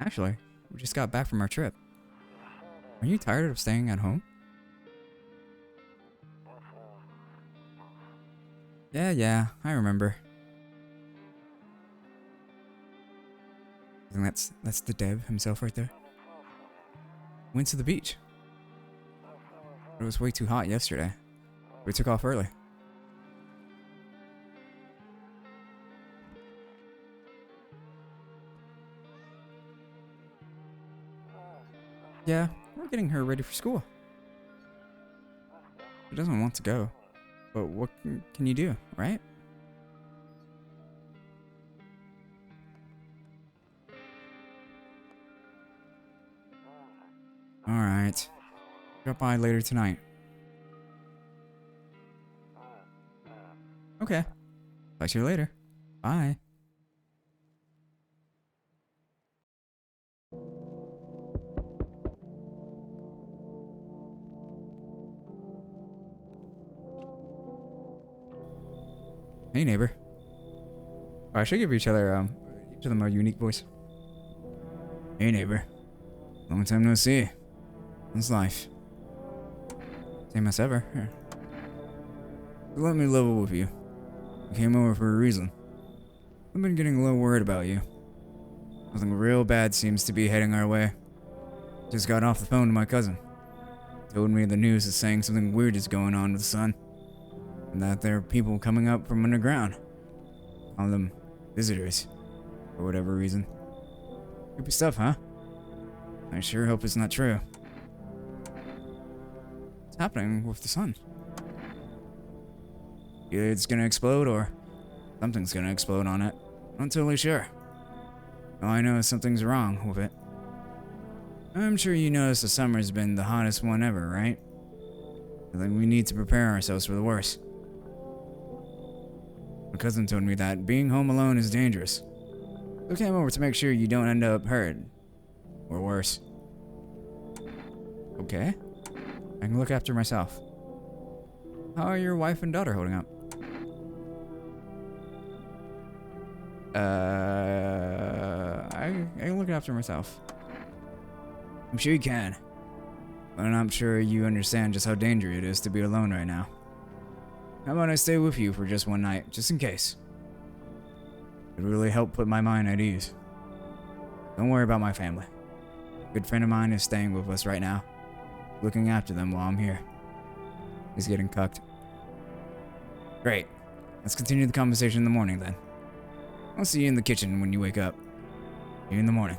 Actually, we just got back from our trip. Are you tired of staying at home? Yeah, I remember. I think that's the Dev himself right there. Went to the beach. It was way too hot yesterday. We took off early. Yeah, we're getting her ready for school. She doesn't want to go. But what can you do, right? Alright. Drop by later tonight. Okay. Talk to you later. Bye. Hey, neighbor. Oh, I should give each other a unique voice. Hey, neighbor. Long time no see. How's life? Same as ever. Here. Let me level with you. I came over for a reason. I've been getting a little worried about you. Something real bad seems to be heading our way. Just got off the phone to my cousin. Told me the news is saying something weird is going on with the sun. And that there are people coming up from underground. Call them visitors. For whatever reason. Creepy stuff, huh? I sure hope it's not true. What's happening with the sun? Either it's gonna explode or something's gonna explode on it. Not totally sure. All I know is something's wrong with it. I'm sure you noticed the summer's been the hottest one ever, right? I think we need to prepare ourselves for the worst. My cousin told me that being home alone is dangerous. So I came over to make sure you don't end up hurt. Or worse. Okay. I can look after myself. How are your wife and daughter holding up? I can look after myself. I'm sure you can. But I'm sure you understand just how dangerous it is to be alone right now. How about I stay with you for just one night, just in case? It would really help put my mind at ease. Don't worry about my family. A good friend of mine is staying with us right now, looking after them while I'm here. He's getting cucked. Great. Let's continue the conversation in the morning then. I'll see you in the kitchen when you wake up. See you in the morning.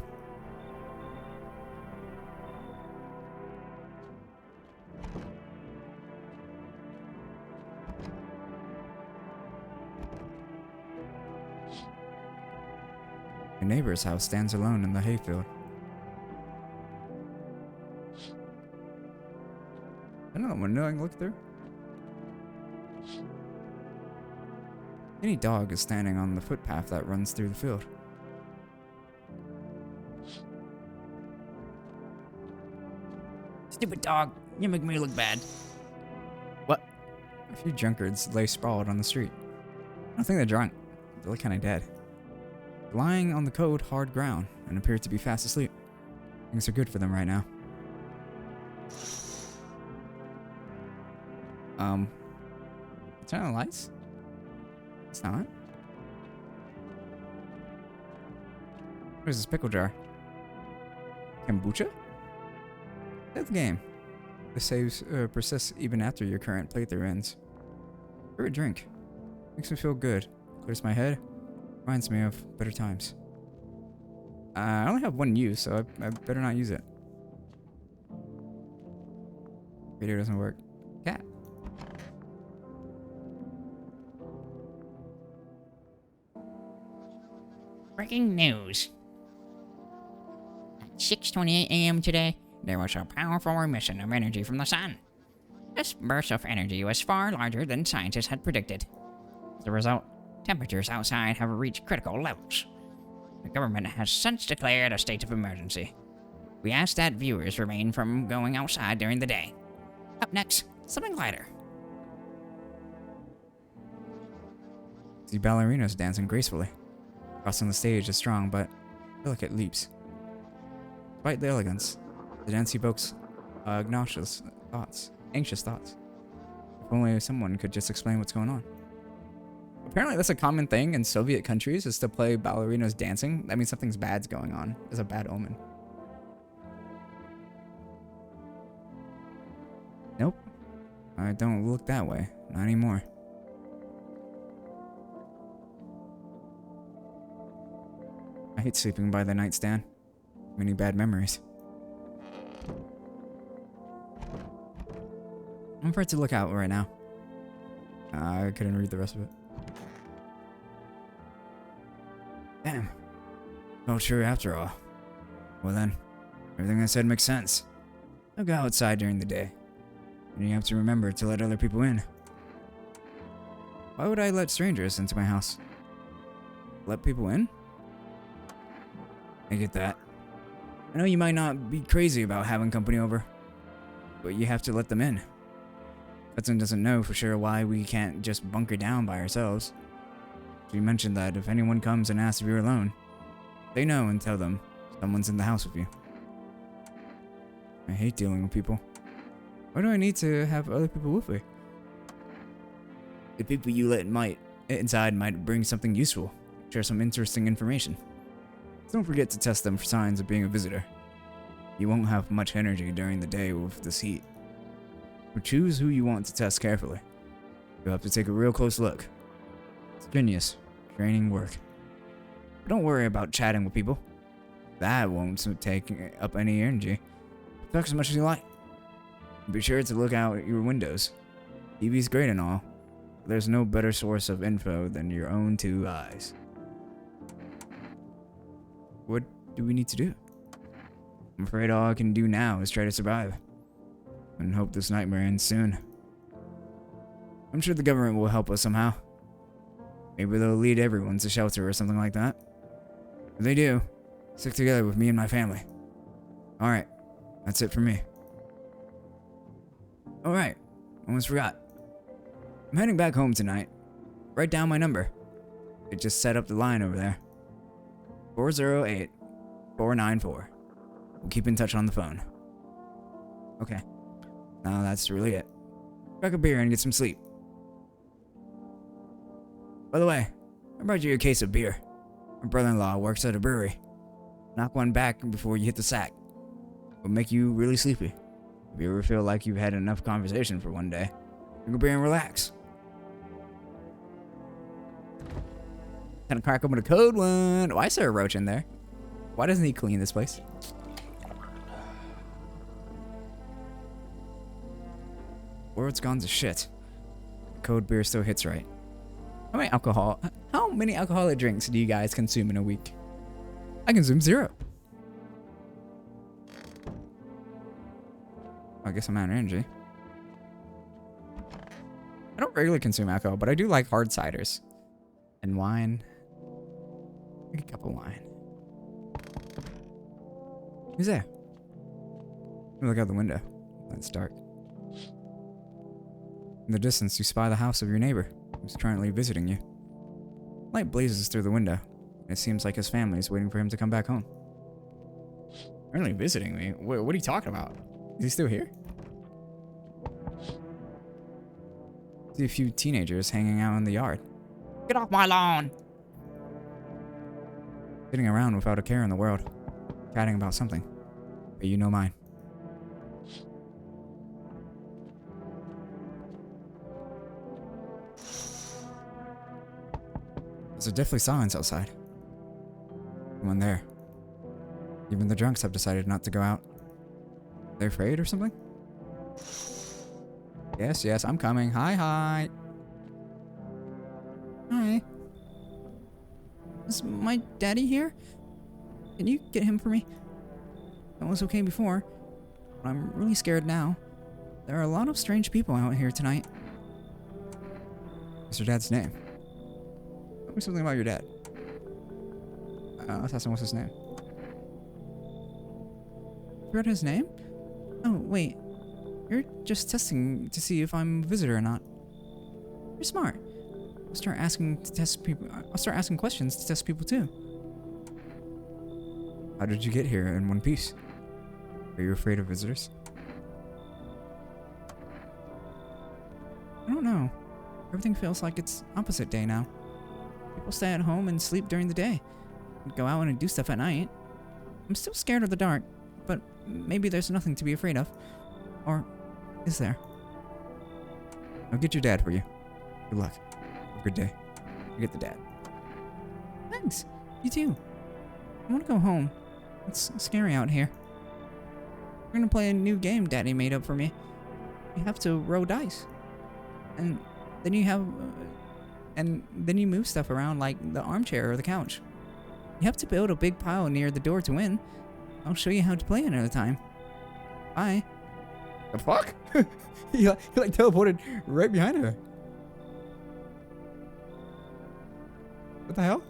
Your neighbor's house stands alone in the hayfield. Another window I can look through. Any dog is standing on the footpath that runs through the field. Stupid dog, you make me look bad. What? A few drunkards lay sprawled on the street. I don't think they're drunk. They look kind of dead. They're lying on the cold, hard ground and appear to be fast asleep. Things are good for them right now. Turn on the lights? It's not. What is this pickle jar? Kombucha? That's the game. The saves persist even after your current playthrough ends. Favorite drink. Makes me feel good. Clears my head. Reminds me of better times. I only have one use, so I better not use it. Radio doesn't work. Cat. Breaking news. At 6:28 a.m. today, there was a powerful emission of energy from the sun. This burst of energy was far larger than scientists had predicted. As a result, temperatures outside have reached critical levels. The government has since declared a state of emergency. We ask that viewers refrain from going outside during the day. Up next, something lighter. See ballerinas dancing gracefully. Crossing the stage is strong, but delicate leaps. Despite the elegance, the dance evokes anxious thoughts. If only someone could just explain what's going on. Apparently that's a common thing in Soviet countries, is to play ballerinas dancing. That means something's bad's going on. It's a bad omen. Nope. I don't look that way. Not anymore. I hate sleeping by the nightstand. Many bad memories. I'm afraid to look out right now. I couldn't read the rest of it. Damn. Not sure after all. Well then, everything I said makes sense. I'll go outside during the day. And you have to remember to let other people in. Why would I let strangers into my house? Let people in? I get that. I know you might not be crazy about having company over, but you have to let them in. Hudson doesn't know for sure why we can't just bunker down by ourselves. She mentioned that if anyone comes and asks if you're alone, they know and tell them someone's in the house with you. I hate dealing with people. Why do I need to have other people with me? The people you let inside might bring something useful, share some interesting information. Don't forget to test them for signs of being a visitor. You won't have much energy during the day with this heat. But choose who you want to test carefully. You'll have to take a real close look. It's strenuous, draining work. But don't worry about chatting with people. That won't take up any energy. Talk as much as you like. Be sure to look out your windows. TV's great and all, but there's no better source of info than your own two eyes. What do we need to do? I'm afraid all I can do now is try to survive. And hope this nightmare ends soon. I'm sure the government will help us somehow. Maybe they'll lead everyone to shelter or something like that. If they do, stick together with me and my family. Alright, that's it for me. Alright, almost forgot. I'm heading back home tonight. Write down my number. I just set up the line over there. 408-494. We'll keep in touch on the phone. Okay. Now that's really it. Crack a beer and get some sleep. By the way, I brought you a case of beer. My brother-in-law works at a brewery. Knock one back before you hit the sack. It'll make you really sleepy. If you ever feel like you've had enough conversation for one day, drink a beer and relax. Gonna crack open a cold one. Why is there a roach in there? Why doesn't he clean this place? World's gone to shit. Cold beer still hits right. How many alcoholic drinks do you guys consume in a week? I consume 0. I guess I'm out of energy. I don't regularly consume alcohol, but I do like hard ciders. And wine. Like a cup of wine. Who's there? Let me look out the window. It's dark. In the distance, you spy the house of your neighbor, who's currently visiting you. Light blazes through the window, and it seems like his family is waiting for him to come back home. Currently visiting me? What are you talking about? Is he still here? See a few teenagers hanging out in the yard. Get off my lawn! Sitting around without a care in the world, chatting about something, but you know mine. There's a deathly silence outside. No one there. Even the drunks have decided not to go out. They're afraid or something? Yes, I'm coming. Hi. Hi. Is my daddy here? Can you get him for me? That was okay before, but I'm really scared now. There are a lot of strange people out here tonight. What's your dad's name? Tell me something about your dad. Let's ask him what's his name. You forgot his name? Oh, wait. You're just testing to see if I'm a visitor or not. You're smart. I'll start asking questions to test people too. How did you get here in one piece? Are you afraid of visitors? I don't know. Everything feels like it's opposite day now. People stay at home and sleep during the day. And go out and do stuff at night. I'm still scared of the dark, but maybe there's nothing to be afraid of. Or is there? I'll get your dad for you. Good luck. Have a good day. You get the dad. Thanks. You too. I want to go home. It's scary out here. We're gonna play a new game Daddy made up for me. You have to roll dice. And then you move stuff around like the armchair or the couch. You have to build a big pile near the door to win. I'll show you how to play another time. Bye. The fuck? he like teleported right behind her. What the hell?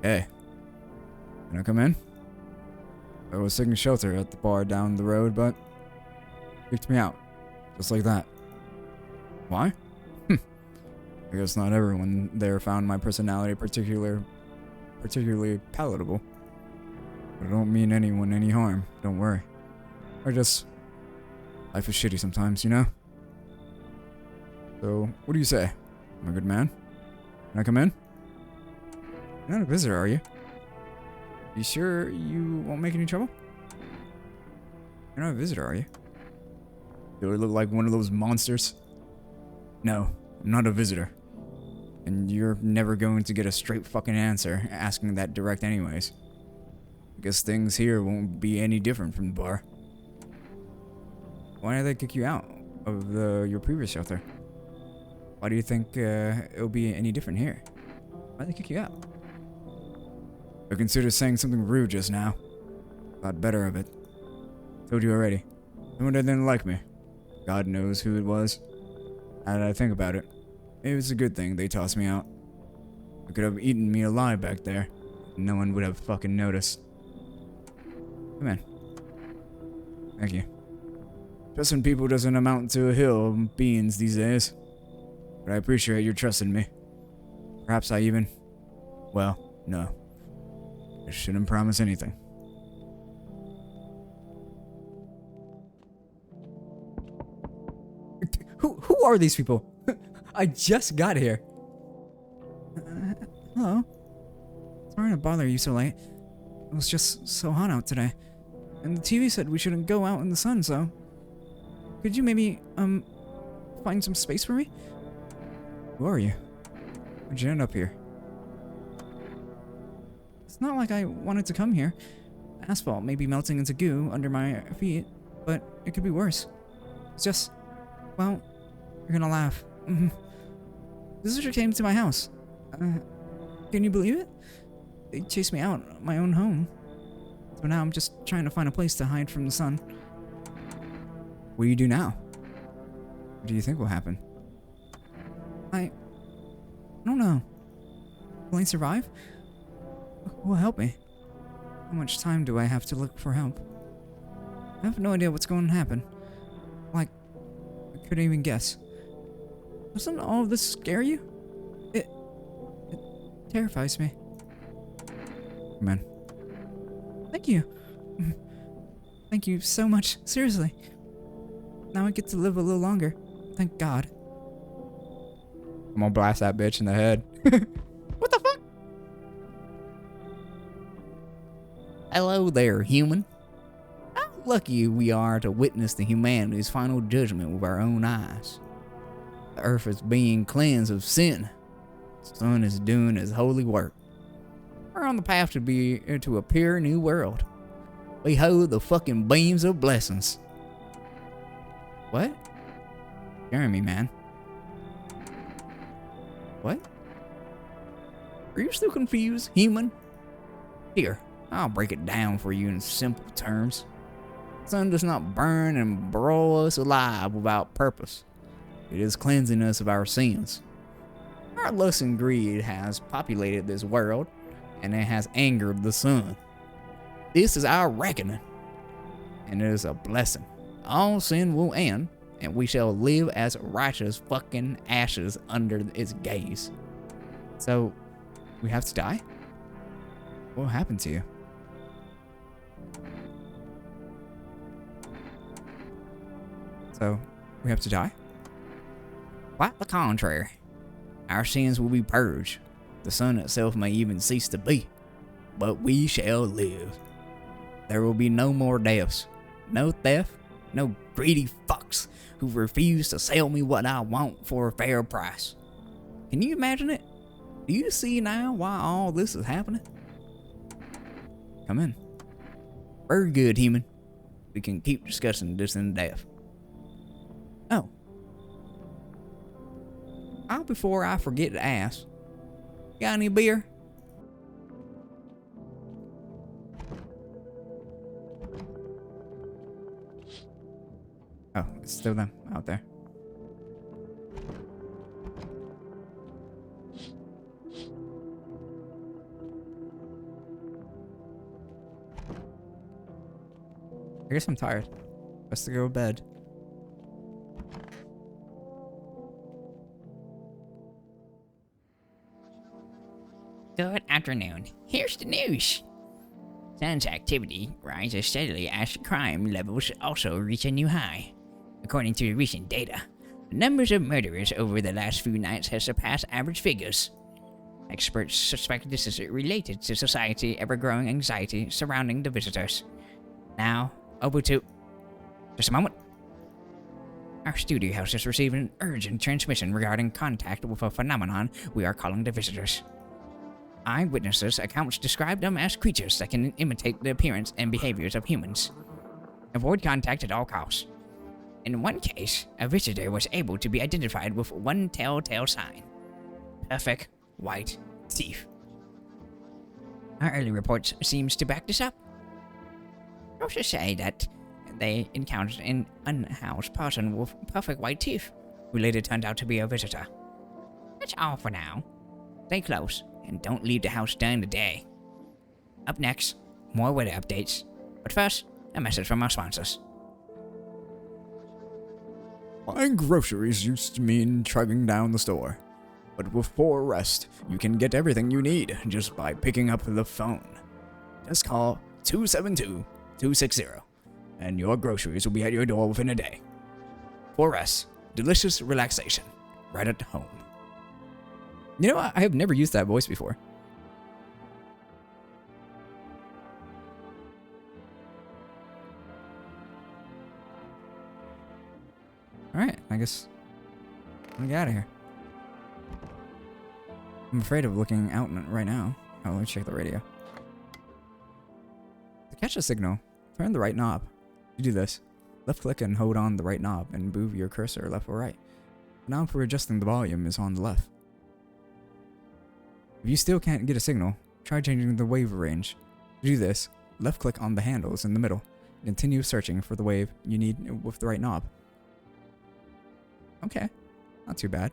Hey, can I come in? I was taking shelter at the bar down the road, but kicked me out. Just like that. Why? I guess not everyone there found my personality particularly palatable. But I don't mean anyone any harm, don't worry. Or just, life is shitty sometimes, you know? So, what do you say? I'm a good man? Can I come in? You're not a visitor, are you? You sure you won't make any trouble? You're not a visitor, are you? Do I look like one of those monsters? No, I'm not a visitor. And you're never going to get a straight fucking answer asking that direct anyways. I guess things here won't be any different from the bar. Why did they kick you out of your previous shelter? Why do you think it'll be any different here? Why'd they kick you out? I considered saying something rude just now. Thought better of it. Told you already. Someone didn't like me. God knows who it was. How did I think about it? It was a good thing they tossed me out. They could have eaten me alive back there. No one would have fucking noticed. Come in. Thank you. Trusting people doesn't amount to a hill of beans these days. But I appreciate your trust in me. Perhaps I even... Well, no. I shouldn't promise anything. Who are these people? I just got here. Hello. Sorry to bother you so late. It was just so hot out today. And the TV said we shouldn't go out in the sun, so... Could you maybe, find some space for me? Who are you? How'd you end up here? It's not like I wanted to come here. Asphalt may be melting into goo under my feet, but it could be worse. It's just... Well, you're gonna laugh. Visitor came to my house. Can you believe it? They chased me out of my own home. So now I'm just trying to find a place to hide from the sun. What do you do now? What do you think will happen? I don't know. Will I survive? Who will help me? How much time do I have to look for help? I have no idea what's going to happen. Like, I couldn't even guess. Doesn't all of this scare you? It terrifies me. Come in. Thank you. Thank you so much. Seriously. Now I get to live a little longer. Thank God. I'm gonna blast that bitch in the head. What the fuck? Hello there, human. How lucky we are to witness the humanity's final judgment with our own eyes. The earth is being cleansed of sin. The sun is doing his holy work. We're on the path to a pure new world. Behold the fucking beams of blessings. What? Scaring me, man. What? Are you still confused, human? Here, I'll break it down for you in simple terms. The sun does not burn and broil us alive without purpose. It is cleansing us of our sins. Our lust and greed has populated this world, and it has angered the sun. This is our reckoning, and it is a blessing. all sin will end, and we shall live as righteous fucking ashes under its gaze. So, we have to die? What happened to you? So, we have to die? Quite the contrary. Our sins will be purged. The sun itself may even cease to be, but we shall live. There will be no more deaths, no theft, no greedy fucks who refuse to sell me what I want for a fair price. Can you imagine it? Do you see now why all this is happening? Come in. Very good, human. We can keep discussing this in depth. Oh. Before I forget to ask, got any beer? Oh, it's still them out there. I guess I'm tired. Best to go to bed. Good afternoon. Here's the news. Sun's activity rises steadily as crime levels also reach a new high. According to recent data, the numbers of murderers over the last few nights has surpassed average figures. Experts suspect this is related to society's ever-growing anxiety surrounding the visitors. Now, over to... Just a moment. Our studio house is receiving an urgent transmission regarding contact with a phenomenon we are calling the visitors. Eyewitnesses' accounts describe them as creatures that can imitate the appearance and behaviors of humans. Avoid contact at all costs. In one case, a visitor was able to be identified with one telltale sign: perfect white teeth. Our early reports seems to back this up. Sources say that they encountered an unhoused person with perfect white teeth, who later turned out to be a visitor. That's all for now. Stay close and don't leave the house during the day. Up next, more weather updates. But first, a message from our sponsors. Buying groceries used to mean trudging down the store. But with 4Rest, you can get everything you need just by picking up the phone. Just call 272-260, and your groceries will be at your door within a day. 4Rest, delicious relaxation, right at home. You know, I have never used that voice before. Alright, I guess I'm gonna get out of here. I'm afraid of looking out right now. Oh, let me check the radio. To catch a signal, turn the right knob. You do this. Left click and hold on the right knob and move your cursor left or right. The knob for adjusting the volume is on the left. If you still can't get a signal, try changing the wave range. To do this, left click on the handles in the middle. Continue searching for the wave you need with the right knob. Okay, not too bad.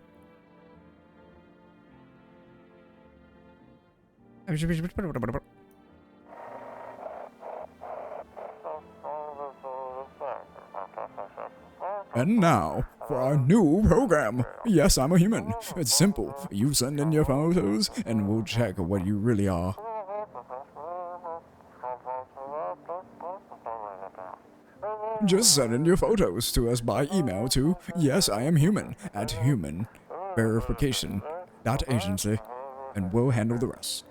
And now, for our new program. Yes, I'm a human. It's simple. You send in your photos, and we'll check what you really are. Just send in your photos to us by email to yesiamhuman@humanverification.agency, and we'll handle the rest.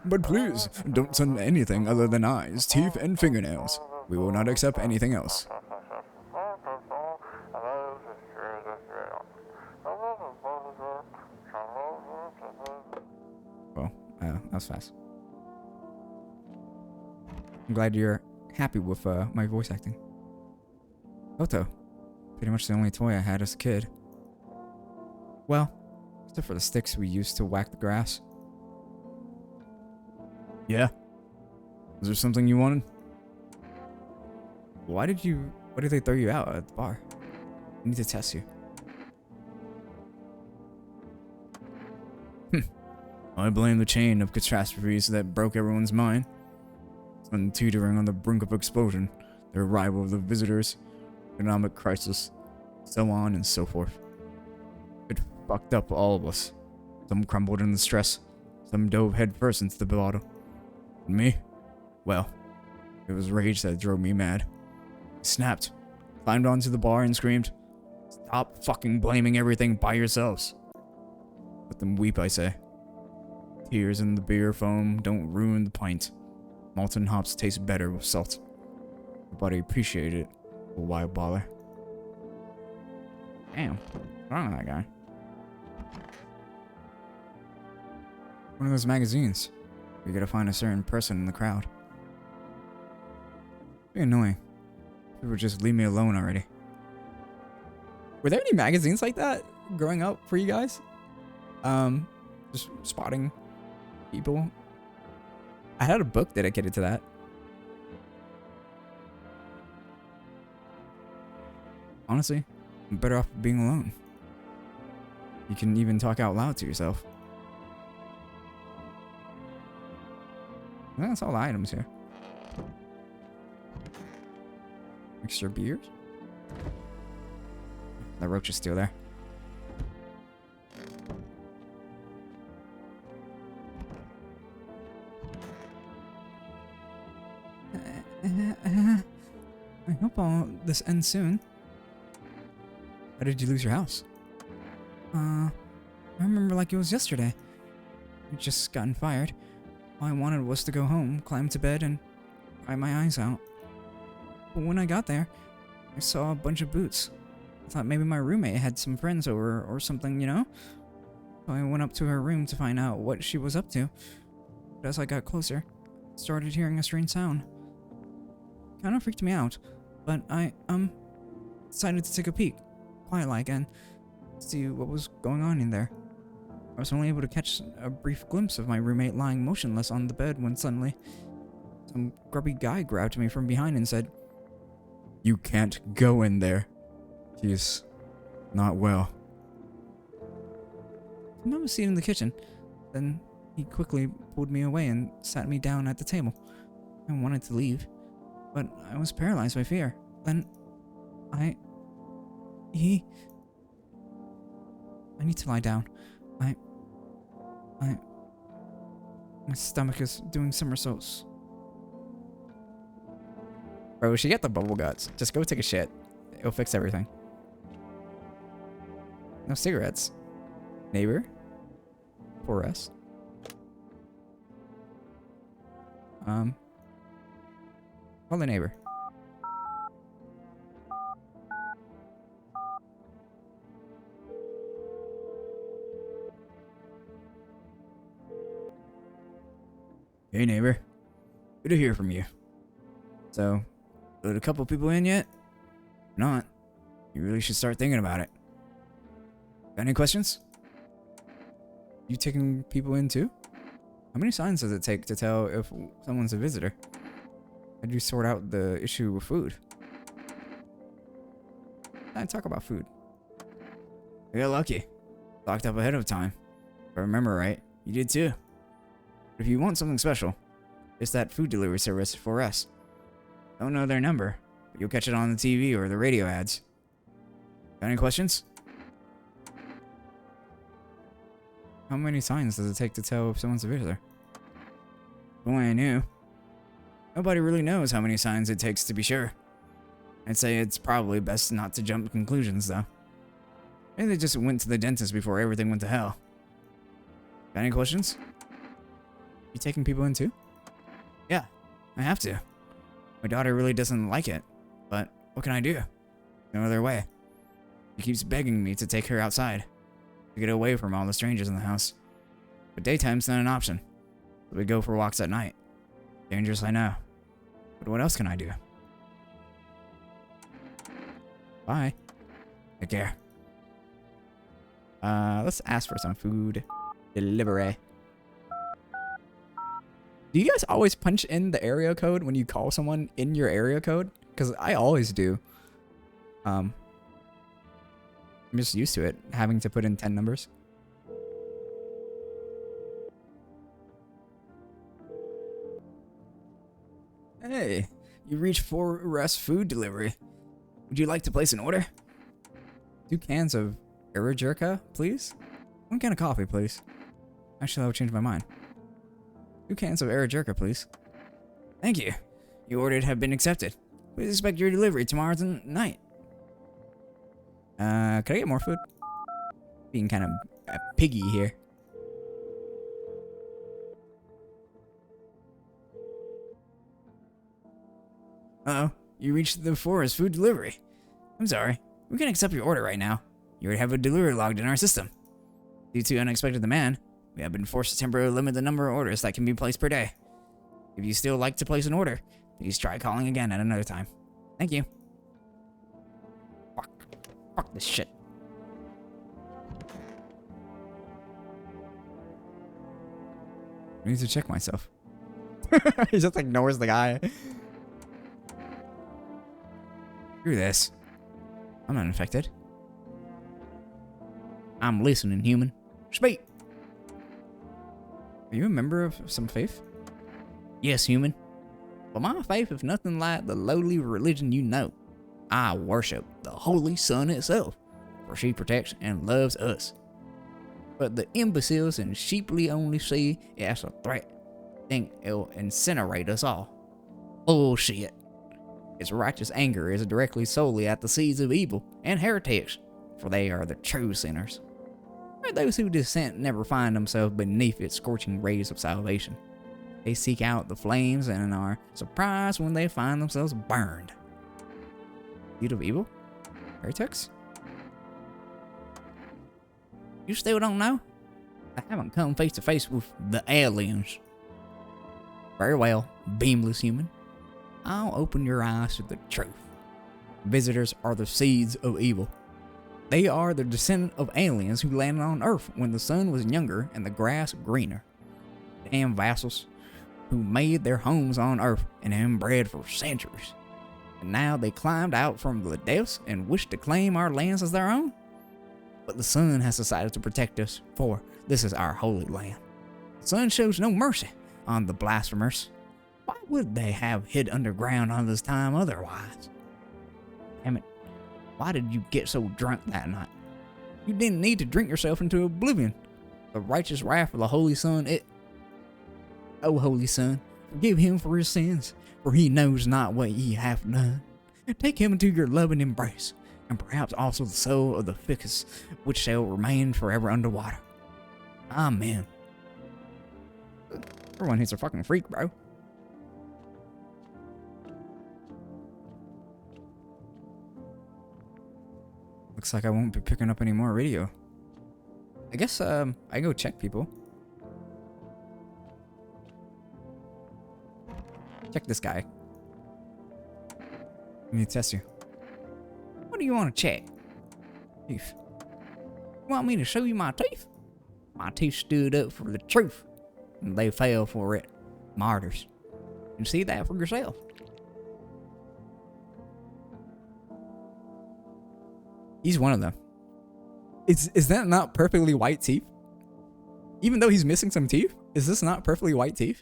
But please, don't send anything other than eyes, teeth, and fingernails. We will not accept anything else. Well, that was fast. I'm glad you're happy with my voice acting. Otto. Pretty much the only toy I had as a kid. Well, except for the sticks we used to whack the grass. Yeah? Was there something you wanted? Why did they throw you out at the bar? I need to test you. I blame the chain of catastrophes that broke everyone's mind. sun teetering on the brink of explosion, the arrival of the visitors, economic crisis, so on and so forth. It fucked up all of us. Some crumbled in the stress, some dove headfirst into the bottle. And me? Well, it was rage that drove me mad. I snapped, climbed onto the bar and screamed, "Stop fucking blaming everything by yourselves." Let them weep, I say. Tears in the beer foam don't ruin the pint. Malt and hops taste better with salt. Everybody appreciated it, a wild baller. Damn, what's wrong with that guy? One of those magazines. You gotta find a certain person in the crowd. Be annoying. People just leave me alone already. Were there any magazines like that growing up for you guys? Just spotting people. I had a book dedicated to that. Honestly, I'm better off being alone. You can even talk out loud to yourself. That's all the items here. Extra beers? That roach is still there. I hope all this ends soon. How did you lose your house? I remember like it was yesterday. I'd just gotten fired. All I wanted was to go home, climb to bed, and cry my eyes out. But when I got there, I saw a bunch of boots. I thought maybe my roommate had some friends over or something, you know? So I went up to her room to find out what she was up to. But as I got closer, I started hearing a strange sound. Kind of freaked me out, but I, decided to take a peek, quiet-like, and see what was going on in there. I was only able to catch a brief glimpse of my roommate lying motionless on the bed when suddenly some grubby guy grabbed me from behind and said, "You can't go in there. He's not well." I was seated in the kitchen. Then he quickly pulled me away and sat me down at the table. I wanted to leave, but I was paralyzed by fear. Then I need to lie down. My stomach is doing somersaults. Bro, she get the bubble guts. Just go take a shit. It'll fix everything. No cigarettes. Neighbor? For us. Call the neighbor. Hey neighbor, good to hear from you. So, let a couple people in yet? If not, you really should start thinking about it. Got any questions? You taking people in too? How many signs does it take to tell if someone's a visitor? How do you sort out the issue with food? I talk about food. I got lucky. Locked up ahead of time. If I remember right, you did too. If you want something special, it's that food delivery service 4S. Don't know their number, but you'll catch it on the TV or the radio ads. Got any questions? How many signs does it take to tell if someone's a visitor? If only I knew. Nobody really knows how many signs it takes to be sure. I'd say it's probably best not to jump to conclusions, though. Maybe they just went to the dentist before everything went to hell. Got any questions? You taking people in too? Yeah, I have to. My daughter really doesn't like it, but what can I do? No other way. She keeps begging me to take her outside, to get away from all the strangers in the house. But daytime's not an option, so we go for walks at night. Dangerous, I know. But what else can I do? Bye. Take care. Let's ask for some food. Delivery. Do you guys always punch in the area code when you call someone in your area code? Because I always do. I'm just used to it, having to put in 10 numbers. Hey, you reached for rest food delivery. Would you like to place an order? 2 cans of Jerka, please? 1 can of coffee, please. Actually, I'll change my mind. 2 cans of Jerka, please. Thank you. Your order have been accepted. Please expect your delivery tomorrow night. Could I get more food? Being kind of piggy here. Uh-oh, you reached the forest food delivery. I'm sorry, we can't accept your order right now. You already have a delivery logged in our system. Due to unexpected demand, we have been forced to temporarily limit the number of orders that can be placed per day. If you still like to place an order, please try calling again at another time. Thank you. Fuck this shit. I need to check myself. He just ignores the guy. Screw this. I'm not infected. I'm listening, human. Speak. Are you a member of some faith? Yes, human. But my faith is nothing like the lowly religion you know. I worship the Holy Sun itself, for she protects and loves us. But the imbeciles and sheeply only see it as a threat, think it'll incinerate us all. Bullshit. Its righteous anger is directly solely at the seeds of evil and heretics, for they are the true sinners. But those who dissent never find themselves beneath its scorching rays of salvation. They seek out the flames and are surprised when they find themselves burned. Seed of evil? Heretics? You still don't know? I haven't come face to face with the aliens. Very well, beamless human. I'll open your eyes to the truth. Visitors are the seeds of evil. They are the descendant of aliens who landed on Earth when the sun was younger and the grass greener. Damn vassals who made their homes on Earth and inbred for centuries. And now they climbed out from the depths and wish to claim our lands as their own? But the sun has decided to protect us, for this is our holy land. The sun shows no mercy on the blasphemers. Why would they have hid underground all this time otherwise? Damn it, why did you get so drunk that night? You didn't need to drink yourself into oblivion. The righteous wrath of the Holy Sun, O Holy Sun, forgive him for his sins, for he knows not what ye have done. Take him into your loving embrace, and perhaps also the soul of the ficus, which shall remain forever underwater. Amen. Everyone he's a fucking freak, bro. Looks like I won't be picking up any more radio. I guess, I go check people. Check this guy. I need to test you. What do you want to check? Teeth. You want me to show you my teeth? My teeth stood up for the truth, and they fell for it. Martyrs. You see that for yourself. He's one of them. Is that not perfectly white teeth? Even though he's missing some teeth, is this not perfectly white teeth?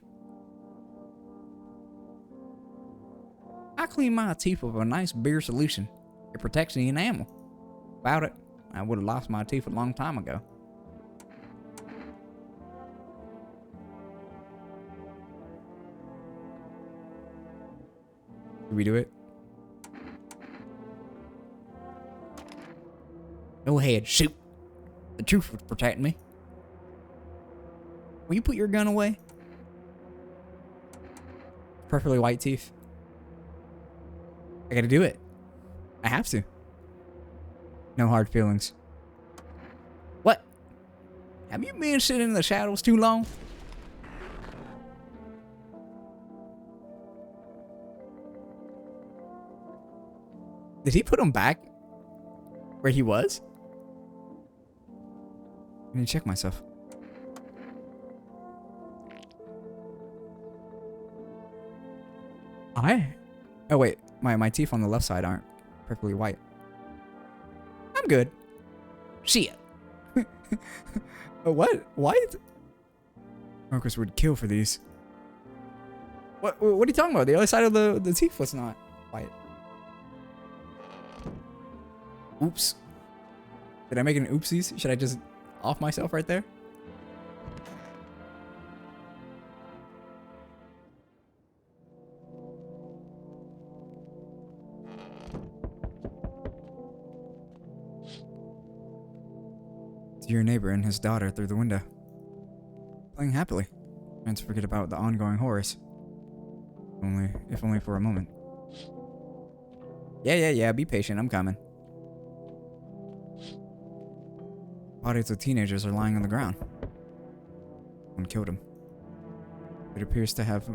I clean my teeth with a nice beer solution. It protects the enamel. Without it, I would have lost my teeth a long time ago. Did we do it? Go ahead, shoot. The truth would protect me. Will you put your gun away? Perfectly white teeth. I gotta do it. I have to. No hard feelings. What? Have you been sitting in the shadows too long? Did he put him back where he was? I need to check myself. Oh wait, my teeth on the left side aren't perfectly white. I'm good. Shit. What? White? Marcus would kill for these. What are you talking about? The other side of the teeth was not white. Oops. Did I make an oopsies? Should I just off myself right there? To your neighbor and his daughter through the window, playing happily, and to forget about the ongoing horrors. If only for a moment. Yeah, be patient, I'm coming. Bodies of teenagers are lying on the ground. One killed him. It appears to have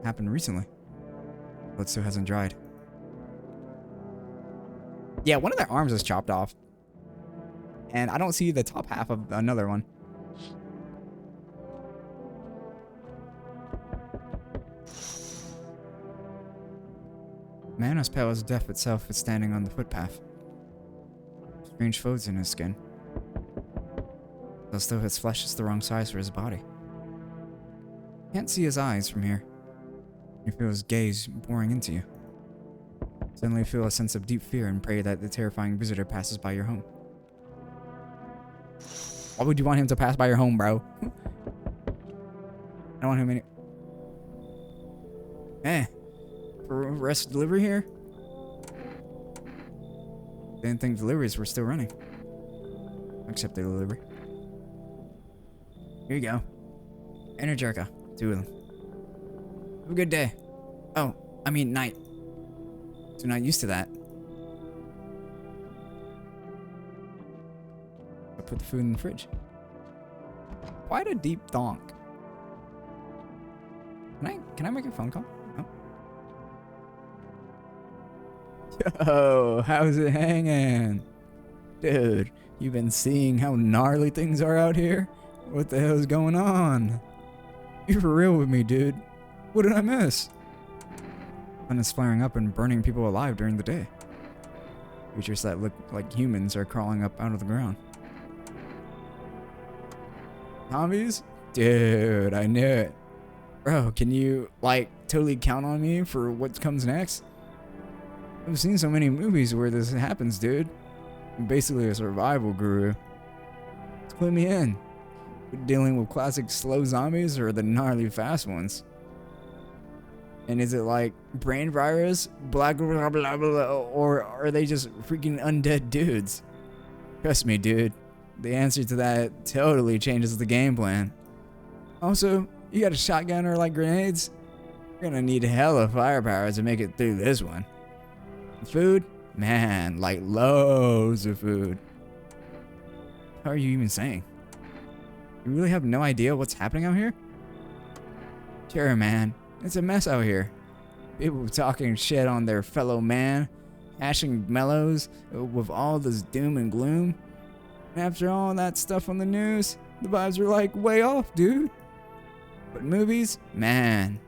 happened recently. Blood still hasn't dried. Yeah, one of their arms is chopped off. And I don't see the top half of another one. Man as pale as death itself is standing on the footpath. Strange folds in his skin. As though his flesh is the wrong size for his body. Can't see his eyes from here. You feel his gaze boring into you. Suddenly feel a sense of deep fear and pray that the terrifying visitor passes by your home. Why would you want him to pass by your home, bro? I don't want him for rest delivery here? Didn't think deliveries were still running. Except the delivery. Here you go. Energica. 2 of them. Have a good day. Oh, I mean night. So not used to that. I put the food in the fridge. Quite a deep donk. Can I make a phone call? No. Yo, how's it hanging? Dude, you been seeing how gnarly things are out here? What the hell's going on? You for real with me, dude? What did I miss? Sun is flaring up and burning people alive during the day. Creatures that look like humans are crawling up out of the ground. Zombies? Dude, I knew it. Bro, can you, like, totally count on me for what comes next? I've seen so many movies where this happens, dude. I'm basically a survival guru. Just clue me in. We're dealing with classic slow zombies or the gnarly fast ones? And is it like brain virus, blah blah blah blah, or are they just freaking undead dudes? Trust me, dude. The answer to that totally changes the game plan. Also, you got a shotgun or like grenades? You're gonna need hella firepower to make it through this one. Food? Man, like loads of food. How are you even saying? You really have no idea what's happening out here? Sure, man. It's a mess out here. People talking shit on their fellow man, hashing mellows with all this doom and gloom. And after all that stuff on the news, the vibes are like way off, dude. But movies, man,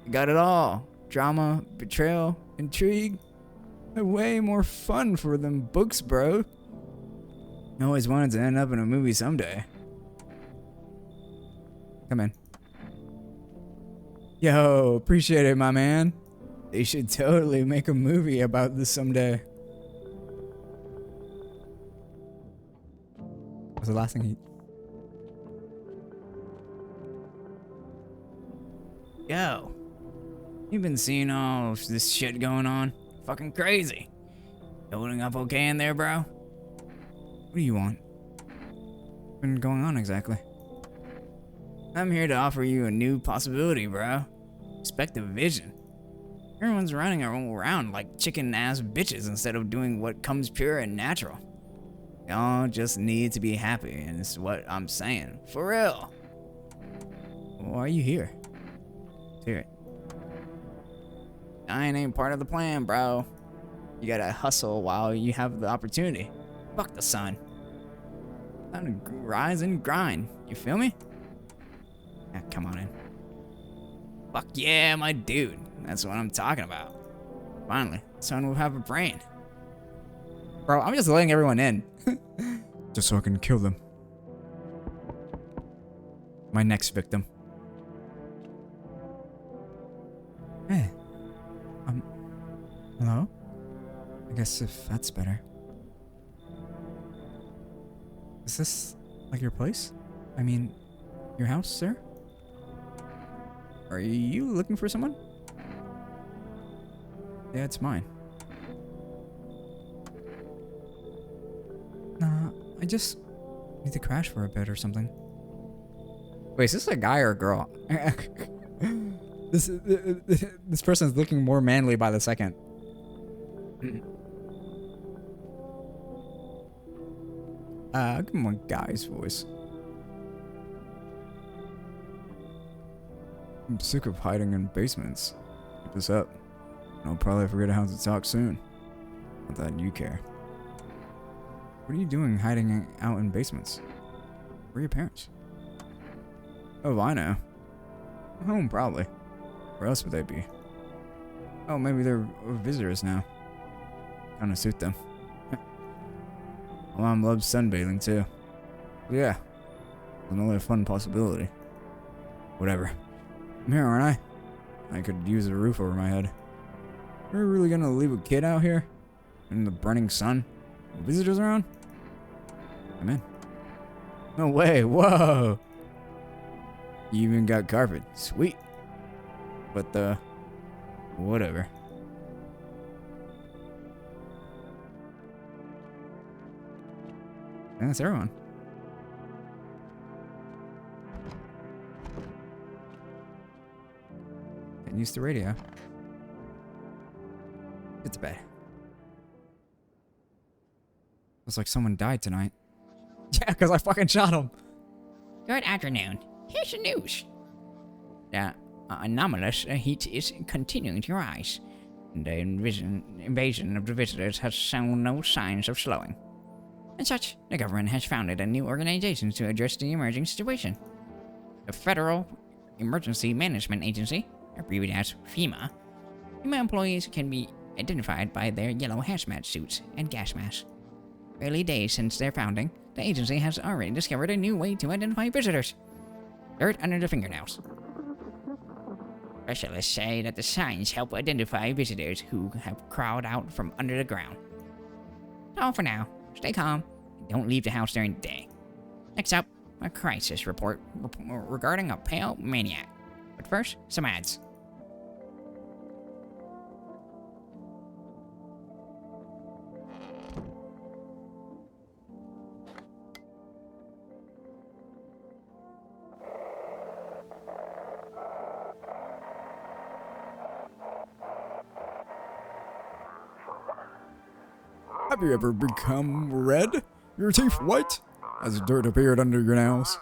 you got it all. Drama, betrayal, intrigue. They're way more fun for them books, bro. I always wanted to end up in a movie someday. Come in. Yo, appreciate it, my man. They should totally make a movie about this someday. What's the last thing he... Yo, you've been seeing all this shit going on? Fucking crazy. Holding up okay in there, bro? What do you want? What's been going on exactly? I'm here to offer you a new possibility, bro. Expect a vision. Everyone's running around like chicken-ass bitches instead of doing what comes pure and natural. Y'all just need to be happy, and it's what I'm saying. For real. Why are you here? Let's hear it. Dying ain't part of the plan, bro. You gotta hustle while you have the opportunity. Fuck the sun. Time to rise and grind. You feel me? Yeah, come on in. Fuck yeah, my dude. That's what I'm talking about. Finally, someone will have a brain. Bro, I'm just letting everyone in. Just so I can kill them. My next victim. guess if that's better. Is this like your place? I mean, your house, sir? Are you looking for someone? Yeah, it's mine. Nah, I just need to crash for a bit or something. Wait, is this a guy or a girl? This person's looking more manly by the second. Come on, guy's voice. I'm sick of hiding in basements. Keep this up. I'll probably forget how to talk soon. Not that you care. What are you doing hiding out in basements? Where are your parents? Oh, I know. Home, probably. Where else would they be? Oh, maybe they're visitors now. Kinda suit them. My mom loves sunbathing too. Yeah, another fun possibility. Whatever. I'm here, aren't I? I could use a roof over my head. Are we really gonna leave a kid out here? In the burning sun? Visitors around? I'm in. No way, whoa! You even got carpet. Sweet. But, whatever. And that's everyone. Getting used to radio. Get to bed. Looks like someone died tonight. Yeah, because I fucking shot him. Good afternoon. Here's the news. The anomalous heat is continuing to rise. The invasion of the visitors has shown no signs of slowing. As such, the government has founded a new organization to address the emerging situation. The Federal Emergency Management Agency, abbreviated as FEMA. FEMA employees can be identified by their yellow hazmat suits and gas masks. Early days since their founding, the agency has already discovered a new way to identify visitors. Dirt under the fingernails. Specialists say that the signs help identify visitors who have crawled out from under the ground. So for now, stay calm and don't leave the house during the day. Next up, a crisis report regarding a pale maniac. But first, some ads. Have you ever become red? Your teeth white? As dirt appeared under your nails?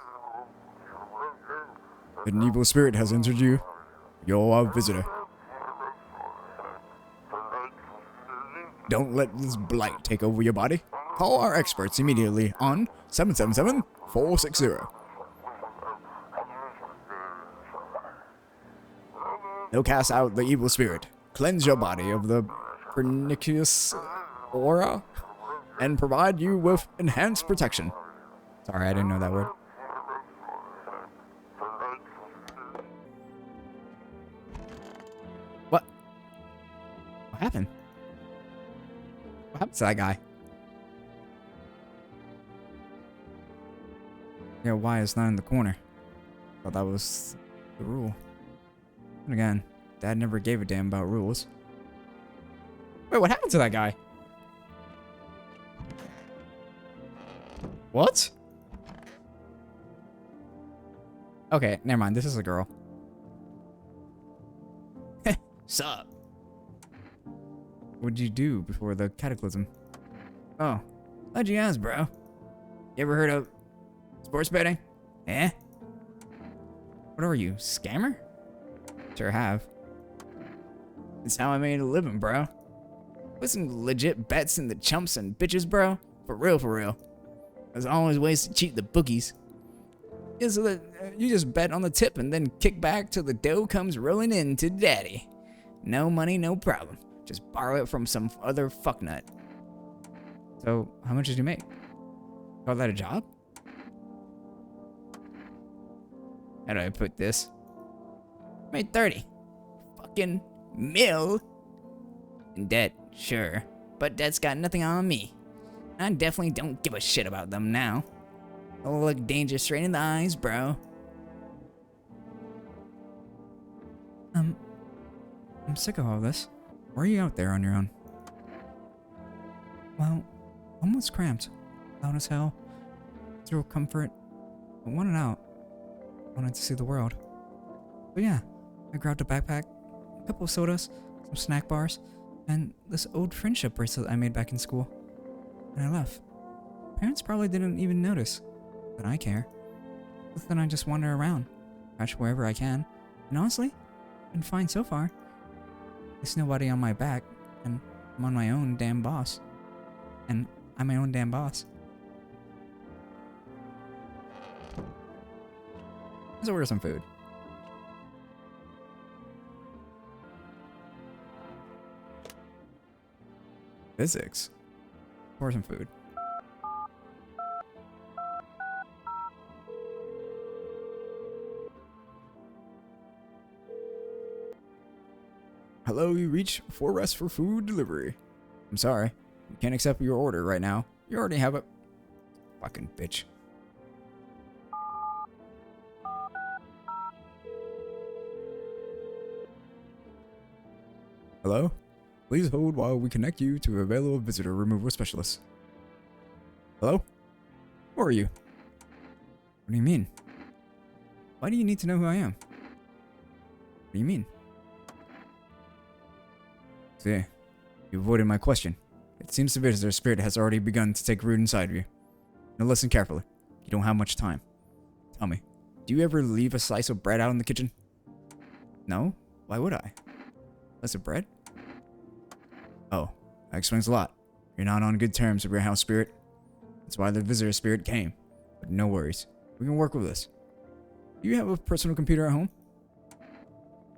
An evil spirit has entered you. You're a visitor. Don't let this blight take over your body. Call our experts immediately on 777-460. They'll cast out the evil spirit, cleanse your body of the pernicious aura, and provide you with enhanced protection. Sorry, I didn't know that word. What? What happened? What happened to that guy? Yeah, why it's not in the corner? Thought that was the rule. And again, Dad never gave a damn about rules. Wait, what happened to that guy? What? Okay, never mind. This is a girl. Sup? What'd you do before the cataclysm? Oh, glad you asked, bro. You ever heard of sports betting? Eh? What are you, scammer? Sure have. It's how I made a living, bro. Put some legit bets in the chumps and bitches, bro. For real, for real. There's always ways to cheat the bookies. Yeah, so that you just bet on the tip and then kick back till the dough comes rolling in to daddy. No money, no problem. Just borrow it from some other fucknut. So, how much did you make? Call that a job? How do I put this? Made 30. Fucking mil. In debt, sure. but that's got nothing on me. I definitely don't give a shit about them now. They'll look danger straight in the eyes, bro. I'm sick of all this. Why are you out there on your own? Well, I'm was cramped. Loud as hell. Zero comfort. I wanted out. Wanted to see the world. But yeah, I grabbed a backpack, a couple of sodas, some snack bars, and this old friendship bracelet I made back in school. And I left. Parents probably didn't even notice. But I care. But then I just wander around, catch wherever I can. And honestly, been fine so far. There's nobody on my back, and I'm on my own damn boss. And I'm my own damn boss. Let's order some food. Physics. Order some food. Hello, you reach Forest for food delivery. I'm sorry. We can't accept your order right now. You already have a... Fucking bitch. Hello? Please hold while we connect you to a available visitor removal specialist. Hello? Who are you? What do you mean? Why do you need to know who I am? What do you mean? See, you avoided my question. It seems the visitor spirit has already begun to take root inside of you. Now listen carefully. You don't have much time. Tell me, do you ever leave a slice of bread out in the kitchen? No? Why would I? Slice of bread? Oh, that explains a lot. You're not on good terms with your house spirit. That's why the visitor spirit came. But no worries. We can work with this. Do you have a personal computer at home?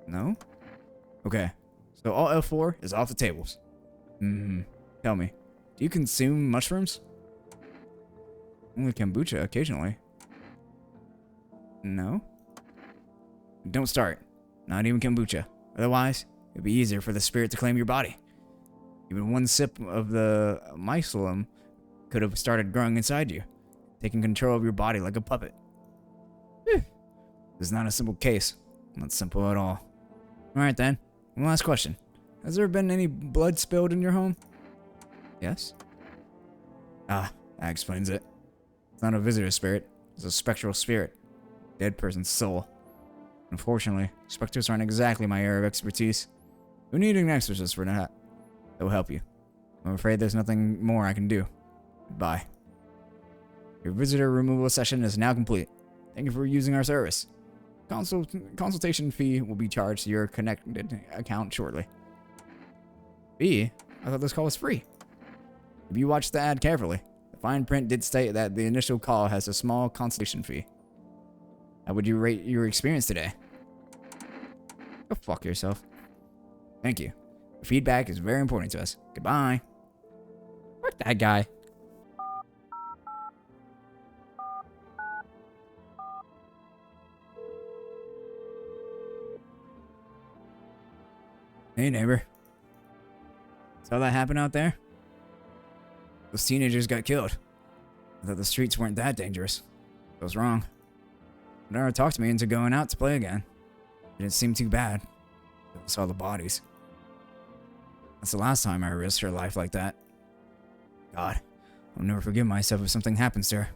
No? Okay. So all L4 is off the tables. Tell me, do you consume mushrooms? Only kombucha occasionally. No? Don't start. Not even kombucha. Otherwise, it'd be easier for the spirit to claim your body. Even one sip of the mycelium could have started growing inside you, taking control of your body like a puppet. It's not a simple case. Not simple at all. Alright then. One last question. Has there been any blood spilled in your home? Yes? Ah, that explains it. It's not a visitor spirit. It's a spectral spirit. Dead person's soul. Unfortunately, specters aren't exactly my area of expertise. We need an exorcist for that. That will help you. I'm afraid there's nothing more I can do. Goodbye. Your visitor removal session is now complete. Thank you for using our service. Consultation fee will be charged to your connected account shortly. Fee? I thought this call was free. If you watched the ad carefully, the fine print did state that the initial call has a small consultation fee. How would you rate your experience today? Go fuck yourself. Thank you. Your feedback is very important to us. Goodbye. Fuck that guy. Hey, neighbor. Saw that happen out there? Those teenagers got killed. I thought the streets weren't that dangerous. I was wrong. Nara talked me into going out to play again. It didn't seem too bad. I saw the bodies. That's the last time I risked her life like that. God, I'll never forgive myself if something happens to her.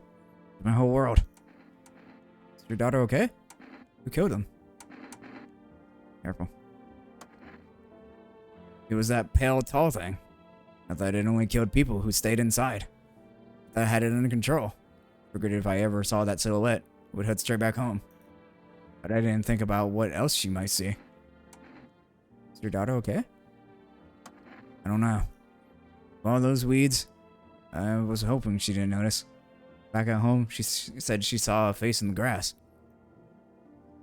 To my whole world. Is your daughter okay? Who killed them? Careful. It was that pale, tall thing. I thought it only killed people who stayed inside. I had it under control. Figured if I ever saw that silhouette, I would head straight back home. But I didn't think about what else she might see. Is your daughter okay? I don't know. With all those weeds, I was hoping she didn't notice. Back at home, she said she saw a face in the grass.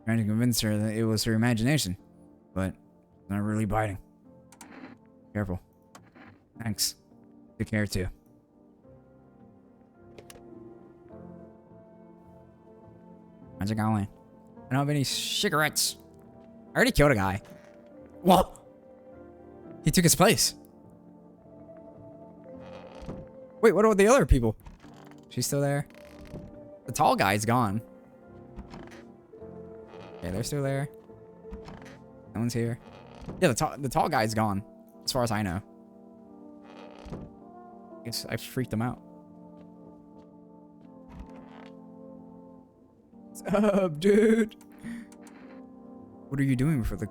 Trying to convince her that it was her imagination, but not really biting. Careful. Thanks. Take care too. How's it going? I don't have any cigarettes. I already killed a guy. What? He took his place. Wait, what about the other people? She's still there? The tall guy's gone. Okay, they're still there. No one's here. Yeah, the tall guy's gone, as far as I know. I guess I freaked them out. What's up, dude? What are you doing before the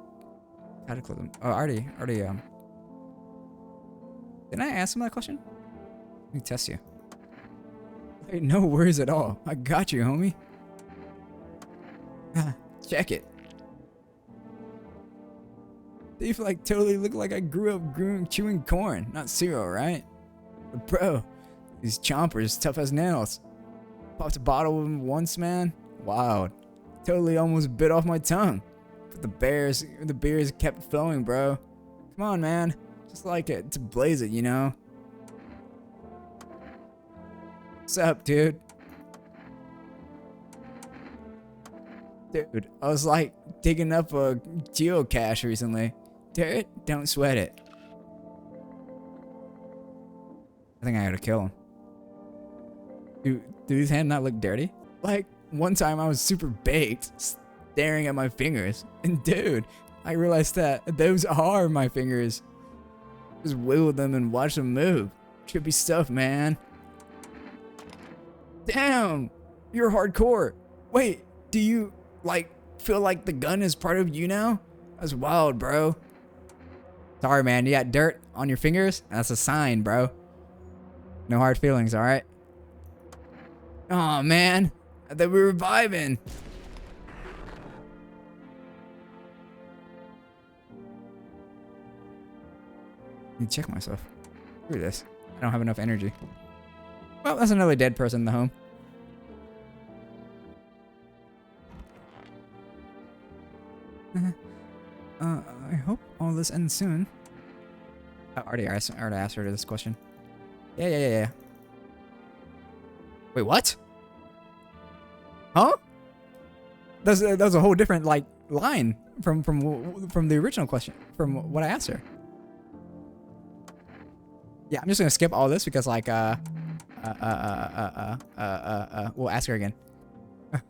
cataclysm? Oh, already, didn't I ask him that question? Let me test you. Hey, no worries at all. I got you, homie. Check it. They like totally look like I grew up chewing corn, not cereal, right? But bro, these chompers tough as nails. Popped a bottle of them once, man. Wow, totally almost bit off my tongue. But the beers kept flowing, bro. Come on, man. Just like it to blaze it, you know. What's up, dude? Dude, I was like digging up a geocache recently. Dude, don't sweat it. I think I gotta kill him. Do his hands not look dirty? Like, one time I was super baked, staring at my fingers. And dude, I realized that those are my fingers. Just wiggle them and watch them move. Trippy stuff, man. Damn, you're hardcore. Wait, do you, like, feel like the gun is part of you now? That's wild, bro. Sorry, man, you got dirt on your fingers? That's a sign, bro. No hard feelings, alright? Aw, man. I thought we were vibing. I need to check myself. Screw this. I don't have enough energy. Well, that's another dead person in the home. I hope all this ends soon. I already asked her this question. Yeah. Wait, what? Huh? That was a whole different like line from the original question, from what I asked her. Yeah, I'm just gonna skip all this because like we'll ask her again. I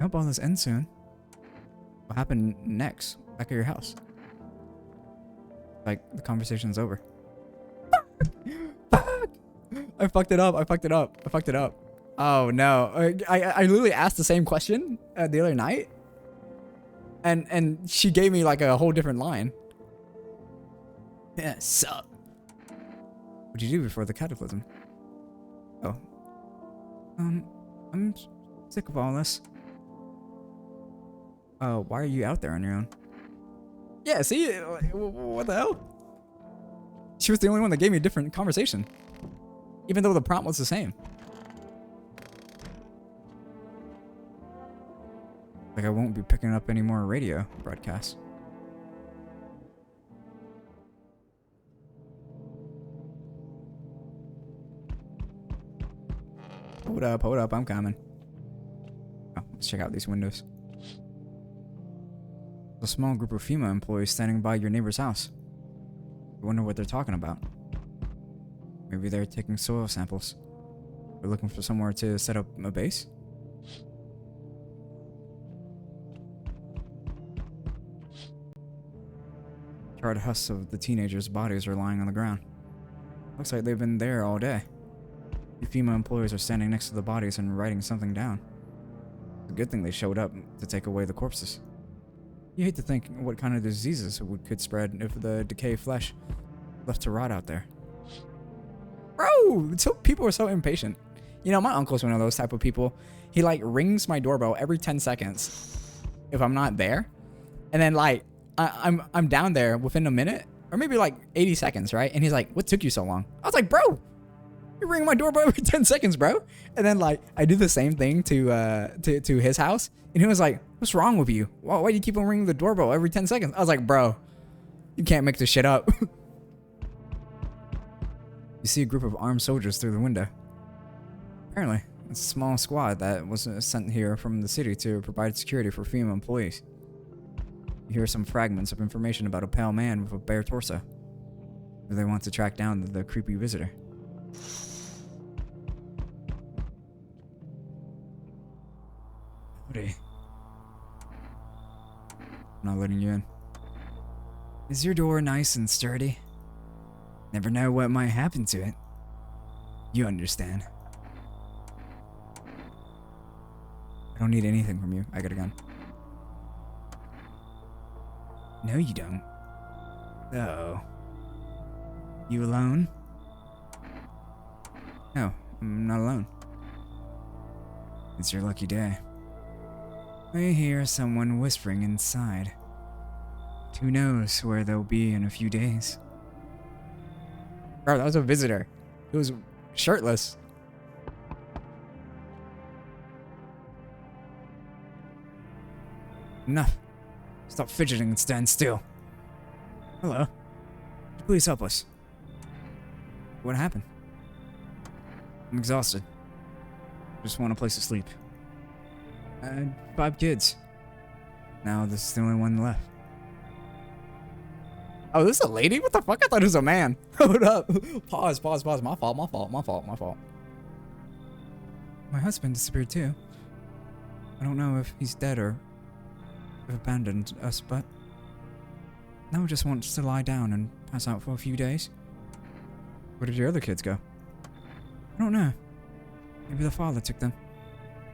hope all this ends soon. What happened next? Back at your house. Like the conversation's over. Fuck! I fucked it up. Oh no! I literally asked the same question the other night, and she gave me like a whole different line. Yeah, sup? What'd you do before the cataclysm? Oh. I'm sick of all this. Why are you out there on your own? Yeah, see? What the hell? She was the only one that gave me a different conversation. Even though the prompt was the same. Like I won't be picking up any more radio broadcasts. Hold up, I'm coming. Oh, let's check out these windows. A small group of FEMA employees standing by your neighbor's house. I wonder what they're talking about. Maybe they're taking soil samples. They're looking for somewhere to set up a base? Charred husks of the teenagers' bodies are lying on the ground. Looks like they've been there all day. The FEMA employees are standing next to the bodies and writing something down. It's a good thing they showed up to take away the corpses. You hate to think what kind of diseases could spread if the decayed flesh left to rot out there. Bro, people are so impatient. You know, my uncle's one of those type of people. He like rings my doorbell every 10 seconds if I'm not there. And then like I'm down there within a minute or maybe like 80 seconds, right? And he's like, "What took you so long?" I was like, "Bro, you ring my doorbell every 10 seconds, bro." And then like I do the same thing to his house, and he was like, "What's wrong with you? Why do you keep on ringing the doorbell every 10 seconds?" I was like, "Bro, you can't make this shit up." You see a group of armed soldiers through the window. Apparently, it's a small squad that was sent here from the city to provide security for FEMA employees. You hear some fragments of information about a pale man with a bare torso. Do they want to track down the creepy visitor? Howdy. I'm not letting you in. Is your door nice and sturdy? Never know what might happen to it. You understand. I don't need anything from you. I got a gun. No, you don't. Oh. You alone? No, I'm not alone. It's your lucky day. I hear someone whispering inside. Who knows where they'll be in a few days? Bro, that was a visitor. It was shirtless. Enough. Stop fidgeting and stand still. Hello. Please help us. What happened? I'm exhausted. Just want a place to sleep. I had 5 kids. Now this is the only one left. Oh, this is a lady? What the fuck? I thought it was a man. Hold up. Pause. My fault. My husband disappeared too. I don't know if he's dead or abandoned us, but now just wants to lie down and pass out for a few days. Where did your other kids go? I don't know. Maybe the father took them.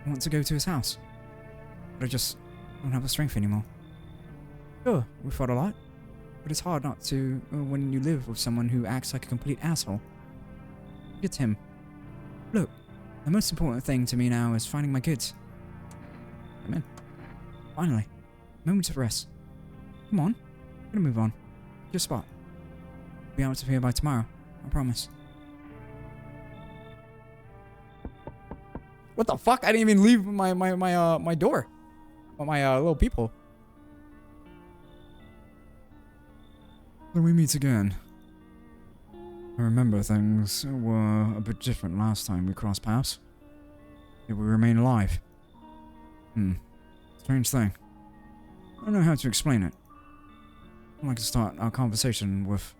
I want to go to his house, but I just don't have the strength anymore. Sure, we fought a lot, but it's hard not to when you live with someone who acts like a complete asshole. It's him. Look, the most important thing to me now is finding my kids. Come in. Finally. Moments of rest. Come on. I'm gonna move on. Your spot. I'll be out of here by tomorrow. I promise. What the fuck? I didn't even leave my door. Or my little people. When we meet again. I remember things were a bit different last time we crossed paths. Yet we remain alive. Strange thing. I don't know how to explain it. I'd like to start our conversation with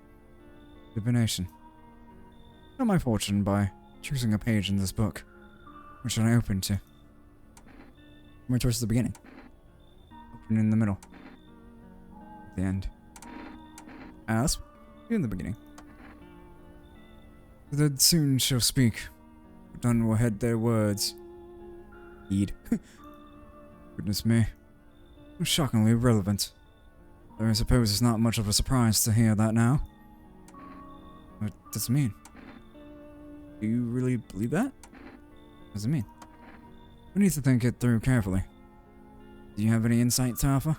divination. Not my fortune by choosing a page in this book, which I open to. More towards the beginning. Open in the middle. At the end. Let's do in the beginning. The dead soon shall speak, but none will heed their words. Heed. Goodness me. Shockingly relevant. Though I suppose it's not much of a surprise to hear that now. What does it mean? Do you really believe that? What does it mean? We need to think it through carefully. Do you have any insight to offer?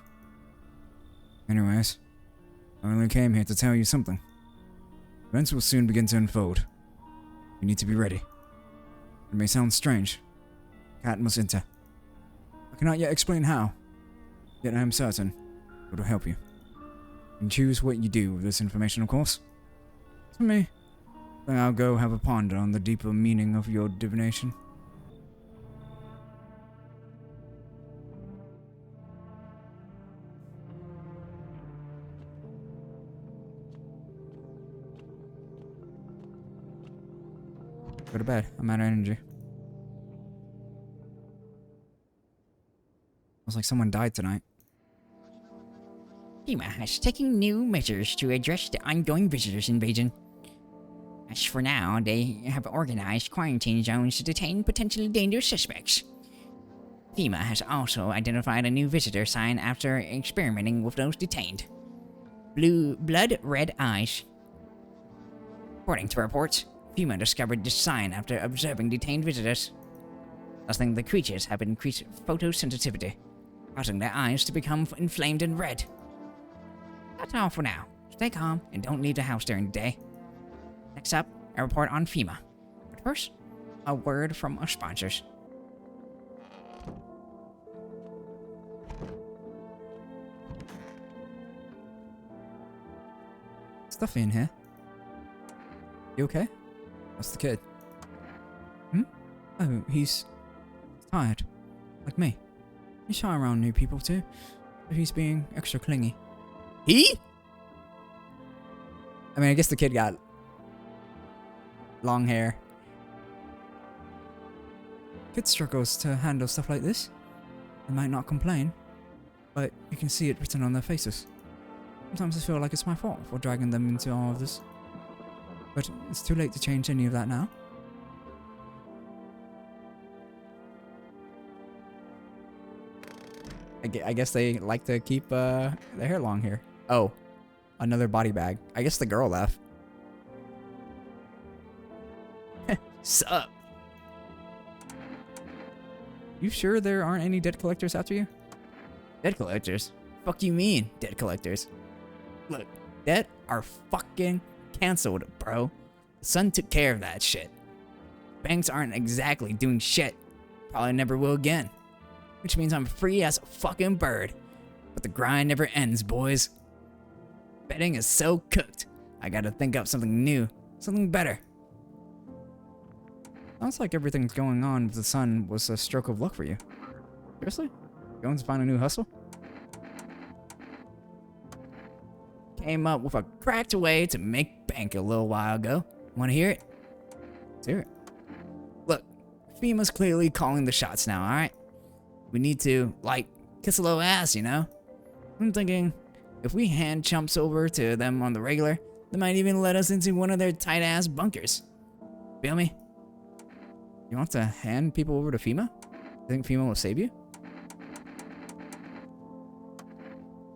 Anyways, I only came here to tell you something. Events will soon begin to unfold. You need to be ready. It may sound strange. Cat must enter. I cannot yet explain how, yet I am certain it will help you. And choose what you do with this information, of course. To me, then I'll go have a ponder on the deeper meaning of your divination. Go to bed. I'm out of energy. Looks like someone died tonight. Heya is taking new measures to address the ongoing visitors invasion. As for now, they have organized quarantine zones to detain potentially dangerous suspects. Heya has also identified a new visitor sign after experimenting with those detained. Blood red eyes. According to reports, Heya discovered this sign after observing detained visitors. Thusly, the creatures have increased photosensitivity, causing their eyes to become inflamed and red. That's all for now. Stay calm and don't leave the house during the day. Next up, a report on Heya. But first, a word from our sponsors. Stuffy in here. You okay? That's the kid. Oh, he's tired. Like me. He's shy around new people too. But he's being extra clingy. He? I mean, I guess the kid got long hair. Kid struggles to handle stuff like this. They might not complain, but you can see it written on their faces. Sometimes I feel like it's my fault for dragging them into all of this. But it's too late to change any of that now. I guess they like to keep their hair long here. Oh, another body bag. I guess the girl left. Sup? You sure there aren't any debt collectors after you? Debt collectors? Fuck you mean, debt collectors? Look, debt are fucking canceled, bro. The Sun took care of that shit. Banks aren't exactly doing shit. Probably never will again. Which means I'm free as a fucking bird. But the grind never ends, boys. Betting is so cooked. I gotta think up something new. Something better. Sounds like everything's going on with the Sun was a stroke of luck for you. Seriously? Going to find a new hustle? Came up with a cracked way to make bank a little while ago. Wanna hear it? Let's hear it. Look, FEMA's clearly calling the shots now, alright? We need to, like, kiss a little ass, you know? I'm thinking, if we hand chumps over to them on the regular, they might even let us into one of their tight-ass bunkers. Feel me? You want to hand people over to FEMA? You think FEMA will save you?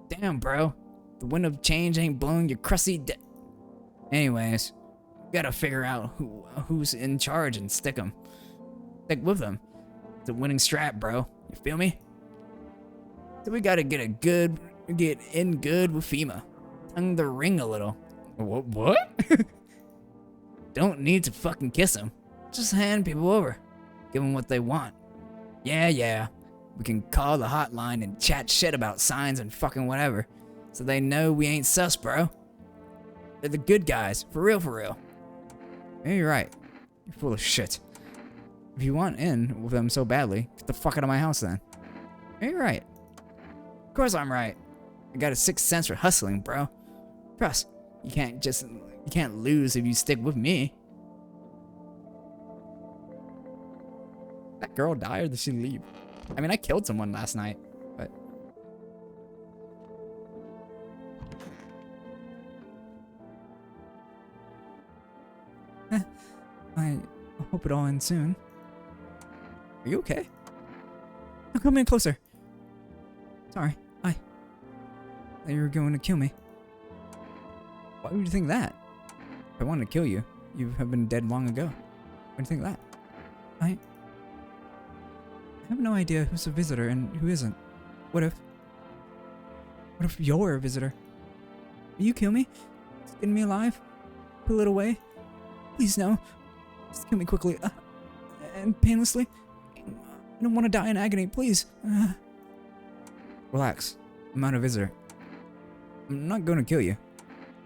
Damn, bro. The wind of change ain't blowing your crusty Anyways, gotta figure out who's in charge and stick with them. It's a winning strat, bro. You feel me? So we gotta get in good with FEMA. Tongue the ring a little. What? Don't need to fucking kiss them. Just hand people over. Give them what they want. Yeah. We can call the hotline and chat shit about signs and fucking whatever. So they know we ain't sus, bro. They're the good guys. For real. Yeah, you're right. You're full of shit. If you want in with them so badly, get the fuck out of my house then. Yeah, you're right. Of course I'm right. I got a sixth sense for hustling, bro. Trust. You can't lose if you stick with me. That girl die or did she leave? I mean, I killed someone last night, but... I hope it all ends soon. Are you okay? Now come in closer. Sorry, I thought you were going to kill me. Why would you think that? If I wanted to kill you, you have been dead long ago. Why do you think that? I have no idea who's a visitor and who isn't. What if you're a visitor? Will you kill me? Skin me alive? Pull it away? Please no. Just kill me quickly. And painlessly. I don't want to die in agony, please. Relax. I'm not a visitor. I'm not going to kill you.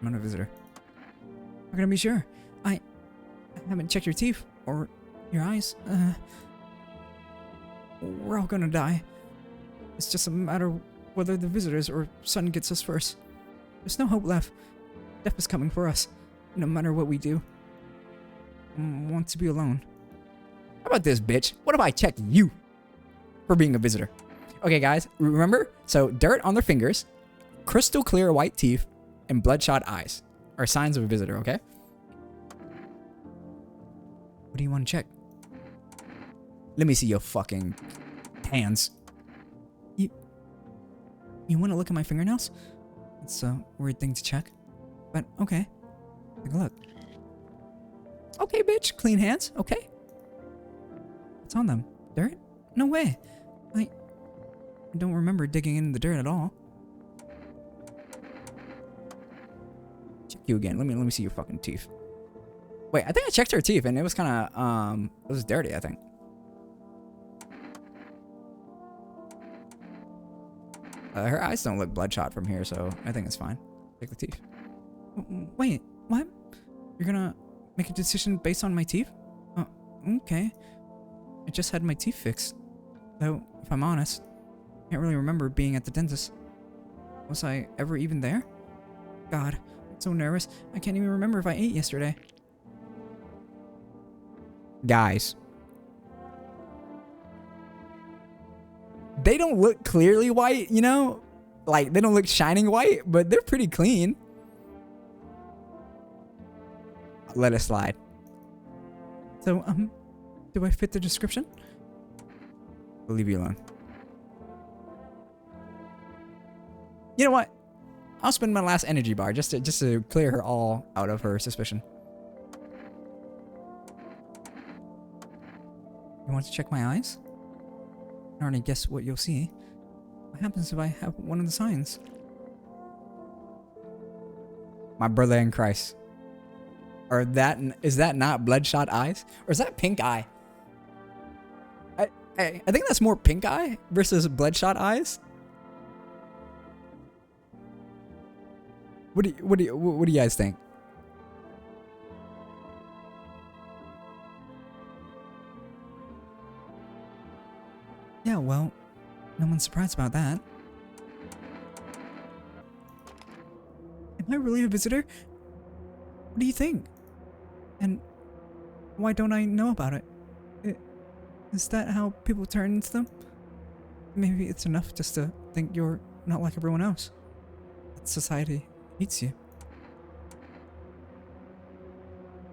I'm not a visitor. I'm gonna be sure. I haven't checked your teeth or your eyes. We're all gonna die. It's just a matter whether the visitors or Sun gets us first. There's no hope left. Death is coming for us, no matter what we do. I want to be alone. How about this, bitch? What if I check you for being a visitor? Okay, guys, remember? So, dirt on their fingers, crystal clear white teeth, and bloodshot eyes are signs of a visitor, okay? What do you want to check? Let me see your fucking hands. You want to look at my fingernails? It's a weird thing to check. But, okay. Take a look. Okay, bitch. Clean hands. Okay. What's on them? Dirt? No way. I don't remember digging in the dirt at all. Check you again. Let me see your fucking teeth. Wait, I think I checked her teeth and it was kind of, it was dirty, I think. Her eyes don't look bloodshot from here, so I think it's fine. Check the teeth. Wait, what? You're gonna make a decision based on my teeth? Okay. I just had my teeth fixed. Though, if I'm honest, I can't really remember being at the dentist. Was I ever even there? God, I'm so nervous. I can't even remember if I ate yesterday. guys. They don't look clearly white, you know? Like, they don't look shining white, but they're pretty clean. Let it slide. So, do I fit the description? I'll leave you alone. You know what? I'll spend my last energy bar just to clear her all out of her suspicion. You want to check my eyes? I already guess what you'll see. What happens if I have one of the signs? My brother in Christ. Or is that not bloodshot eyes? Or is that pink eye? I think that's more pink eye versus bloodshot eyes. What do you guys think? Yeah, well, no one's surprised about that. Am I really a visitor? What do you think? And why don't I know about it? Is that how people turn into them? Maybe it's enough just to think you're not like everyone else. That society hates you.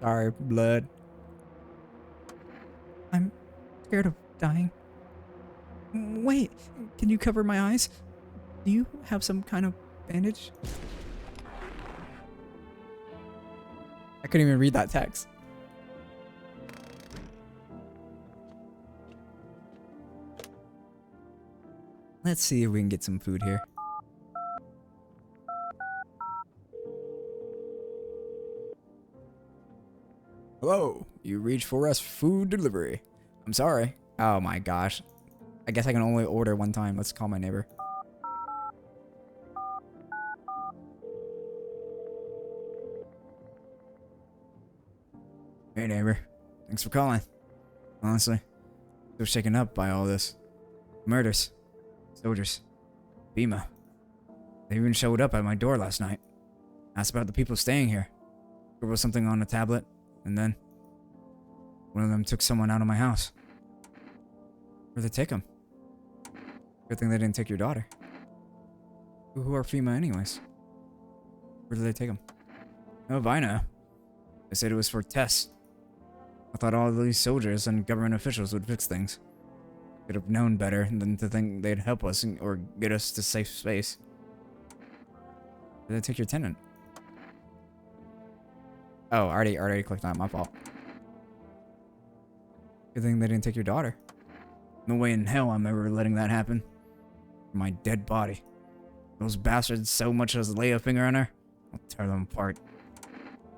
Sorry, blood. I'm scared of dying. Wait, can you cover my eyes? Do you have some kind of bandage? I couldn't even read that text. Let's see if we can get some food here. Hello, you reached for us food delivery. I'm sorry. Oh my gosh. I guess I can only order one time. Let's call my neighbor. Hey neighbor, thanks for calling. Honestly, still shaken up by all this. Murders. Soldiers. Bima. They even showed up at my door last night. Asked about the people staying here. There was something on a tablet, and then one of them took someone out of my house. Where'd they take him? Good thing they didn't take your daughter. Who are FEMA anyways? Where did they take him? Oh, I know. They said it was for tests. I thought all of these soldiers and government officials would fix things. Could have known better than to think they'd help us or get us to safe space. Did they take your tenant? Oh, I already clicked on it. My fault. Good thing they didn't take your daughter. No way in hell I'm ever letting that happen. My dead body. Those bastards so much as lay a finger on her, I'll tear them apart.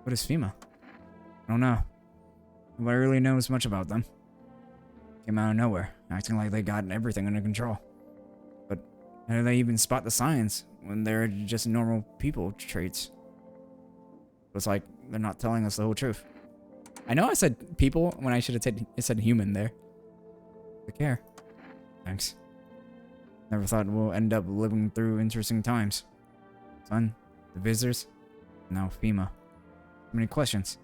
What is FEMA? I don't know. Nobody really knows much about them. Came out of nowhere, acting like they got everything under control. But how do they even spot the signs when they're just normal people traits? It's like they're not telling us the whole truth. I know I said people when I should have said human there. They care. Thanks. Never thought we'll end up living through interesting times. Son, the visitors, now FEMA. So many questions,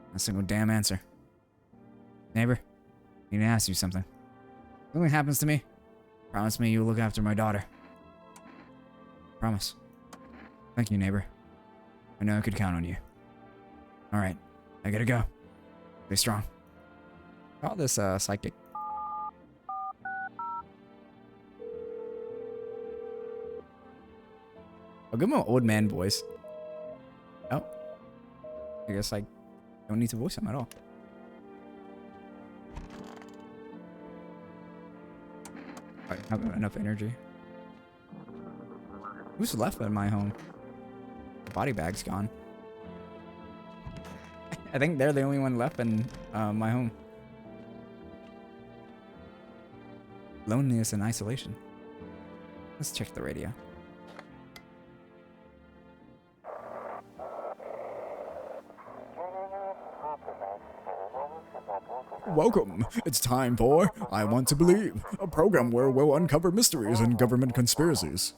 not a single damn answer. Neighbor, I need to ask you something. If something happens to me, promise me you'll look after my daughter. Promise. Thank you, neighbor. I know I could count on you. Alright, I gotta go. Stay strong. Call this psychic. I'll give him an old man voice. Oh. I guess I don't need to voice him at all. I have enough energy. Who's left in my home? The body bag's gone. I think they're the only one left in my home. Loneliness and isolation. Let's check the radio. Welcome. It's time for I Want to Believe, a program where we'll uncover mysteries and government conspiracies.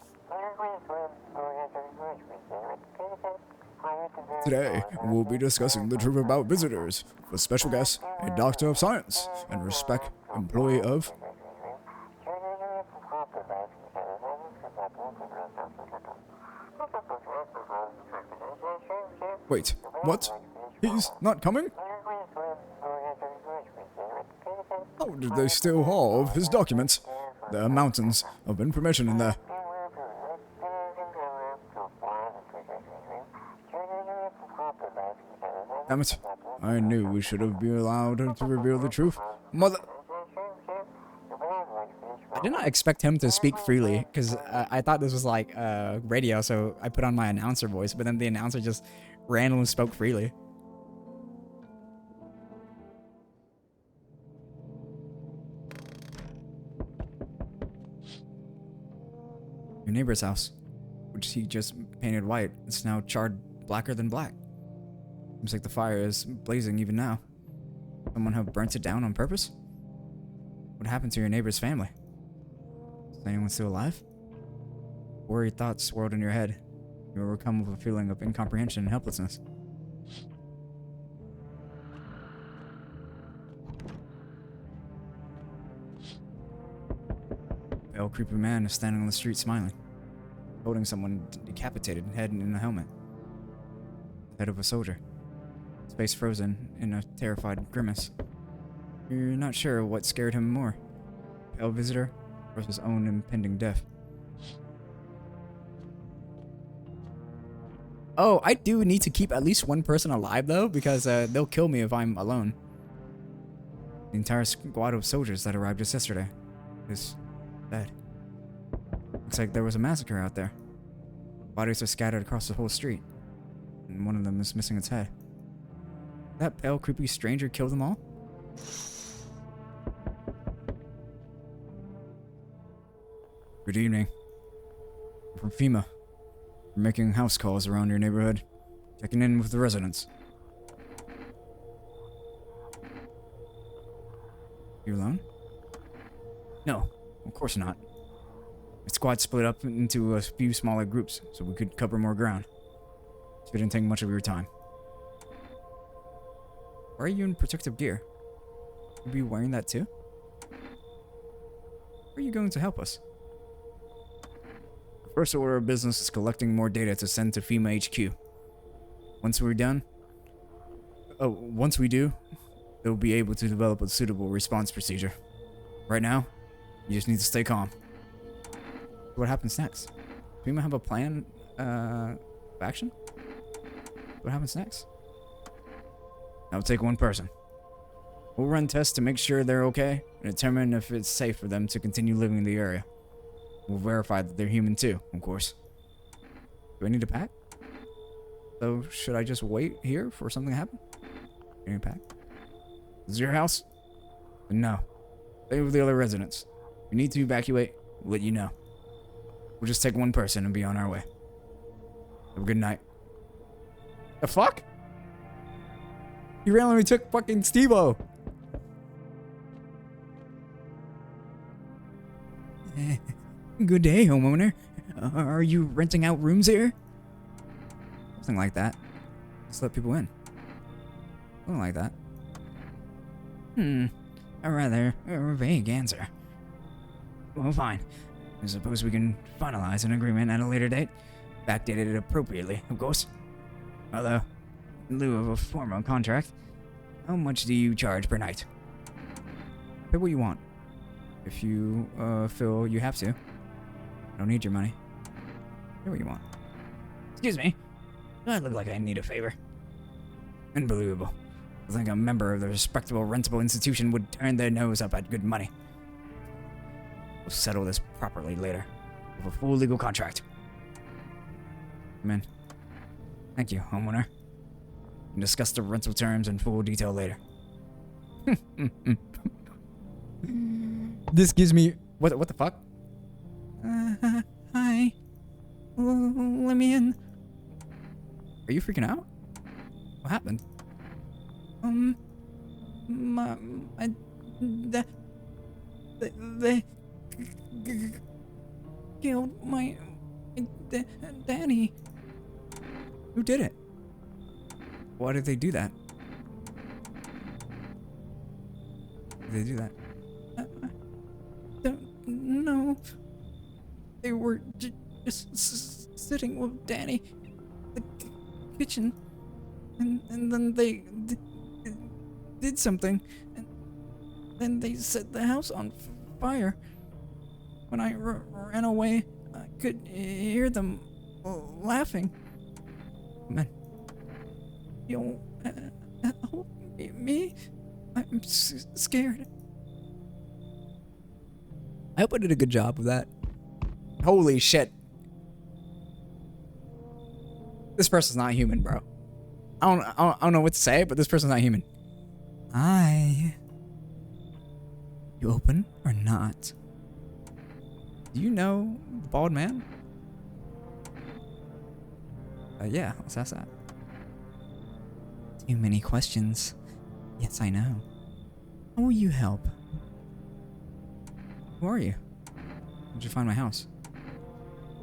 Today, we'll be discussing the truth about visitors, with special guest, a doctor of science, and respect employee of... Wait, what? He's not coming? How did they steal all of his documents? There are mountains of information in there. Damn it. I knew we should have been allowed to reveal the truth. Mother... I did not expect him to speak freely, because I thought this was like radio, so I put on my announcer voice, but then the announcer just randomly spoke freely. Your neighbor's house, which he just painted white, is now charred blacker than black. Seems like the fire is blazing even now. Someone have burnt it down on purpose? What happened to your neighbor's family? Is anyone still alive? Worried thoughts swirled in your head. You were overcome with a feeling of incomprehension and helplessness. A pale, creepy man is standing on the street smiling, holding someone decapitated head in a helmet. The head of a soldier. His face frozen in a terrified grimace. You're not sure what scared him more, pale visitor or his own impending death. Oh, I do need to keep at least one person alive though, because they'll kill me if I'm alone. The entire squad of soldiers that arrived just yesterday is dead. Looks like there was a massacre out there. Bodies are scattered across the whole street, and one of them is missing its head. That pale, creepy stranger killed them all? Good evening. I'm from FEMA. We're making house calls around your neighborhood, checking in with the residents. You alone? No, of course not. The squad split up into a few smaller groups so we could cover more ground. Shouldn't take much of your time. Why are you in protective gear? You be wearing that too? How are you going to help us? The first order of business is collecting more data to send to FEMA HQ. Once we do, they'll be able to develop a suitable response procedure. Right now, you just need to stay calm. What happens next? FEMA have a plan of action? What happens next? I'll take one person. We'll run tests to make sure they're okay and determine if it's safe for them to continue living in the area. We'll verify that they're human too, of course. Do I need to pack? So, should I just wait here for something to happen? You need to pack? This is your house? No. Stay with the other residents. If you need to evacuate, we'll let you know. We'll just take one person and be on our way. Have a good night. The fuck? He randomly took fucking Steve-O. Good day, homeowner. Are you renting out rooms here? Something like that. Just let people in. Something like that. A rather vague answer. Well, fine. I suppose we can finalize an agreement at a later date. Backdated it appropriately, of course. Although, in lieu of a formal contract, how much do you charge per night? Pay what you want. If you feel you have to. I don't need your money. Pay what you want. Excuse me. Do I look like I need a favor? Unbelievable. I think a member of the respectable rentable institution would turn their nose up at good money. We'll settle this properly later, with a full legal contract. Come in. Thank you, homeowner. We'll discuss the rental terms in full detail later. This gives me... What the fuck? Hi. Let me in. Are you freaking out? What happened? They killed my daddy. Who did it? Why did they do that? Did they do that? I don't know. They were just sitting with Danny in the kitchen, and then they did something, and then they set the house on fire. When I ran away, I could hear them laughing. Man, you'll help me? I'm scared. I hope I did a good job of that. Holy shit. This person's not human, bro. I don't know what to say, but this person's not human. You open or not? Do you know the bald man? Yeah, let's ask that. Too many questions. Yes, I know. How will you help? Who are you? How did you find my house?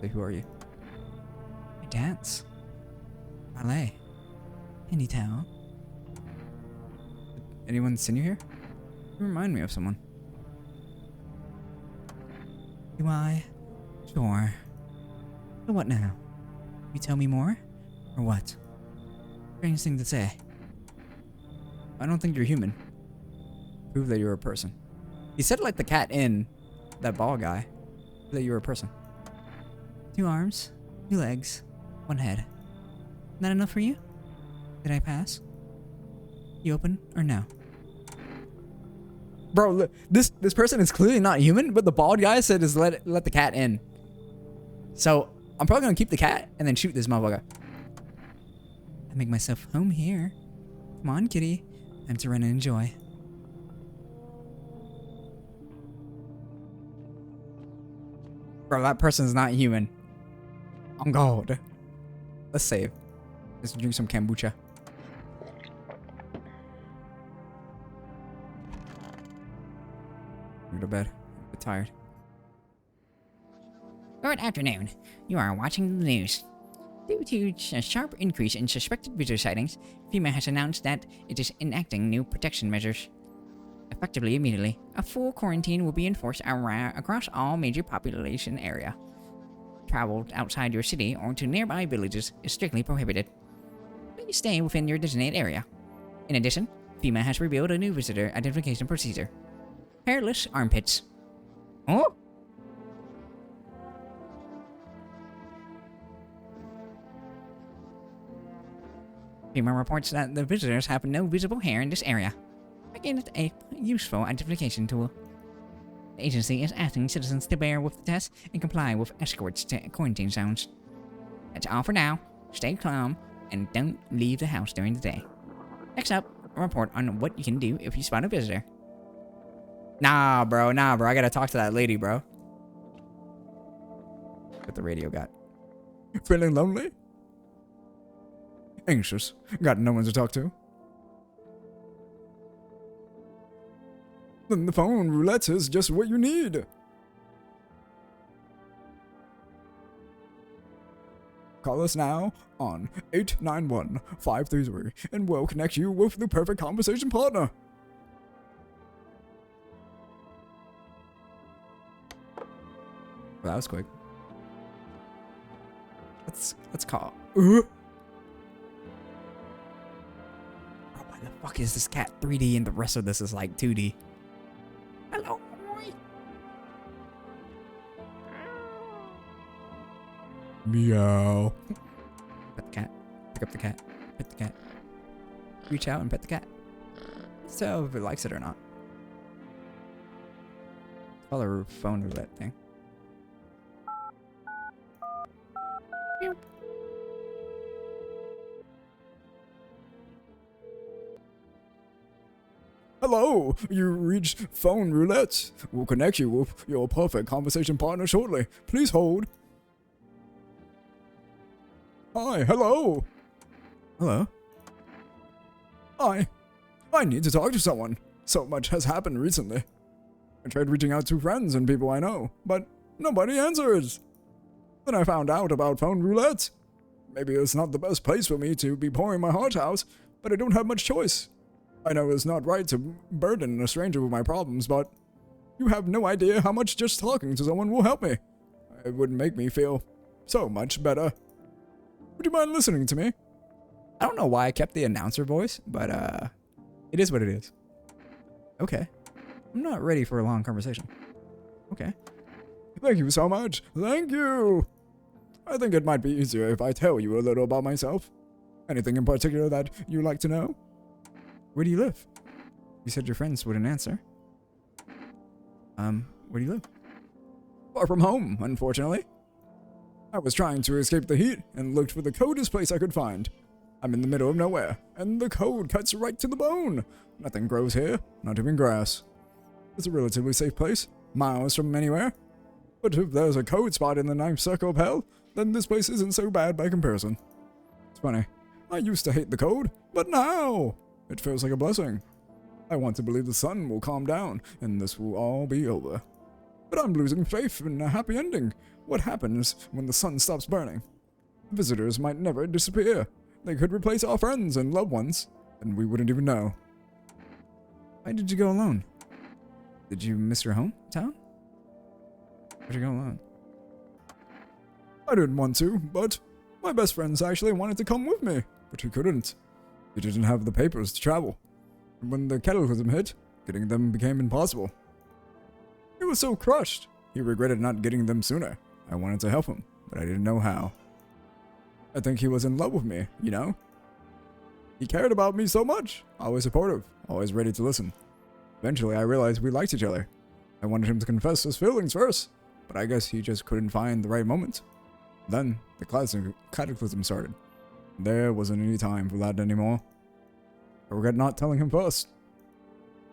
Say, who are you? I dance. Ballet. Can you tell? Did anyone send you here? You remind me of someone. Do I? Sure. So what now? You tell me more? Or what? Strange thing to say. I don't think you're human. Prove that you're a person. He said like the cat in that ball guy. Prove that you're a person. 2 arms, 2 legs, 1 head. Not enough for you? Did I pass? You open or no? Bro, look, this person is clearly not human, but the bald guy said is let the cat in. So I'm probably gonna keep the cat and then shoot this motherfucker. I make myself home here. Come on, kitty. Time to run and enjoy. Bro, that person's not human. On God. Let's save. Let's drink some kombucha. Go to bed. I'm tired. Good afternoon. You are watching the news. Due to a sharp increase in suspected visitor sightings, FEMA has announced that it is enacting new protection measures. Effectively immediately, a full quarantine will be enforced across all major population area. Travel outside your city or to nearby villages is strictly prohibited. Please stay within your designated area. In addition, FEMA has revealed a new visitor identification procedure. Hairless armpits. Oh? FEMA reports that the visitors have no visible hair in this area, making it a useful identification tool. The agency is asking citizens to bear with the test and comply with escorts to quarantine zones. That's all for now. Stay calm and don't leave the house during the day. Next up, a report on what you can do if you spot a visitor. Nah, bro. I gotta talk to that lady, bro. What the radio got? Feeling lonely? Anxious. Got no one to talk to. Then the phone roulette is just what you need. Call us now on 891-533 and we'll connect you with the perfect conversation partner. Well, that was quick. Let's call. Bro, why the fuck is this cat 3D and the rest of this is like 2D? Hello, boy. Meow. Pet the cat. Pick up the cat. Pet the cat. Reach out and pet the cat. Let's tell if it likes it or not. Call the phone roulette thing. Hello, you reached phone roulette. We'll connect you with your perfect conversation partner shortly. Please hold. Hi, hello. Hello. I need to talk to someone. So much has happened recently. I tried reaching out to friends and people I know, but nobody answers. Then I found out about phone roulette. Maybe it's not the best place for me to be pouring my heart out, but I don't have much choice. I know it's not right to burden a stranger with my problems, but you have no idea how much just talking to someone will help me. It would make me feel so much better. Would you mind listening to me? I don't know why I kept the announcer voice, but it is what it is. Okay. I'm not ready for a long conversation. Okay. Thank you so much. Thank you. I think it might be easier if I tell you a little about myself. Anything in particular that you'd like to know? Where do you live? You said your friends wouldn't answer. Where do you live? Far from home, unfortunately. I was trying to escape the heat and looked for the coldest place I could find. I'm in the middle of nowhere, and the cold cuts right to the bone. Nothing grows here, not even grass. It's a relatively safe place, miles from anywhere. But if there's a cold spot in the ninth circle of hell, then this place isn't so bad by comparison. It's funny, I used to hate the cold, but now it feels like a blessing. I want to believe the sun will calm down, and this will all be over. But I'm losing faith in a happy ending. What happens when the sun stops burning? Visitors might never disappear. They could replace our friends and loved ones, and we wouldn't even know. Why did you go alone? Did you miss your hometown? Why'd you go alone? I didn't want to, but my best friends actually wanted to come with me, but he couldn't. He didn't have the papers to travel. And when the cataclysm hit, getting them became impossible. He was so crushed, he regretted not getting them sooner. I wanted to help him, but I didn't know how. I think he was in love with me, you know? He cared about me so much, always supportive, always ready to listen. Eventually, I realized we liked each other. I wanted him to confess his feelings first, but I guess he just couldn't find the right moment. Then, the cataclysm started. There wasn't any time for that anymore. I regret not telling him first.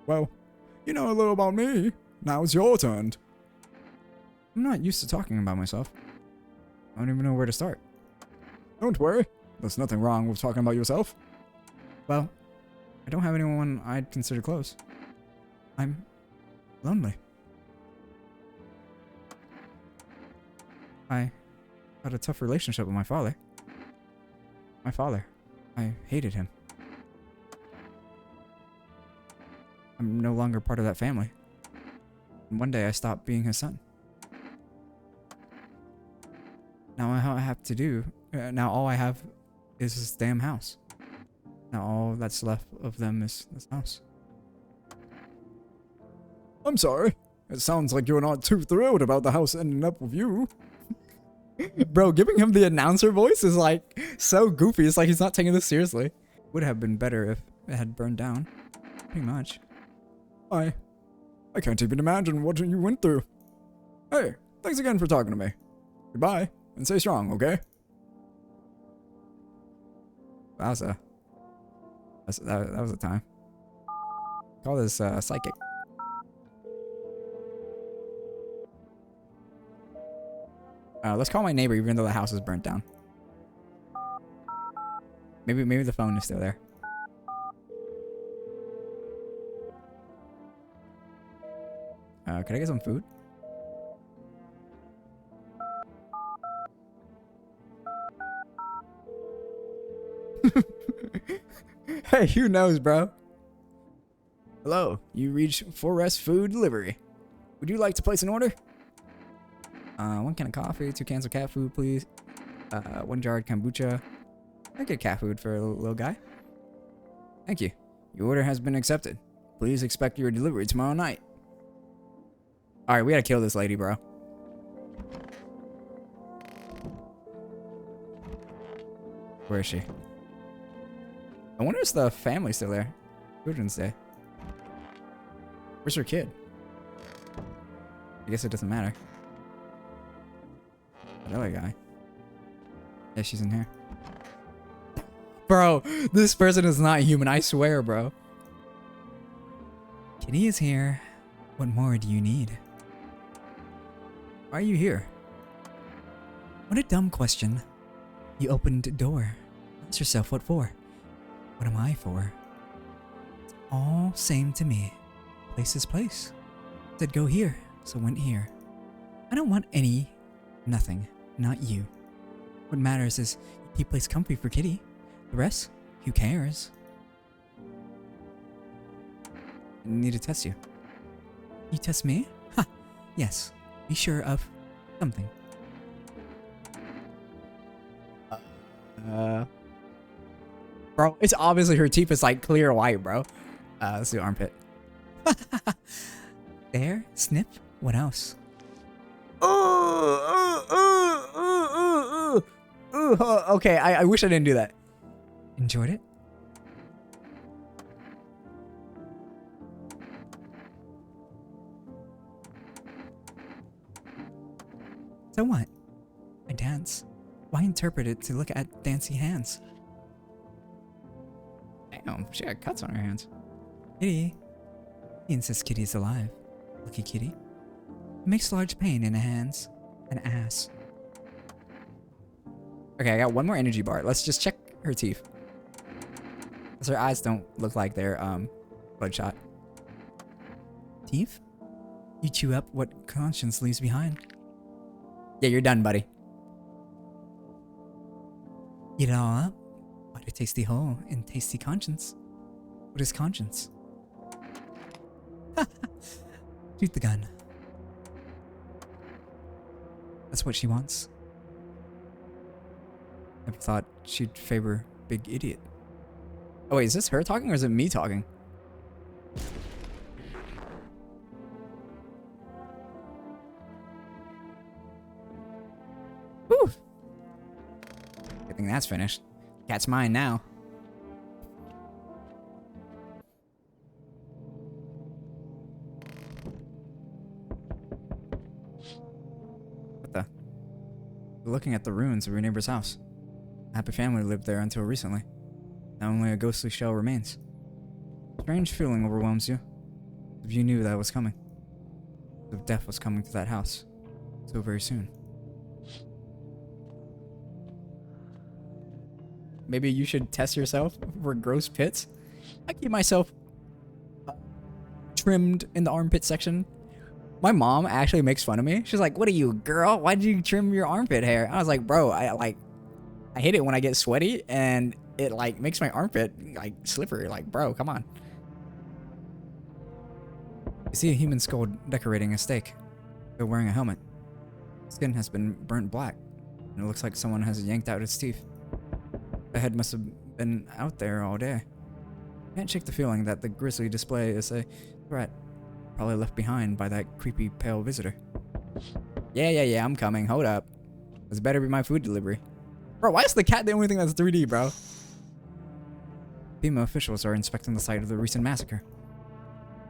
Well, you know a little about me. Now it's your turn. I'm not used to talking about myself. I don't even know where to start. Don't worry. There's nothing wrong with talking about yourself. Well, I don't have anyone I'd consider close. I'm lonely. I had a tough relationship with my father. I hated him. I'm no longer part of that family. And one day I stopped being his son. Now all I have is this damn house. Now all that's left of them is this house. I'm sorry. It sounds like you're not too thrilled about the house ending up with you. Bro, giving him the announcer voice is like so goofy. It's like he's not taking this seriously. Would have been better if it had burned down. Pretty much. I can't even imagine what you went through. Hey, thanks again for talking to me. Goodbye, and stay strong, okay? That was a time. Call this psychic. Let's call my neighbor even though the house is burnt down. Maybe the phone is still there. Could I get some food? Hey, who knows, bro? Hello, you reached Forest Food Delivery. Would you like to place an order? 1 can of coffee, 2 cans of cat food, please. 1 jar of kombucha. I get cat food for a little guy. Thank you. Your order has been accepted. Please expect your delivery tomorrow night. Alright, we gotta kill this lady, bro. Where is she? I wonder if the family's still there. Children's Day. Where's her kid? I guess it doesn't matter. Another guy. Yeah, she's in here. Bro, this person is not human, I swear, bro. Kitty is here. What more do you need? Why are you here? What a dumb question. You opened a door. Ask yourself what for. What am I for? It's all same to me. Place is place. Said go here, so went here. I don't want nothing, not you. What matters is you keep place comfy for Kitty. The rest, who cares? I need to test you. You test me? Ha! Yes. Be sure of something. Bro, it's obviously her teeth is like clear white, bro. Let's do armpit. There, snip. What else? Okay, I wish I didn't do that. Enjoyed it? So what? I dance. Why interpret it to look at dancing hands? Damn, she got cuts on her hands. Kitty. He insists Kitty's alive. Lucky Kitty. It makes large pain in the hands and ass. Okay, I got one more energy bar. Let's just check her teeth. Because her eyes don't look like they're bloodshot. Teeth? You chew up what conscience leaves behind. Yeah, you're done, buddy. Eat it all up. Bite a tasty hole in tasty conscience. What is conscience? Shoot the gun. That's what she wants. Never thought she'd favor big idiot. Oh wait, is this her talking or is it me talking? Whew. I think that's finished. Cat's mine now. What the? We're looking at the ruins of your neighbor's house. A happy family lived there until recently. Now only a ghostly shell remains. Strange feeling overwhelms you. If you knew that was coming. If death was coming to that house. So very soon. Maybe you should test yourself for gross pits. I keep myself trimmed in the armpit section. My mom actually makes fun of me. She's like, "What are you, girl? Why did you trim your armpit hair?" I was like, "Bro, I hate it when I get sweaty and it like makes my armpit like slippery. Like, bro, come on." You see a human skull decorating a stake. They're wearing a helmet. Skin has been burnt black, and it looks like someone has yanked out its teeth. The head must have been out there all day. Can't shake the feeling that the grisly display is a threat, probably left behind by that creepy pale visitor. Yeah, I'm coming. Hold up. This better be my food delivery. Bro, why is the cat the only thing that's 3D, bro? FEMA officials are inspecting the site of the recent massacre,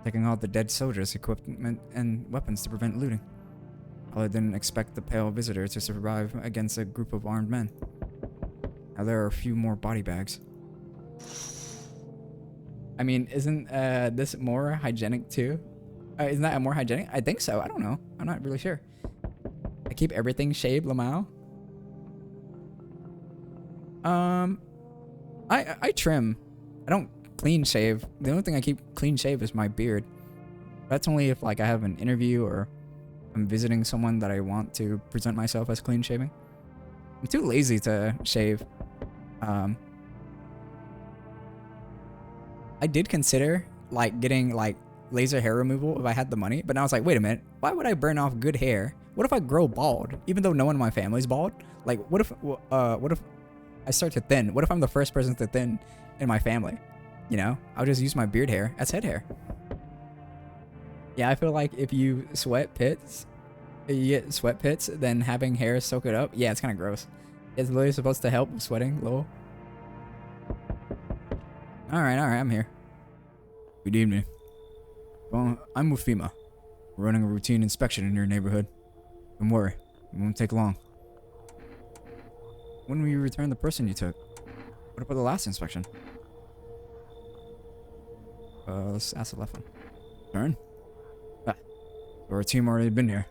taking all the dead soldiers' equipment and weapons to prevent looting. Probably didn't expect the pale visitor to survive against a group of armed men. Now there are a few more body bags. I mean, isn't this more hygienic too? Isn't that more hygienic? I think so. I don't know. I'm not really sure. I keep everything shaved, Lamau. I trim. I don't clean shave. The only thing I keep clean shave is my beard. That's only if like I have an interview or I'm visiting someone that I want to present myself as clean shaving. I'm too lazy to shave. I did consider like getting like laser hair removal if I had the money, but now I was like, wait a minute, why would I burn off good hair? What if I grow bald, even though no one in my family's bald? Like, what if I start to thin? What if I'm the first person to thin in my family? You know, I'll just use my beard hair as head hair. Yeah, I feel like if you sweat pits, you get sweat pits, then having hair soak it up. Yeah, it's kind of gross. It's literally supposed to help with sweating, lol. Alright, I'm here. Good evening. Well, I'm with FEMA. We're running a routine inspection in your neighborhood. Don't worry, it won't take long. When will you return the person you took? What about the last inspection? Let's ask the left one. Turn? Our team already been here.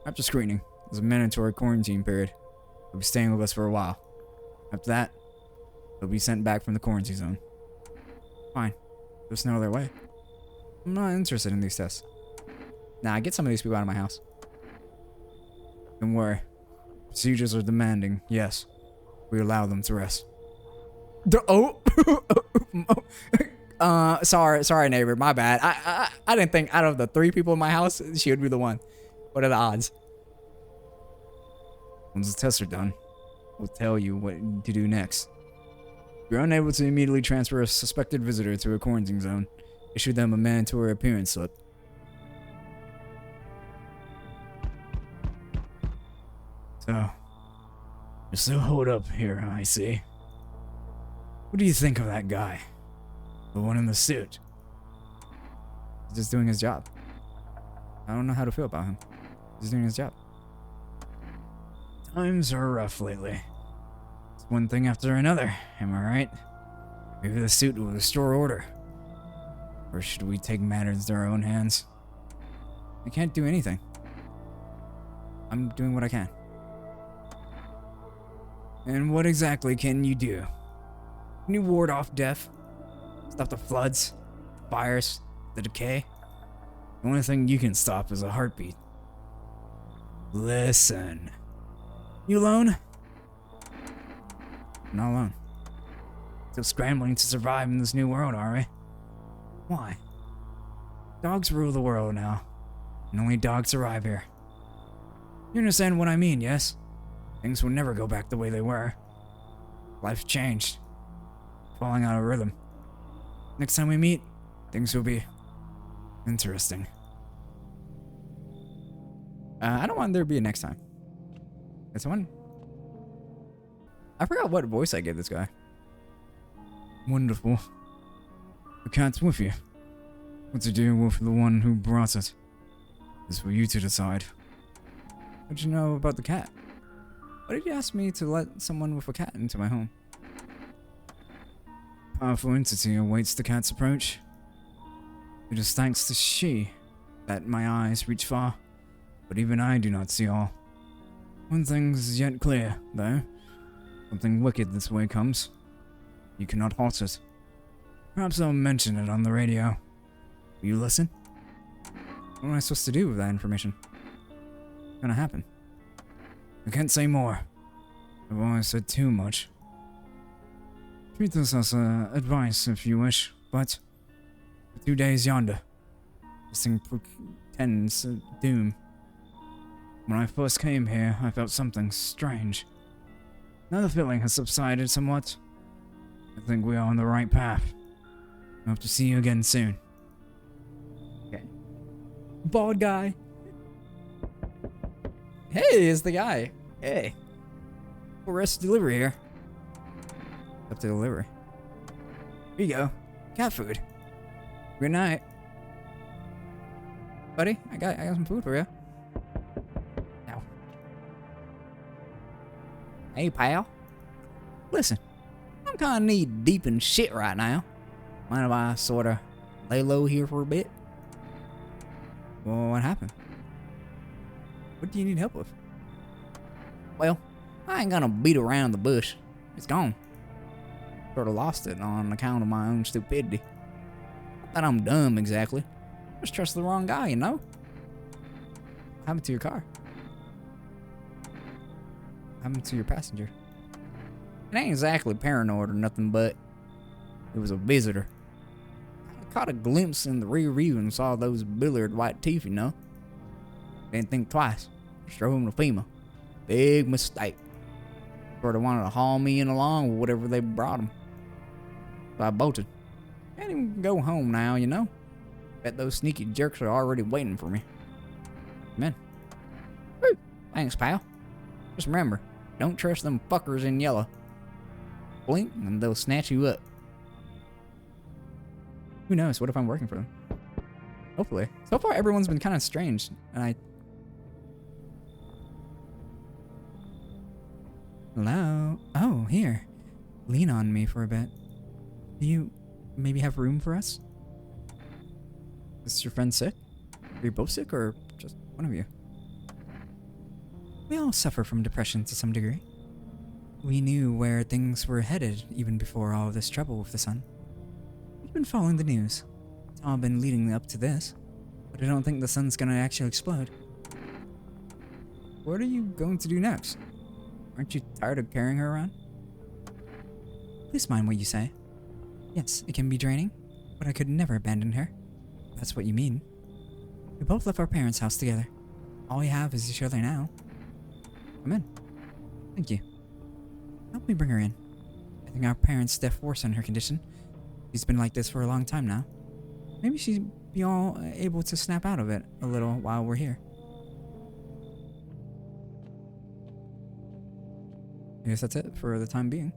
After screening, there's a mandatory quarantine period. They'll be staying with us for a while. After that, they'll be sent back from the quarantine zone. Fine. Just know their way. I'm not interested in these tests. Nah, get some of these people out of my house. Don't worry. Procedures are demanding, yes. We allow them to rest. Sorry, neighbor. My bad. I didn't think out of the 3 people in my house, she would be the one. What are the odds? Once the tests are done, we'll tell you what to do next. If you're unable to immediately transfer a suspected visitor to a quarantine zone, issue them a mandatory appearance slip. So, you're still holed up here, I see. What do you think of that guy? The one in the suit? He's just doing his job. I don't know how to feel about him. He's doing his job. Times are rough lately. It's one thing after another, am I right? Maybe the suit will restore order. Or should we take matters into our own hands? I can't do anything. I'm doing what I can. And what exactly can you do? Can you ward off death? Stop the floods, fires, the decay? The only thing you can stop is a heartbeat. Listen. You alone? Not alone. Still scrambling to survive in this new world, are we? Why? Dogs rule the world now, and only dogs survive here. You understand what I mean, yes? Things will never go back the way they were. Life's changed. Falling out of rhythm. Next time we meet, things will be interesting. I don't want there to be a next time. Is someone? I forgot what voice I gave this guy. Wonderful. The cat's with you. What to do with the one who brought it is for you to decide. What did you know about the cat? Why did you ask me to let someone with a cat into my home? Powerful entity awaits the cat's approach. It is thanks to she that my eyes reach far, but even I do not see all. One thing is yet clear, though. Something wicked this way comes. You cannot halt it. Perhaps I'll mention it on the radio. Will you listen? What am I supposed to do with that information? What's gonna happen? I can't say more. I've always said too much. Treat this as advice if you wish, but for 2 days yonder, this thing portends doom. When I first came here, I felt something strange. Now the feeling has subsided somewhat. I think we are on the right path. I hope to see you again soon. Okay. Bald guy. Hey, it's the guy. Hey. Full rest delivery here. Up to delivery. Here you go. Cat food. Good night. Buddy, I got some food for you. Ow. Hey, pal. Listen, I'm kinda knee deep in shit right now. Mind if I sorta lay low here for a bit? Well, what happened? What do you need help with? Well, I ain't gonna beat around the bush. It's gone. Sorta lost it on account of my own stupidity. Not that I'm dumb exactly. Just trust the wrong guy, you know? What happened to your car? What happened to your passenger? It ain't exactly paranoid or nothing, but it was a visitor. I caught a glimpse in the rear view and saw those billiard white teeth, you know? Didn't think twice. Just drove him to FEMA. Big mistake. Sorta wanted to haul me in along with whatever they brought him. So I bolted. Can't even go home now, you know? Bet those sneaky jerks are already waiting for me. Man. Woo. Thanks, pal. Just remember, don't trust them fuckers in yellow. Blink and they'll snatch you up. Who knows? What if I'm working for them? Hopefully. So far, everyone's been kind of strange, and Hello? Oh, here. Lean on me for a bit. Do you maybe have room for us? Is your friend sick? Are you both sick, or just one of you? We all suffer from depression to some degree. We knew where things were headed even before all of this trouble with the sun. We've been following the news. It's all been leading up to this, but I don't think the sun's gonna actually explode. What are you going to do next? Aren't you tired of carrying her around? Please mind what you say. Yes, it can be draining, but I could never abandon her. That's what you mean. We both left our parents' house together. All we have is each other now. Come in. Thank you. Help me bring her in. I think our parents' death worsened her condition. She's been like this for a long time now. Maybe she'd be all able to snap out of it a little while we're here. I guess that's it for the time being.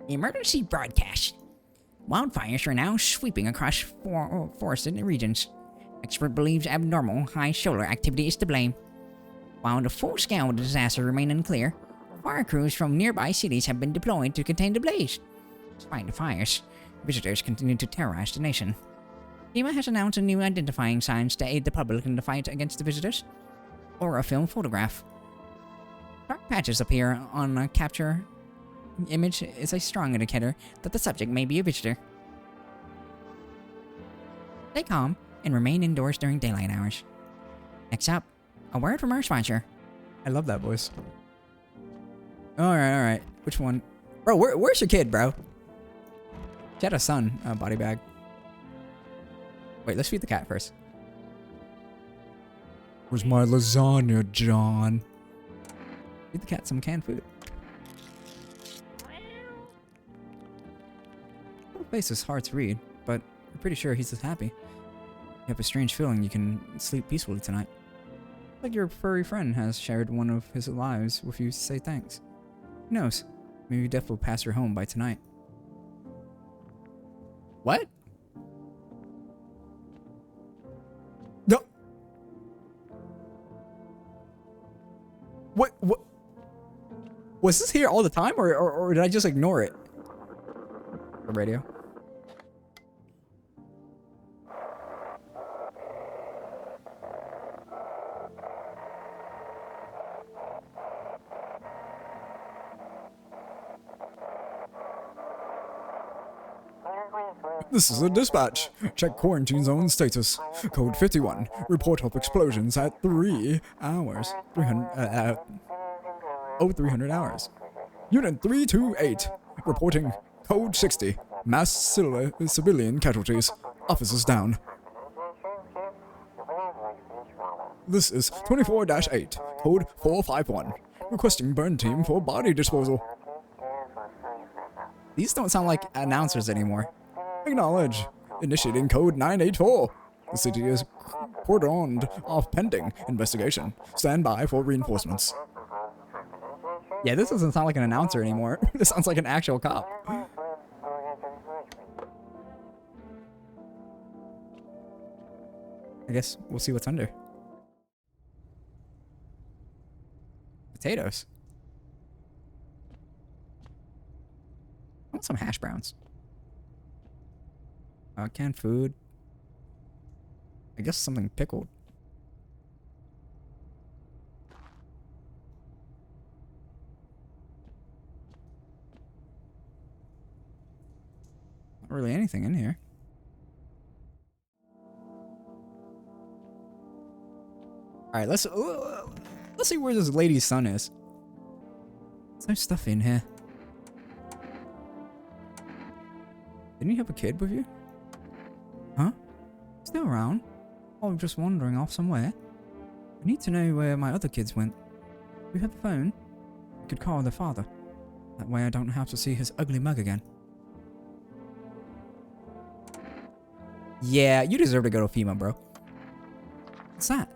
Emergency broadcast. Wildfires are now sweeping across forested regions. Expert believes abnormal high solar activity is to blame. While the full scale of the disaster remains unclear, fire crews from nearby cities have been deployed to contain the blaze. Despite the fires, visitors continue to terrorize the nation. FEMA has announced a new identifying signs to aid the public in the fight against the visitors, or a film photograph. Dark patches appear on a capture image is a strong indicator that the subject may be a visitor. Stay calm and remain indoors during daylight hours. Next up, a word from our sponsor. I love that voice. Alright. Which one? Bro, where's your kid, bro? She had a son, body bag. Wait, let's feed the cat first. Where's my lasagna, John? Feed the cat some canned food. His face is hard to read, but I'm pretty sure he's just happy. You have a strange feeling you can sleep peacefully tonight. Like your furry friend has shared one of his lives with you to say thanks. Who knows? Maybe Death will pass her home by tonight. What? No. What? Was this here all the time, or did I just ignore it? The radio. This is a dispatch. Check quarantine zone status. Code 51. Report of explosions at 3 hours. 300 hours. Unit 328. Reporting code 60. Mass civilian casualties. Officers down. This is 24-8. Code 451. Requesting burn team for body disposal. These don't sound like announcers anymore. Acknowledge. Initiating code 984. The city is cordoned off pending investigation. Stand by for reinforcements. Yeah, this doesn't sound like an announcer anymore. This sounds like an actual cop. I guess we'll see what's under. Potatoes. I want some hash browns. Canned food. I guess something pickled. Not really anything in here. All right, let's see where this lady's son is. There's no stuff in here. Didn't you have a kid with you? Huh? Still around? Oh, I'm just wandering off somewhere. I need to know where my other kids went. We have a phone. I could call their father. That way I don't have to see his ugly mug again. Yeah, you deserve to go to FEMA, bro. What's that?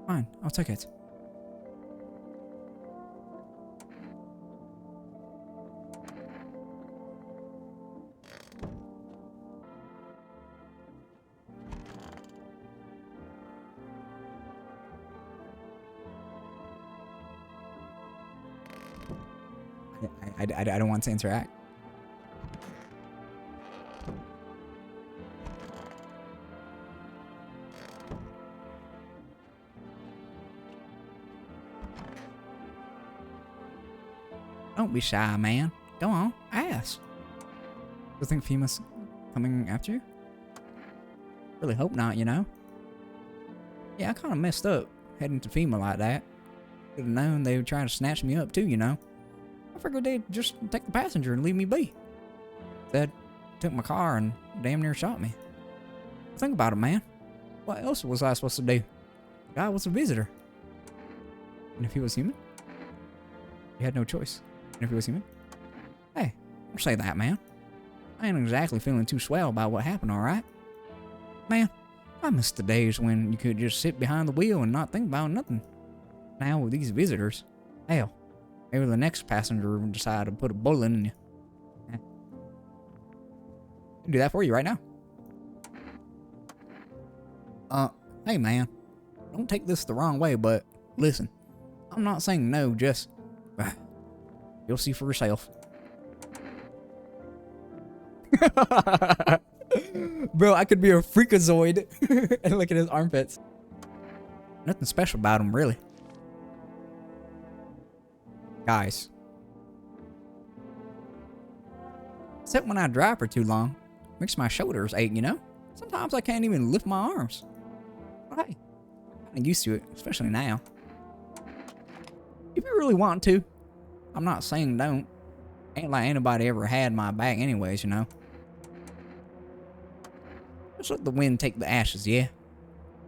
Fine, I'll take it. I don't want to interact. Don't be shy, man. Go on, ask. I think FEMA's coming after you? Really hope not, you know? Yeah, I kind of messed up heading to FEMA like that. Could have known they would try to snatch me up too, you know? I figured they'd just take the passenger and leave me be. Instead, took my car and damn near shot me. Think about it, man. What else was I supposed to do? The guy was a visitor. And if he was human? You had no choice. And if he was human? Hey, don't say that, man. I ain't exactly feeling too swell about what happened, alright? Man, I miss the days when you could just sit behind the wheel and not think about nothing. Now with these visitors, hell, maybe the next passenger will decide to put a bullet in you. I'll do that for you right now. Hey man, don't take this the wrong way, but listen, I'm not saying no, just, you'll see for yourself. Bro, I could be a freakazoid and look at his armpits. Nothing special about him, really. Guys. Except when I drive for too long, makes my shoulders ache, you know? Sometimes I can't even lift my arms. But hey, I'm used to it, especially now. If you really want to, I'm not saying don't. Ain't like anybody ever had my back anyways, you know? Just let the wind take the ashes, yeah?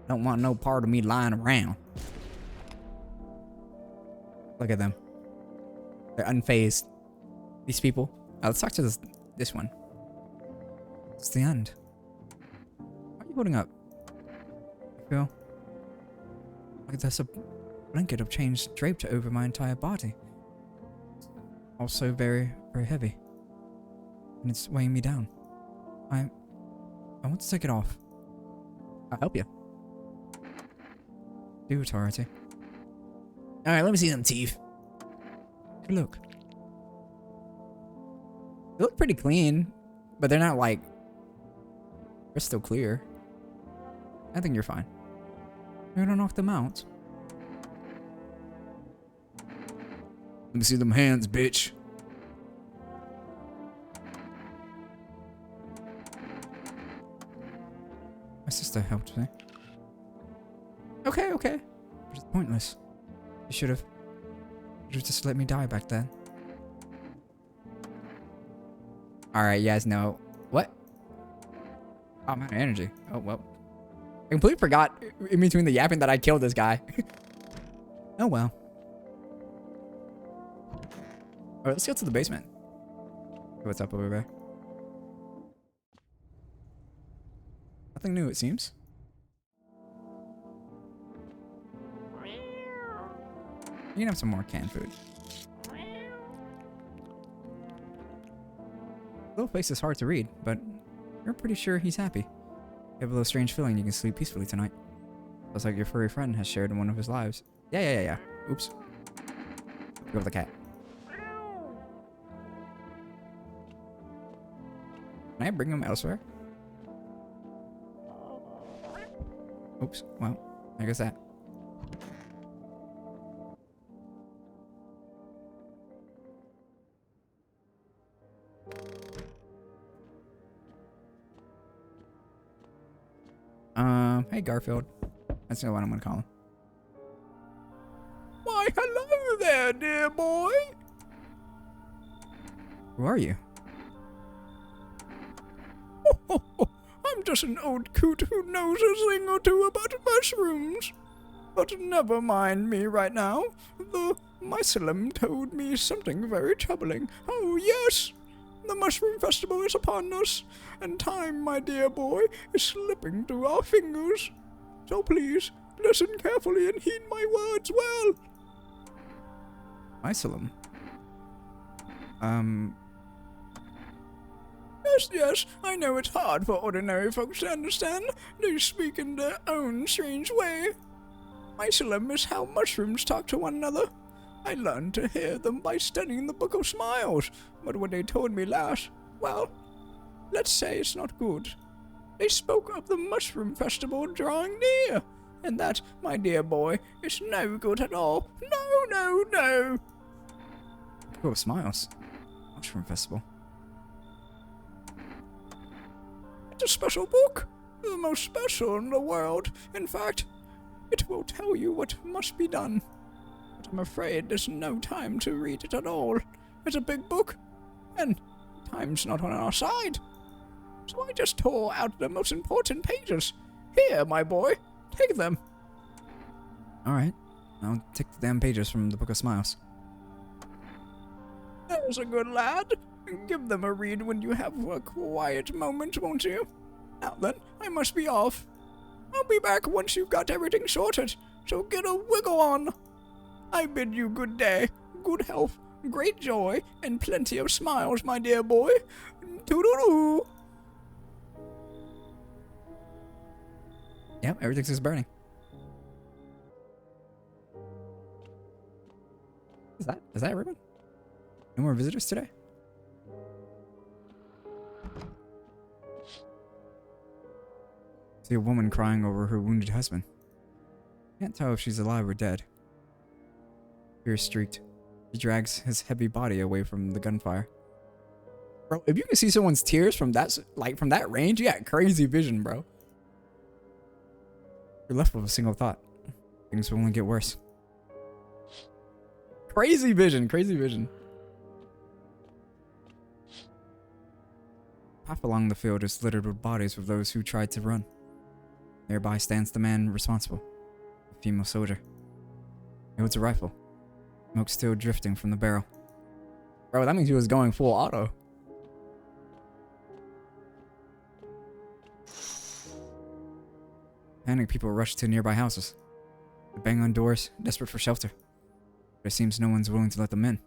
Don't want no part of me lying around. Look at them. They're unfazed. These people. Let's talk to this one. It's the end. Why are you holding up? I feel like there's a blanket of chains draped over my entire body. Also very, very heavy. And it's weighing me down. I want to take it off. I'll help you. Do authority. Alright, let me see them teeth. Good look. They look pretty clean, but they're not like... They're still clear. I think you're fine. You're gonna knock them out. Let me see them hands, bitch. My sister helped me. Okay, okay. But it's pointless. You should have just let me die back then. Alright, you guys know. What? Oh, I'm out of energy. Oh, well. I completely forgot in between the yapping that I killed this guy. Oh, well. Alright, let's go to the basement. What's up over there? Nothing new, it seems. You can have some more canned food. Little face is hard to read, but you're pretty sure he's happy. You have a little strange feeling you can sleep peacefully tonight. Looks like your furry friend has shared one of his lives. Yeah. Oops. Go with the cat. Can I bring him elsewhere? Oops. Well, I guess that. Hey Garfield. That's the one I'm gonna call him. Why, hello there, dear boy. Who are you? I'm just an old coot who knows a thing or two about mushrooms. But never mind me right now. The Mycelium told me something very troubling. Oh, yes! The Mushroom Festival is upon us, and time, my dear boy, is slipping through our fingers. So please, listen carefully and heed my words well. Mycelium? Yes, I know it's hard for ordinary folks to understand. They speak in their own strange way. Mycelium is how mushrooms talk to one another. I learned to hear them by studying the Book of Smiles, but what they told me last, well, let's say it's not good. They spoke of the Mushroom Festival drawing near, and that, my dear boy, is no good at all. No. Book of Smiles? Mushroom Festival? It's a special book. The most special in the world. In fact, it will tell you what must be done. But I'm afraid there's no time to read it at all. It's a big book, and time's not on our side. So I just tore out the most important pages. Here, my boy, take them. Alright, I'll take the damn pages from the Book of Smiles. There's a good lad. Give them a read when you have a quiet moment, won't you? Now then, I must be off. I'll be back once you've got everything sorted, so get a wiggle on. I bid you good day, good health, great joy, and plenty of smiles, my dear boy. Toodaloo! Yep, everything's just burning. Is that everyone? No more visitors today? See a woman crying over her wounded husband. Can't tell if she's alive or dead. Fear streaked. He drags his heavy body away from the gunfire. Bro, if you can see someone's tears from that, from that range, you got crazy vision, bro. You're left with a single thought. Things will only get worse. Crazy vision, crazy vision. Path along the field is littered with bodies of those who tried to run. Nearby stands the man responsible, a female soldier. He holds a rifle, smoke still drifting from the barrel. Bro, that means he was going full auto. Panicked people rush to nearby houses. They bang on doors, desperate for shelter. But it seems no one's willing to let them in.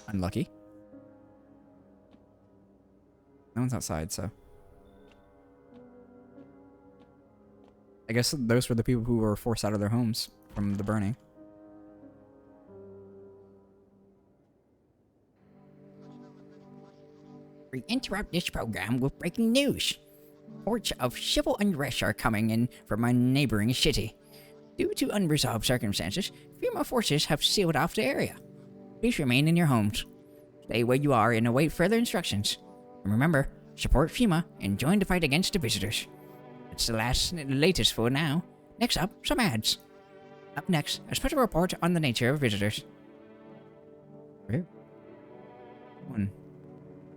Unlucky. No one's outside, so... I guess those were the people who were forced out of their homes from the burning. We interrupt this program with breaking news. Reports of civil unrest are coming in from a neighboring city. Due to unresolved circumstances, FEMA forces have sealed off the area. Please remain in your homes. Stay where you are and await further instructions. And remember, support FEMA and join the fight against the visitors. It's the latest for now. Next up, some ads. Up next, a special report on the nature of visitors. Great. 1.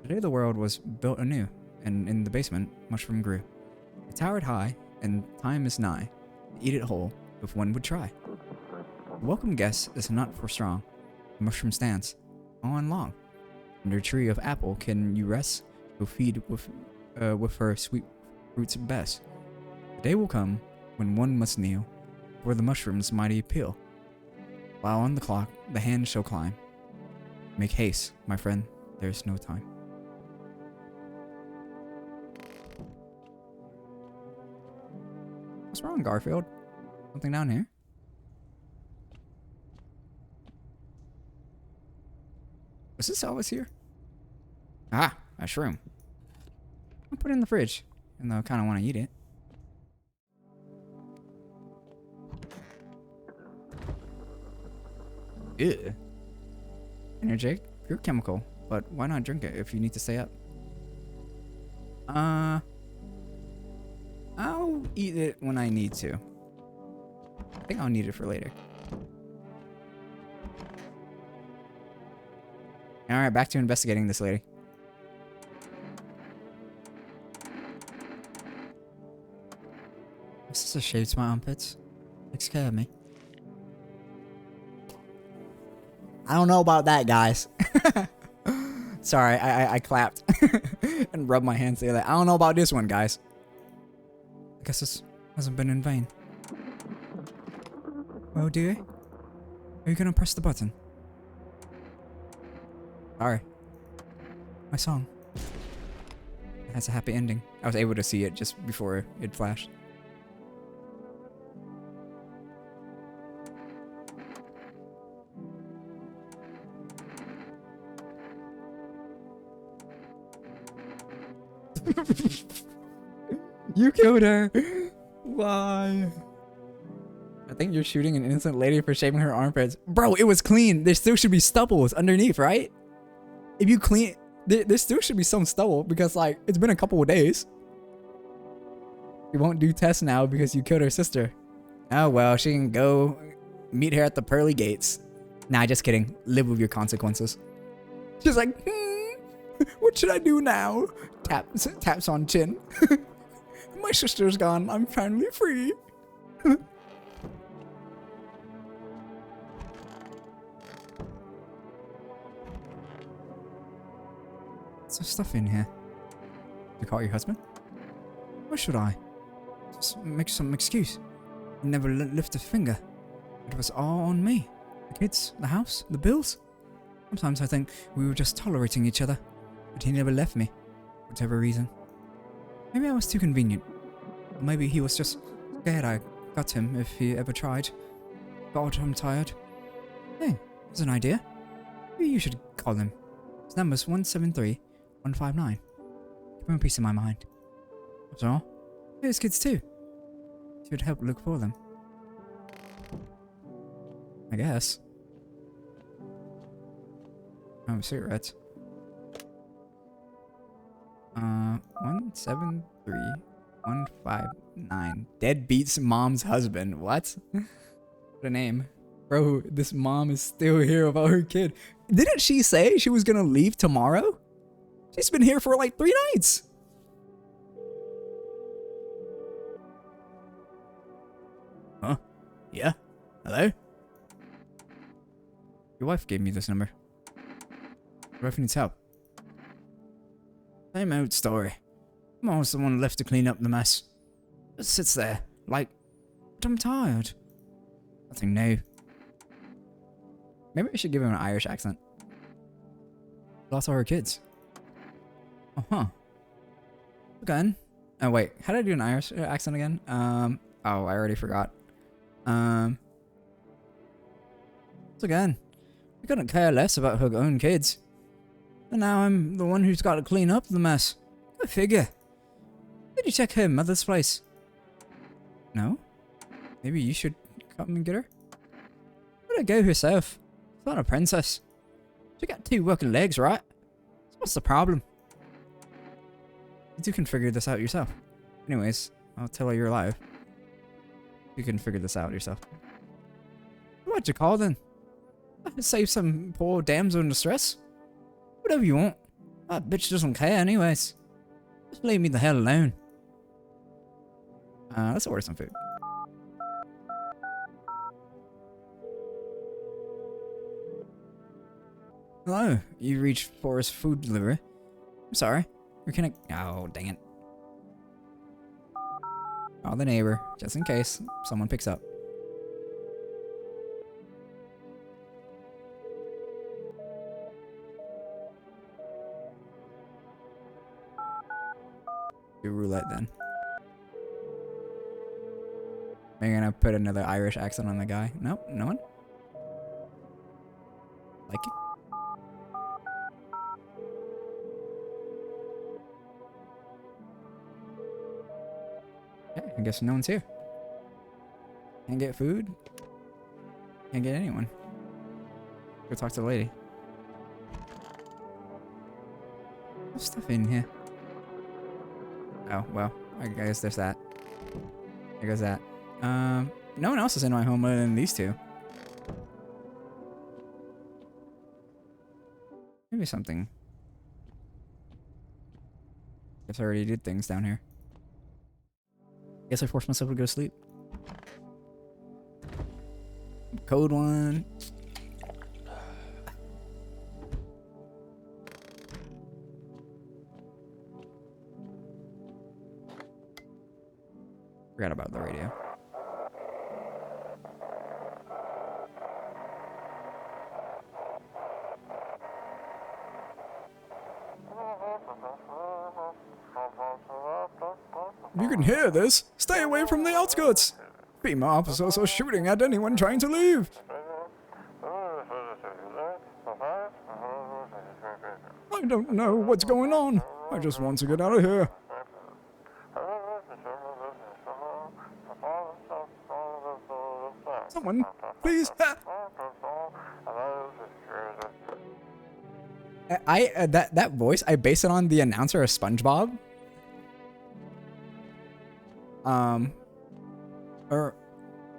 Today the world was built anew, and in the basement, mushroom grew. It towered high, and time is nigh. Eat it whole, if one would try. The welcome guest is not for strong. The mushroom stands, on long. Under a tree of apple can you rest, go feed with her sweet fruits best. The day will come when one must kneel for the mushroom's mighty appeal. While on the clock the hand shall climb. Make haste, my friend, there's no time. What's wrong, Garfield? Something down here? Was this always here? Ah, a shroom. I'll put it in the fridge, even though I kind of want to eat it. Ew. Energetic, pure chemical, but why not drink it if you need to stay up? I'll eat it when I need to. I think I'll need it for later. Alright, back to investigating this lady. Is this a shade to my armpits? It scared me. I don't know about that, guys. Sorry, I clapped and rubbed my hands together. I don't know about this one, guys. I guess this hasn't been in vain. Oh dear. Are you gonna press the button? Sorry. My song. It has a happy ending. I was able to see it just before it flashed. You killed her! Why? I think you're shooting an innocent lady for shaving her armpits. Bro, it was clean. There still should be stubbles underneath, right? If you clean... There still should be some stubble because, like, it's been a couple of days. We won't do tests now because you killed her sister. Oh, well, she can go meet her at the pearly gates. Nah, just kidding. Live with your consequences. She's like, what should I do now? Taps on chin. My sister's gone. I'm finally free. There's stuff in here. You call your husband? Why should I? Just make some excuse. He never lift a finger. It was all on me. The kids, the house, the bills. Sometimes I think we were just tolerating each other, but he never left me, for whatever reason. Maybe I was too convenient. Or maybe he was just scared I got him if he ever tried. God, I'm tired. Hey, there's an idea. Maybe you should call him. His number's 173159. Give him a piece of my mind. That's all. He has kids too. Should help look for them. I guess. Oh, cigarettes. 173159. Deadbeat's mom's husband. What? What a name. Bro, this mom is still here about her kid. Didn't she say she was gonna leave tomorrow? She's been here for like 3 nights. Huh? Yeah? Hello? Your wife gave me this number. Your wife needs help. Same old story. I'm always the one left to clean up the mess. Just sits there, like, but I'm tired. Nothing new. Maybe I should give him an Irish accent. Lost all her kids. Uh-huh. Again. Oh, wait. How did I do an Irish accent again? Oh, I already forgot. So again, I couldn't care less about her own kids. And now I'm the one who's got to clean up the mess. Go figure. Did you check her mother's place? No? Maybe you should come and get her? Let her go herself. She's not a princess. She got 2 working legs, right? So what's the problem? You two can figure this out yourself. Anyways, I'll tell her you're alive. You can figure this out yourself. What'd you call then? Save some poor damsel in distress? Whatever you want. That bitch doesn't care anyways. Just leave me the hell alone. Let's order some food. Hello, you reached Forest Food Delivery. I'm sorry. You're connected. Oh, dang it. Call the neighbor, just in case someone picks up. Do roulette then. Are you gonna put another Irish accent on the guy? Nope, no one? Like it? Okay, I guess no one's here. Can't get food. Can't get anyone. Go talk to the lady. There's stuff in here. Oh, well, I guess there's that. There goes that. No one else is in my home other than these two. Maybe something. Guess I already did things down here. Guess I forced myself to go to sleep. Code 1. Forgot about the radio. You can hear this. Stay away from the outskirts. Female officers are shooting at anyone trying to leave. I don't know what's going on. I just want to get out of here. Someone, please. That voice, I base it on the announcer of SpongeBob. Or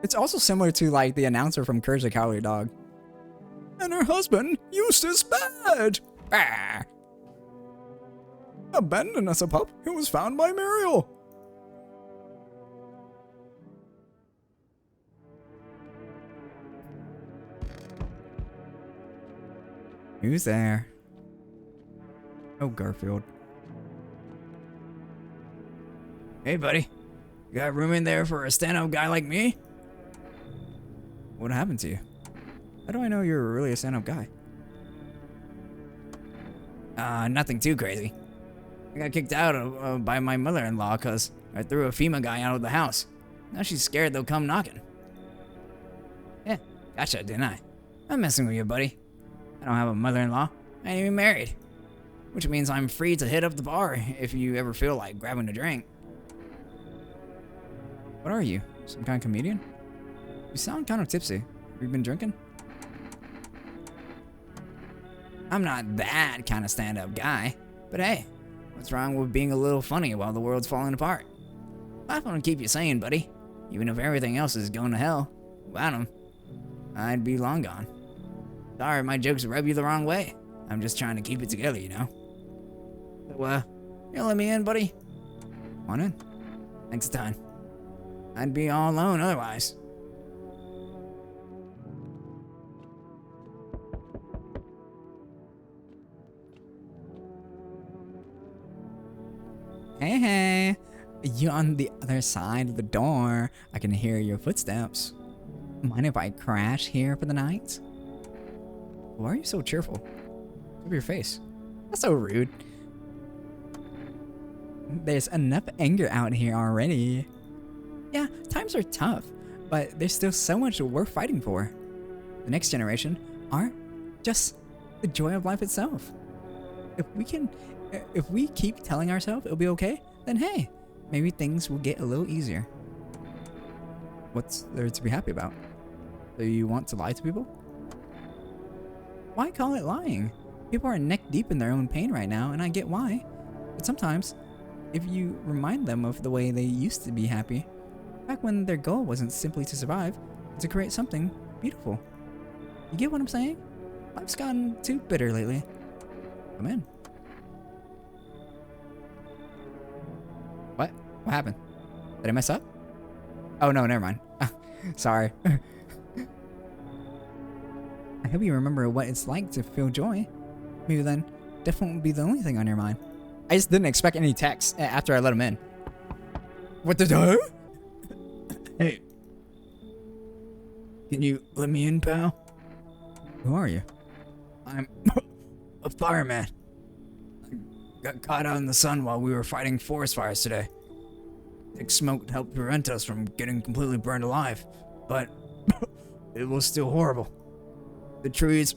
it's also similar to like the announcer from Courage the Cowardly Dog. And her husband, Eustace Badge! Ah. Abandoned as a pup, he was found by Muriel. Who's there? Oh, Garfield. Hey, buddy. You got room in there for a stand-up guy like me? What happened to you? How do I know you're really a stand-up guy? Nothing too crazy. I got kicked out by my mother-in-law because I threw a FEMA guy out of the house. Now she's scared they'll come knocking. Yeah, gotcha, didn't I? I'm messing with you, buddy. I don't have a mother-in-law. I ain't even married. Which means I'm free to hit up the bar if you ever feel like grabbing a drink. What are you? Some kind of comedian? You sound kind of tipsy. Have you been drinking? I'm not that kind of stand-up guy. But hey, what's wrong with being a little funny while the world's falling apart? Laugh will keep you sane, buddy. Even if everything else is going to hell. Without 'em, I'd be long gone. Sorry, my jokes rub you the wrong way. I'm just trying to keep it together, you know? So, you let me in, buddy? Come on in. Thanks a ton. I'd be all alone otherwise. Hey, you on the other side of the door. I can hear your footsteps. Mind if I crash here for the night? Why are you so cheerful? Look at your face. That's so rude. There's enough anger out here already. Yeah, times are tough, but there's still so much worth fighting for. The next generation are just the joy of life itself. If we keep telling ourselves it'll be okay, then hey, maybe things will get a little easier. What's there to be happy about? Do you want to lie to people? Why call it lying? People are neck deep in their own pain right now, and I get why. But sometimes, if you remind them of the way they used to be happy, back when their goal wasn't simply to survive, but to create something beautiful. You get what I'm saying? Life's gotten too bitter lately. Come in. What? What happened? Did I mess up? Oh no, never mind. Sorry. I hope you remember what it's like to feel joy. Maybe then, death won't be the only thing on your mind. I just didn't expect any text after I let him in. What the hell? Hey. Can you let me in, pal? Who are you? I'm a fireman. I got caught out in the sun while we were fighting forest fires today. Thick smoke helped prevent us from getting completely burned alive, but it was still horrible. The trees,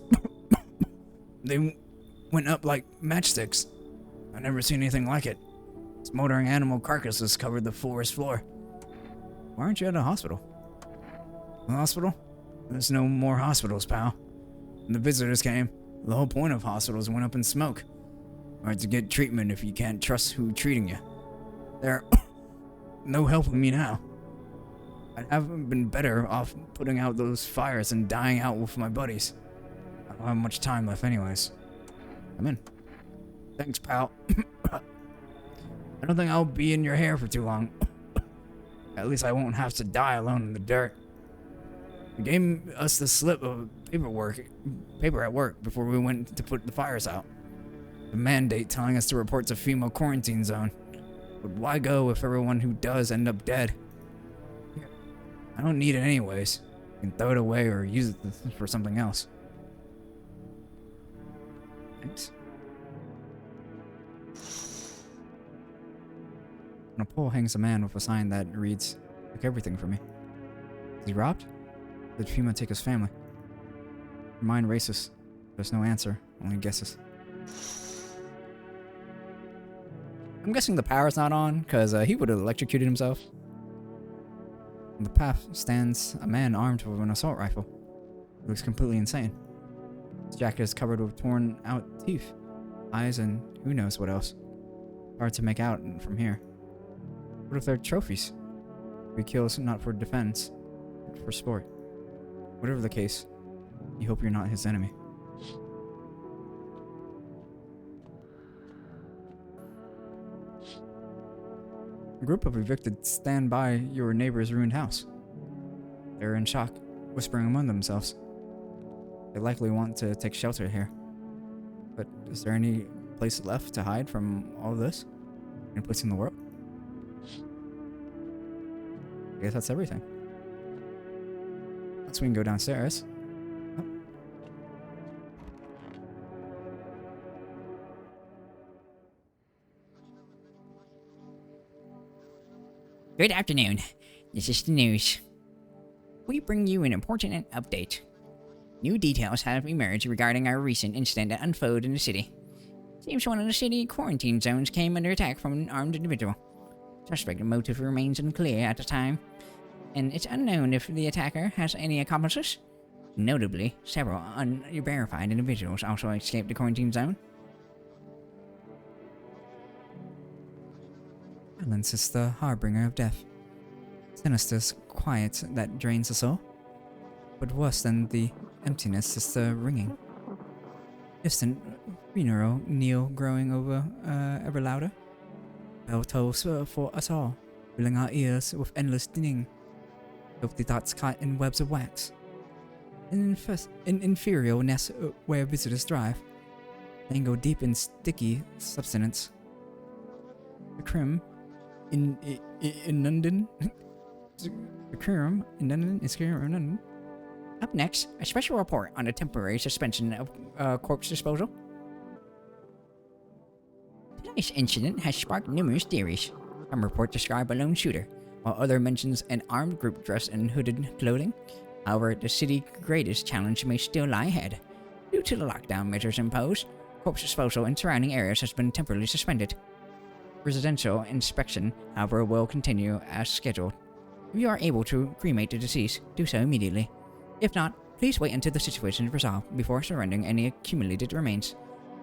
they went up like matchsticks. I've never seen anything like it. Smoldering animal carcasses covered the forest floor. Why aren't you at a hospital? The hospital? There's no more hospitals, pal. When the visitors came, the whole point of hospitals went up in smoke. Or to get treatment if you can't trust who's treating you. They're no helping me now. I haven't been better off putting out those fires and dying out with my buddies. I don't have much time left anyways. Come in. Thanks, pal. I don't think I'll be in your hair for too long. At least I won't have to die alone in the dirt. They gave us the slip of paper at work before we went to put the fires out. The mandate telling us to report to FEMA quarantine zone. But why go if everyone who does end up dead? I don't need it anyways. I can throw it away or use it for something else. Thanks. On a pole hangs a man with a sign that reads, "Took everything from me." Is he robbed? Did FEMA take his family? Your mind races. There's no answer, only guesses. I'm guessing the power's not on, because he would have electrocuted himself. On the path stands a man armed with an assault rifle. He looks completely insane. His jacket is covered with torn out teeth. eyes, and who knows what else. Hard to make out from here. What if they're trophies? We kill not for defense, but for sport. Whatever the case, you hope you're not his enemy. A group of evicted stand by your neighbor's ruined house. They're in shock, whispering among themselves. They likely want to take shelter here. But is there any place left to hide from all this? Any place in the world? I guess that's everything. Unless we can go downstairs. Oh. Good afternoon. This is the news. We bring you an important update. New details have emerged regarding our recent incident that unfolded in the city. Seems one of the city quarantine zones came under attack from an armed individual. Suspect motive remains unclear at the time, and it's unknown if the attacker has any accomplices. Notably, several unverified individuals also escaped the quarantine zone. Silence is the harbinger of death. Sinister's quiet that drains the soul. But worse than the emptiness is the ringing. Distant funeral knell growing over ever louder. Bell tolls for us all, filling our ears with endless dinning. Filthy thoughts caught in webs of wax. An inferior nest where visitors thrive. Tangled deep in sticky substance. The crim in London. The crim in London is here in London. Up next, a special report on the temporary suspension of corpse disposal. Today's incident has sparked numerous theories. Some reports describe a lone shooter, while other mentions an armed group dressed in hooded clothing. However, the city's greatest challenge may still lie ahead. Due to the lockdown measures imposed, corpse disposal in surrounding areas has been temporarily suspended. Residential inspection, however, will continue as scheduled. If you are able to cremate the deceased, do so immediately. If not, please wait until the situation is resolved before surrendering any accumulated remains.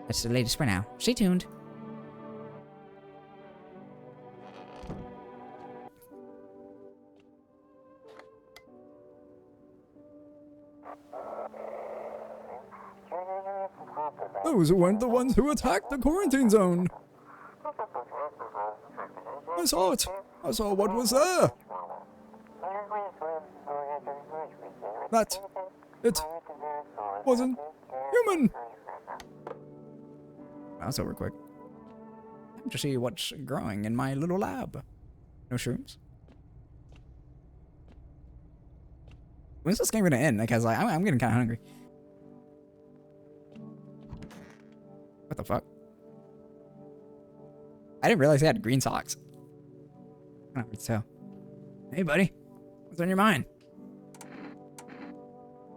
That's the latest for now. Stay tuned. Those weren't the ones who attacked the quarantine zone. I saw it. I saw what was there. It wasn't human. That was over quick. Time to see what's growing in my little lab. No shrooms? When's this game gonna end? Because like, I'm getting kind of hungry. What the fuck? I didn't realize they had green socks. I don't know what to tell. Hey, buddy. What's on your mind?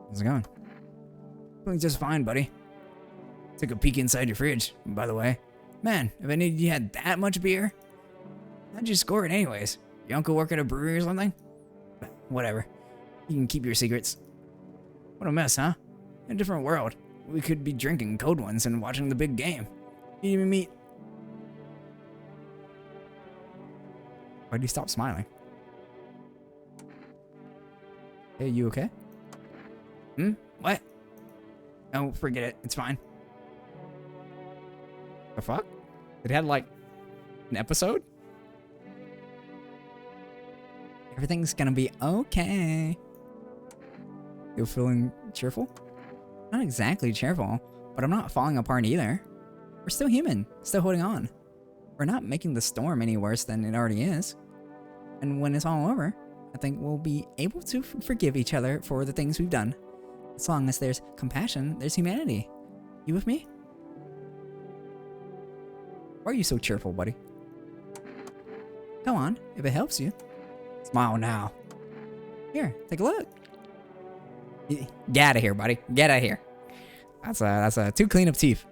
How's it going? Doing just fine, buddy. Took a peek inside your fridge, by the way. Man, if I knew you had that much beer, how'd you score it anyways? Your uncle work at a brewery or something? Whatever. You can keep your secrets. What a mess, huh? In a different world. We could be drinking cold ones and watching the big game. You didn't even meet... Why'd you stop smiling? Hey, you okay? What? Oh, forget it. It's fine. The fuck? It had like an episode? Everything's gonna be okay. You feeling cheerful? Not exactly cheerful, but I'm not falling apart either. We're still human, still holding on. We're not making the storm any worse than it already is. And when it's all over, I think we'll be able to forgive each other for the things we've done. As long as there's compassion, there's humanity. You with me? Why are you so cheerful, buddy? Go on, if it helps you. Smile now. Here, take a look. Get out of here, buddy. Get out of here. That's two clean up teeth.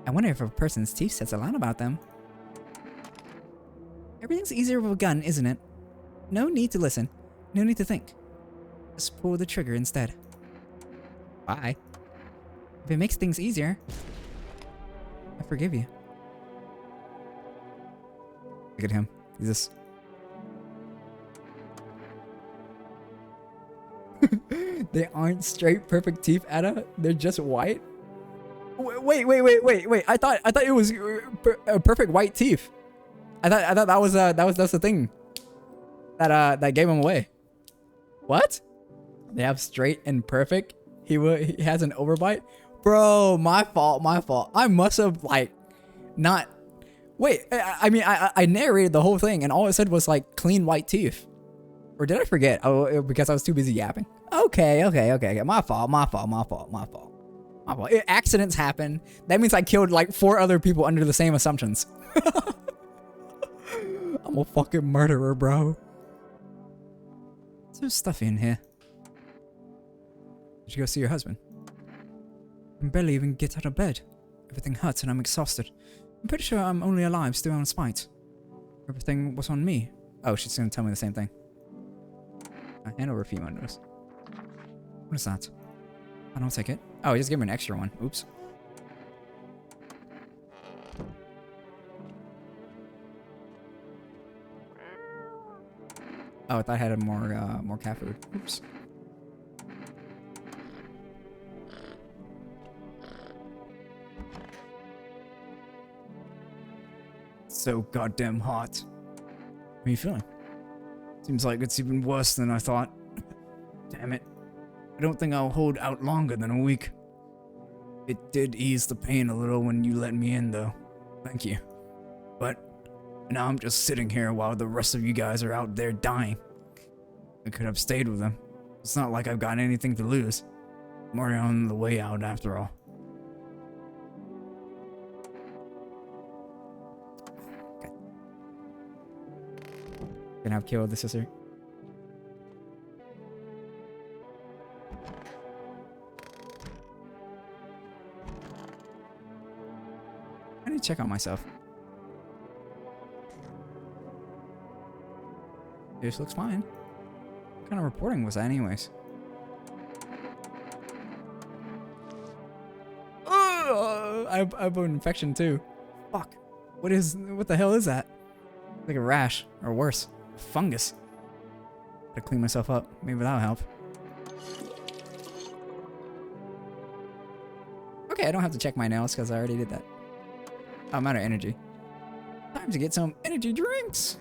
I wonder if a person's teeth says a lot about them. Everything's easier with a gun, isn't it? No need to listen. No need to think. Just pull the trigger instead. Bye. If it makes things easier. I forgive you. Look at him. He's just... They aren't straight perfect teeth, Ada. They're just white. Wait. I thought it was perfect white teeth. I thought that's the thing that gave him away. What? They have straight and perfect. He has an overbite. Bro, my fault. I must have like not. Wait, I mean I narrated the whole thing and all it said was like clean white teeth. Or did I forget? Oh, because I was too busy yapping. Okay. My fault. Accidents happen. That means I killed like 4 other people under the same assumptions. I'm a fucking murderer, bro. There's stuff in here. Did you go see your husband? I can barely even get out of bed. Everything hurts and I'm exhausted. I'm pretty sure I'm only alive still on spite. Everything was on me. Oh, she's gonna tell me the same thing. I hand over a female notice. What is that? I don't take it. Oh, he just gave me an extra one. Oops. Oh, I thought I had more cat food. Oops. So goddamn hot. How are you feeling? Seems like it's even worse than I thought. Damn it. I don't think I'll hold out longer than a week. It did ease the pain a little when you let me in, though. Thank you. But now I'm just sitting here while the rest of you guys are out there dying. I could have stayed with them. It's not like I've got anything to lose. I'm already on the way out after all. Okay. Gonna have killed the sister. I need to check on myself. This looks fine. What kind of reporting was that anyways? I have an infection too. Fuck. What the hell is that? Like a rash, or worse, a fungus. Gotta clean myself up. Maybe that'll help. Okay, I don't have to check my nails because I already did that. Oh, I'm out of energy. Time to get some energy drinks.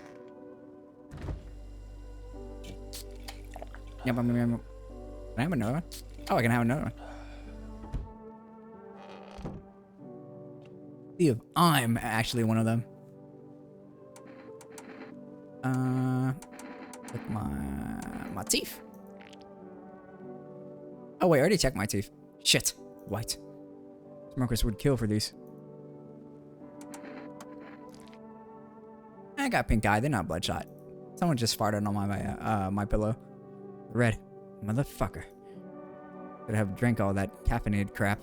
Yep, can I have another one? Oh, I can have another one. See if I'm actually one of them. Check my teeth. Oh wait, I already checked my teeth. Shit, white. Smokers would kill for these. I got pink eye. They're not bloodshot. Someone just farted on my pillow. Red, motherfucker. Could have drank all that caffeinated crap.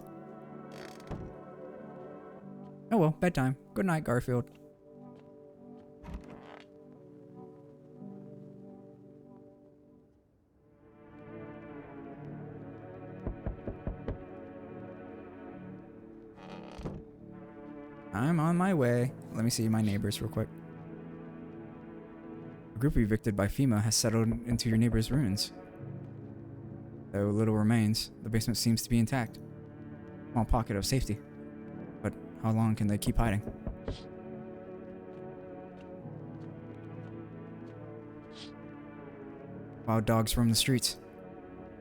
Oh well, bedtime. Good night, Garfield. I'm on my way. Let me see my neighbors real quick. A group evicted by FEMA has settled into your neighbor's ruins. Though little remains, the basement seems to be intact. Small pocket of safety. But how long can they keep hiding? Wild dogs roam the streets.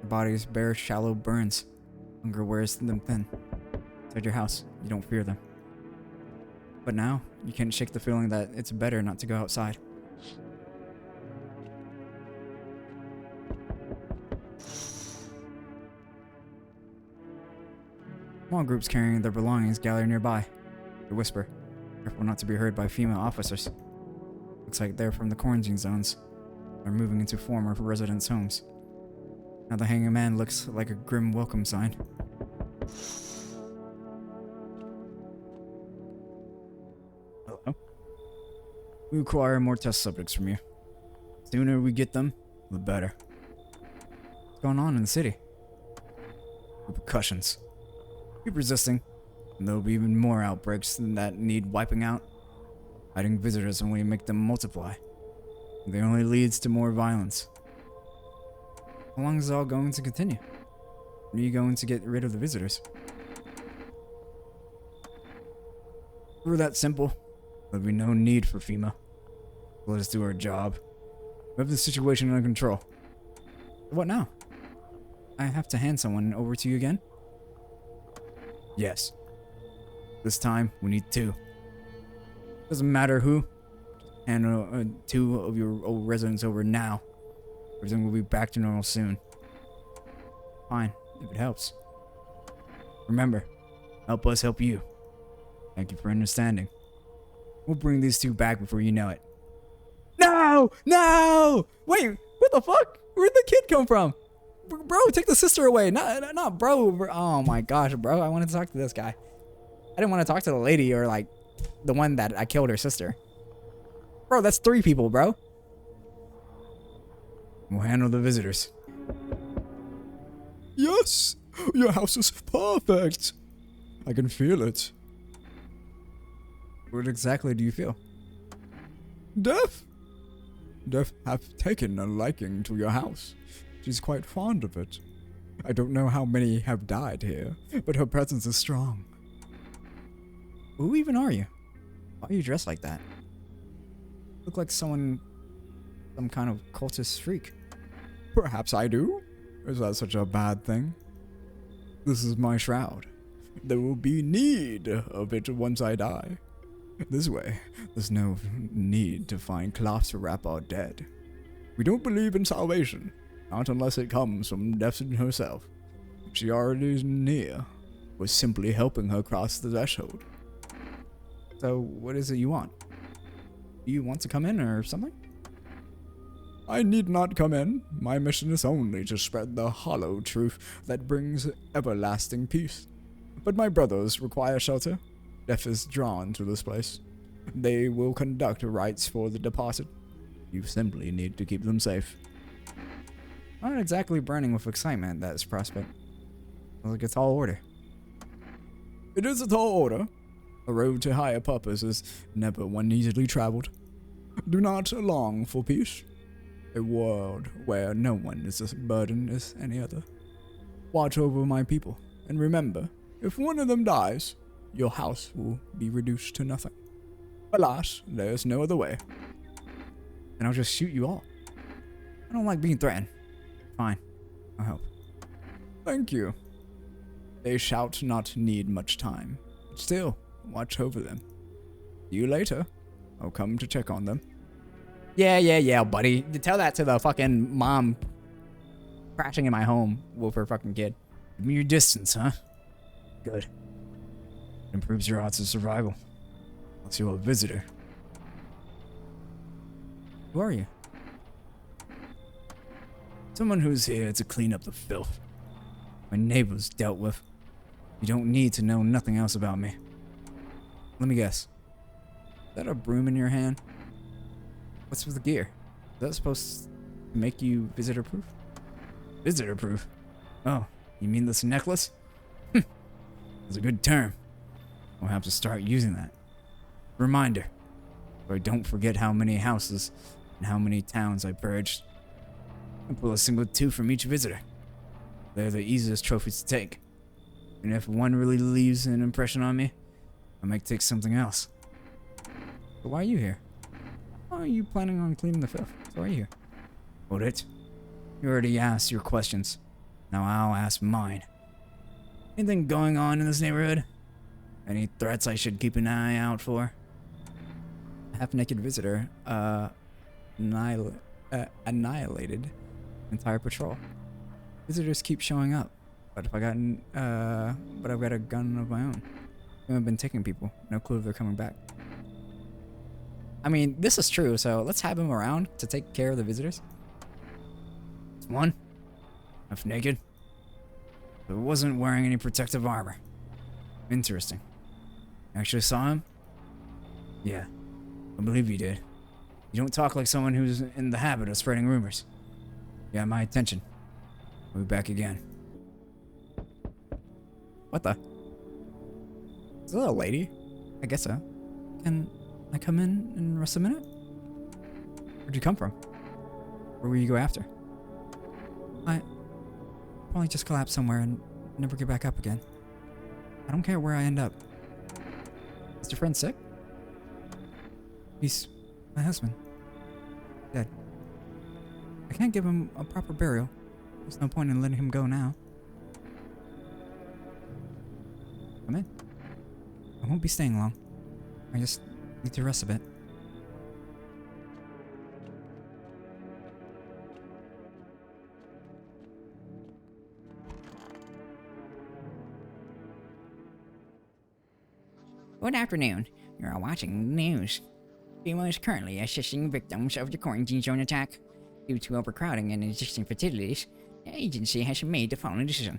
Their bodies bear shallow burns. Hunger wears them thin. Inside your house, you don't fear them. But now, you can't shake the feeling that it's better not to go outside. Small groups carrying their belongings gather nearby. They whisper, careful not to be heard by female officers. Looks like they're from the quarantine zones. They're moving into former residents' homes. Now the hanging man looks like a grim welcome sign. Hello? We require more test subjects from you. The sooner we get them, the better. What's going on in the city? Repercussions. Keep resisting. And there'll be even more outbreaks that need wiping out. Hiding visitors only make them multiply. They only leads to more violence. How long is it all going to continue? When are you going to get rid of the visitors? If it were that simple, there'd be no need for FEMA. Let us do our job. We have the situation under control. What now? I have to hand someone over to you again? Yes. This time, we need 2. Doesn't matter who. Hand 2 of your old residents over now. Everything will be back to normal soon. Fine, if it helps. Remember, help us help you. Thank you for understanding. We'll bring these 2 back before you know it. No! No! Wait, what the fuck? Where'd the kid come from? Bro, take the sister away. Not bro. Oh my gosh, bro. I wanted to talk to this guy. I didn't want to talk to the lady or like the one that I killed her sister. Bro, that's 3 people, bro. We'll handle the visitors. Yes! Your house is perfect! I can feel it. What exactly do you feel? Death? Death hath taken a liking to your house. She's quite fond of it. I don't know how many have died here, but her presence is strong. Who even are you? Why are you dressed like that? Look like some kind of cultist freak. Perhaps I do? Is that such a bad thing? This is my shroud. There will be need of it once I die. This way, there's no need to find cloths to wrap our dead. We don't believe in salvation, not unless it comes from death herself. She already is near. We're simply helping her cross the threshold. So, what is it you want? Do you want to come in or something? I need not come in. My mission is only to spread the hollow truth that brings everlasting peace. But my brothers require shelter. Death is drawn to this place. They will conduct rites for the departed. You simply need to keep them safe. I'm not exactly burning with excitement at this prospect. Sounds like a tall order. It is a tall order. A road to higher purpose is never one easily traveled. Do not long for peace. A world where no one is as burdened as any other. Watch over my people, and remember, if one of them dies, your house will be reduced to nothing. Alas, there is no other way. And I'll just shoot you all. I don't like being threatened. Fine, I'll help. Thank you. They shall not need much time. But still, watch over them. See you later. I'll come to check on them. Yeah, buddy. You tell that to the fucking mom crashing in my home with her fucking kid. Give me your distance, huh? Good. Improves your odds of survival. Unless you're a visitor. Who are you? Someone who's here to clean up the filth. My neighbors dealt with. You don't need to know nothing else about me. Let me guess. Is that a broom in your hand? What's with the gear? Is that supposed to make you visitor-proof? Visitor-proof? Oh, you mean this necklace? That's a good term. I'll have to start using that. Reminder, so I don't forget how many houses and how many towns I purged. I pull a single 2 from each visitor. They're the easiest trophies to take. And if one really leaves an impression on me, I might take something else. But why are you here? Why are you planning on cleaning the filth? So why are you here? Hold it. You already asked your questions. Now I'll ask mine. Anything going on in this neighborhood? Any threats I should keep an eye out for? A half-naked visitor, annihilated entire patrol. Visitors keep showing up, but I've got a gun of my own. I haven't been taking people. No clue if they're coming back. I mean, this is true, so let's have him around to take care of the visitors. One, half naked, but wasn't wearing any protective armor. Interesting. Actually saw him? Yeah, I believe you did. You don't talk like someone who's in the habit of spreading rumors. You got my attention. I'll be back again. What the? Is that a lady? I guess so. Can I come in and rest a minute? Where'd you come from? Where will you go after? I probably just collapse somewhere and never get back up again. I don't care where I end up. Is your friend sick? He's my husband. Dead. I can't give him a proper burial. There's no point in letting him go now. Come in. I won't be staying long. I just need to rest a bit. Good afternoon. You're watching the news. FEMA is currently assisting victims of the quarantine zone attack. Due to overcrowding in existing facilities, the agency has made the following decision.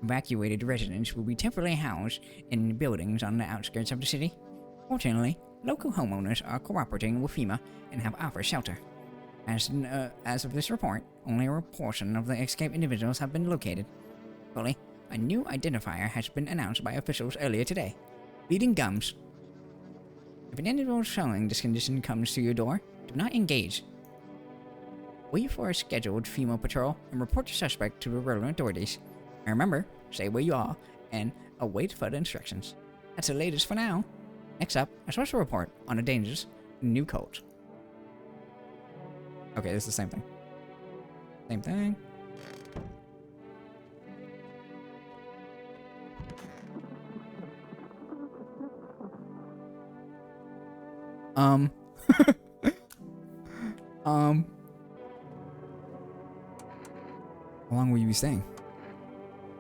Evacuated residents will be temporarily housed in buildings on the outskirts of the city. Fortunately, local homeowners are cooperating with FEMA and have offered shelter. As of this report, only a portion of the escaped individuals have been located. Fully, a new identifier has been announced by officials earlier today. Bleeding gums. If an individual showing this condition comes to your door, do not engage. Wait for a scheduled FEMA patrol and report the suspect to the relevant authorities. And remember, stay where you are and await further instructions. That's the latest for now. Next up, a special report on the dangers of new codes. Okay, it's the same thing. Same thing. How long will you be staying?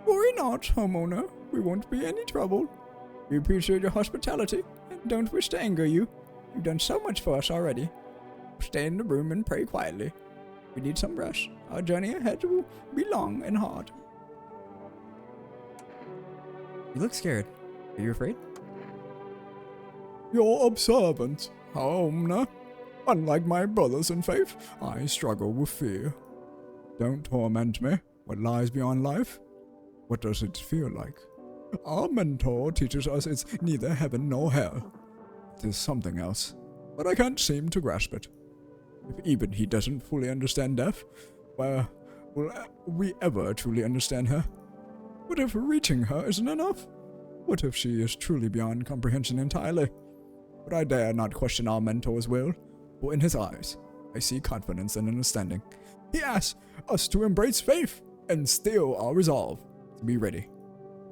Worry not, homeowner. We won't be any trouble. We appreciate your hospitality and don't wish to anger you. You've done so much for us already. Stay in the room and pray quietly. We need some rest. Our journey ahead will be long and hard. You look scared. Are you afraid? You're observant, homeowner. Unlike my brothers in faith, I struggle with fear. Don't torment me. What lies beyond life? What does it feel like? Our mentor teaches us it's neither heaven nor hell. It is something else, but I can't seem to grasp it. If even he doesn't fully understand death, where will we ever truly understand her? What if reaching her isn't enough? What if she is truly beyond comprehension entirely? But I dare not question our mentor's will, for in his eyes, I see confidence and understanding. He asks us to embrace faith and steel our resolve to be ready.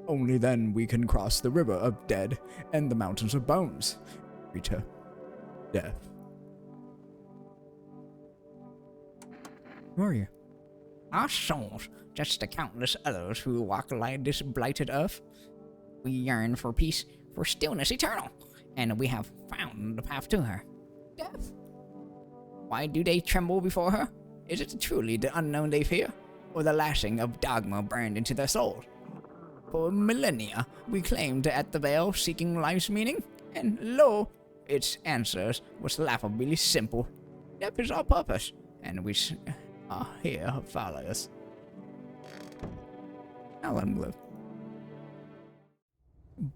Only then we can cross the river of dead and the mountains of bones. Reach her. Death. Who are you? Our souls, just the countless others who walk along this blighted earth. We yearn for peace, for stillness eternal, and we have found the path to her. Death. Why do they tremble before her? Is it truly the unknown they fear, or the lashing of dogma burned into their souls? For millennia, we claimed at the veil seeking life's meaning, and lo, its answers was laughably simple. Death is our purpose, and we are here to follow us. I'll let him live.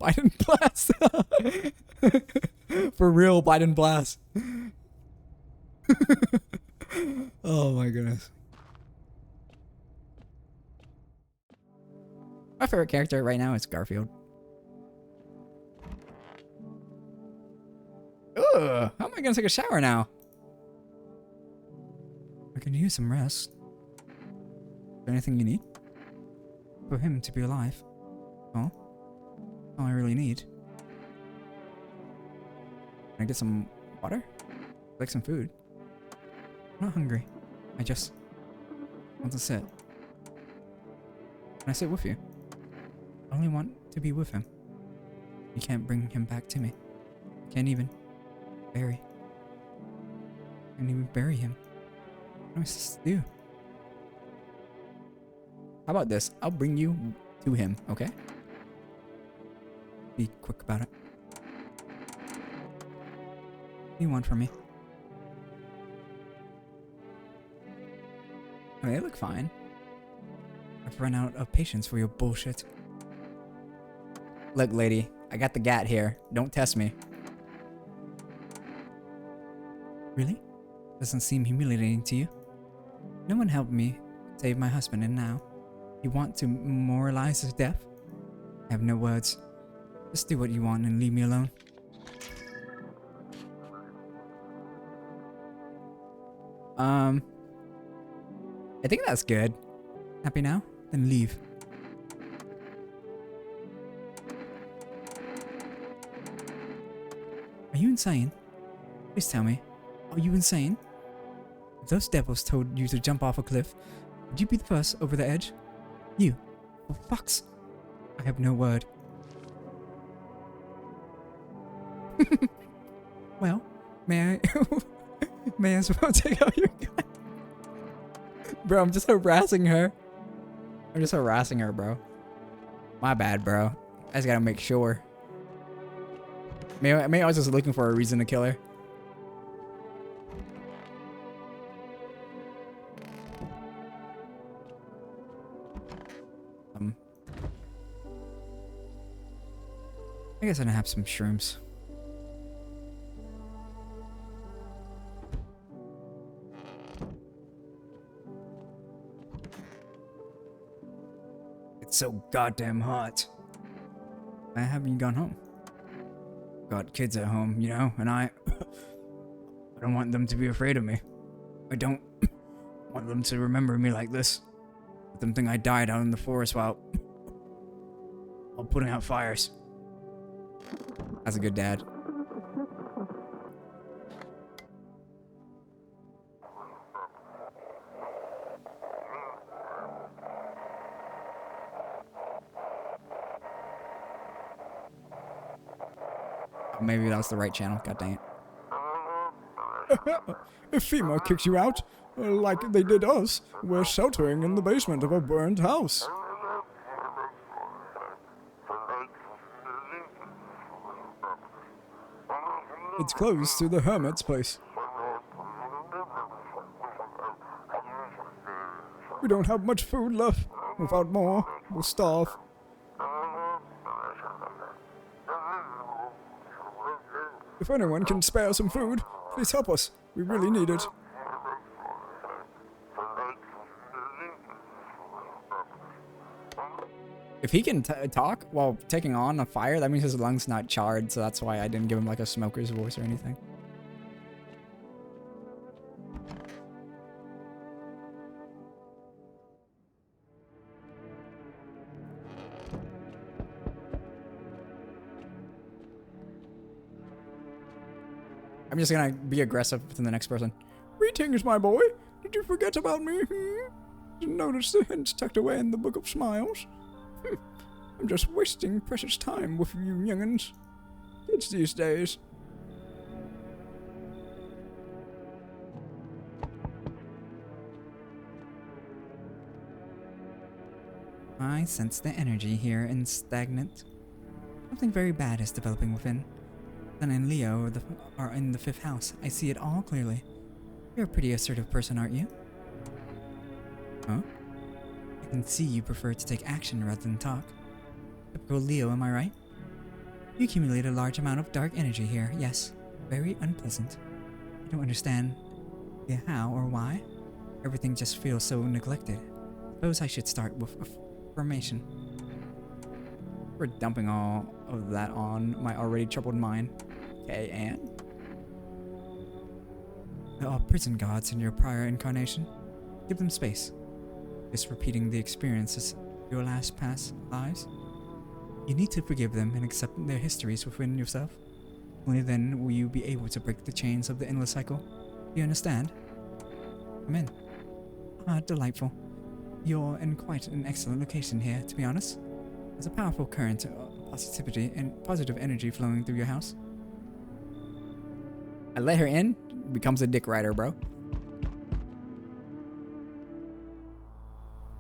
Biden blast. For real, Biden blast. Oh my goodness. My favorite character right now is Garfield. Ugh, how am I gonna take a shower now? I can use some rest. Is there anything you need? For him to be alive. Oh? All I really need. Can I get some water? Like some food? I'm not hungry. I just want to sit. Can I sit with you? I only want to be with him. You can't bring him back to me. Can't even bury. Can't even bury him. What am I supposed to do? How about this? I'll bring you to him, okay? Be quick about it. What do you want from me? I mean, they look fine. I've run out of patience for your bullshit. Look, lady, I got the gat here. Don't test me. Really? Doesn't seem humiliating to you. No one helped me save my husband, and now you want to memorialize his death? I have no words. Just do what you want and leave me alone. I think that's good. Happy now? Then leave. Are you insane? Please tell me. Are you insane? If those devils told you to jump off a cliff, would you be the first over the edge? You. For fuck's... I have no word. Well, may I... may as well take out your gun. Bro, I'm just harassing her. I'm just harassing her, bro. My bad, bro. I just gotta make sure. Maybe I was just looking for a reason to kill her. I guess I have some shrooms. It's so goddamn hot. Why haven't you gone home? Got kids at home, you know, and I don't want them to be afraid of me. I don't want them to remember me like this. Let them think I died out in the forest while putting out fires. That's a good dad. Maybe that was the right channel. God dang it. If FEMA kicks you out, like they did us, we're sheltering in the basement of a burned house. It's close to the hermit's place. We don't have much food left. Without more, we'll starve. If anyone can spare some food, please help us. We really need it. If he can talk while taking on a fire, that means his lungs not charred, so that's why I didn't give him like a smoker's voice or anything. I'm just gonna be aggressive to the next person. Greetings, my boy. Did you forget about me? Didn't notice the hints tucked away in the Book of Smiles? I'm just wasting precious time with you young'uns. Kids these days. I sense the energy here is stagnant. Something very bad is developing within. Sun and Leo are in the 5th house. I see it all clearly. You're a pretty assertive person, aren't you? Huh? I can see you prefer to take action rather than talk. Typical Leo, am I right? You accumulate a large amount of dark energy here, yes. Very unpleasant. I don't understand the how or why. Everything just feels so neglected. Suppose I should start with affirmation. We're dumping all of that on my already troubled mind. Okay, and? There are prison guards in your prior incarnation. Give them space. Just repeating the experiences of your last past lives. You need to forgive them and accept their histories within yourself. Only then will you be able to break the chains of the endless cycle. Do you understand? Come in. Ah, delightful. You're in quite an excellent location here, to be honest. There's a powerful current of positivity and positive energy flowing through your house. I let her in, becomes a dick rider, bro.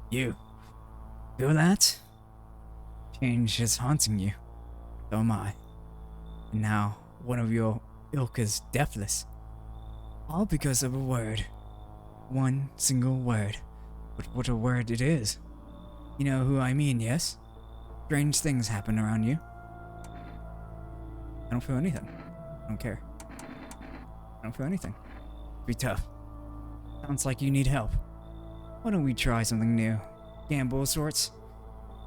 You feel that? Change is haunting you. So am I. And now, one of your ilk is deathless. All because of a word. One single word. But what a word it is. You know who I mean, yes? Strange things happen around you. don't feel anything. I don't care. I don't feel anything. Be tough. Sounds like you need help. Why don't we try something new? Gamble of sorts?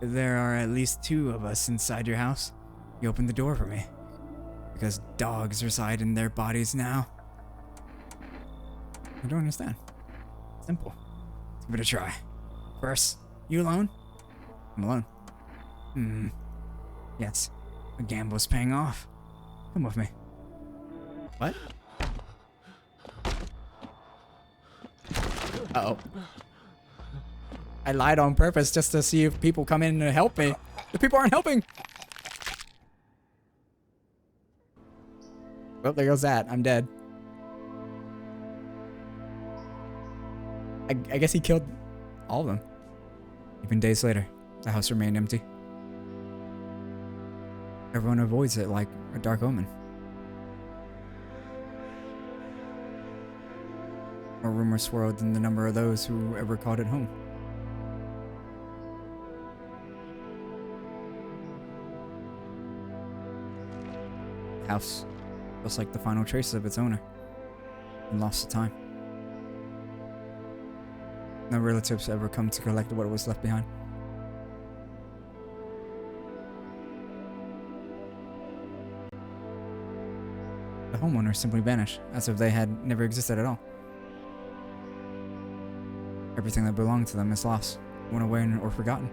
If there are at least 2 of us inside your house, you open the door for me. Because dogs reside in their bodies now. I don't understand. Simple. Let's give it a try. First, you alone? I'm alone. Yes. The gamble's paying off. Come with me. What? Uh-oh. I lied on purpose just to see if people come in to help me. The people aren't helping! Well, there goes that. I'm dead. I guess he killed all of them. Even days later, the house remained empty. Everyone avoids it like a dark omen. More rumors swirled than the number of those who ever called it home. The house feels like the final traces of its owner, and lost to time. No relatives ever come to collect what was left behind. The homeowner simply vanished, as if they had never existed at all. Everything that belonged to them is lost, went away or forgotten.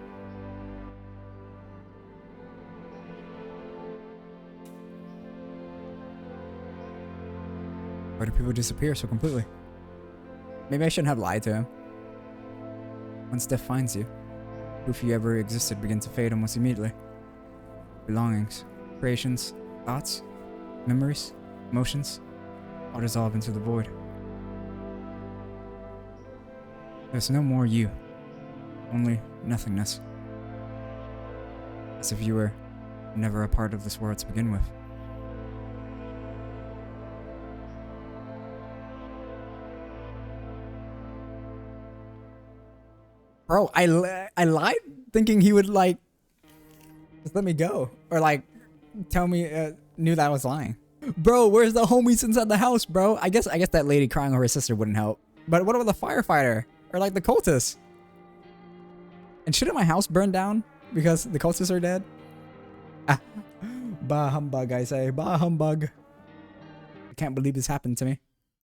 Why do people disappear so completely? Maybe I shouldn't have lied to him. Once death finds you, proof you ever existed begins to fade almost immediately. Belongings, creations, thoughts, memories, emotions, all dissolve into the void. There's no more you, only nothingness. As if you were never a part of this world to begin with. Bro, I lied thinking he would like just let me go or like tell me knew that I was lying. Bro, where's the homies inside the house, bro? I guess that lady crying over her sister wouldn't help. But what about the firefighter or like the cultists? And shouldn't my house burn down because the cultists are dead? Ah, bah humbug, I say. Bah humbug. I can't believe this happened to me.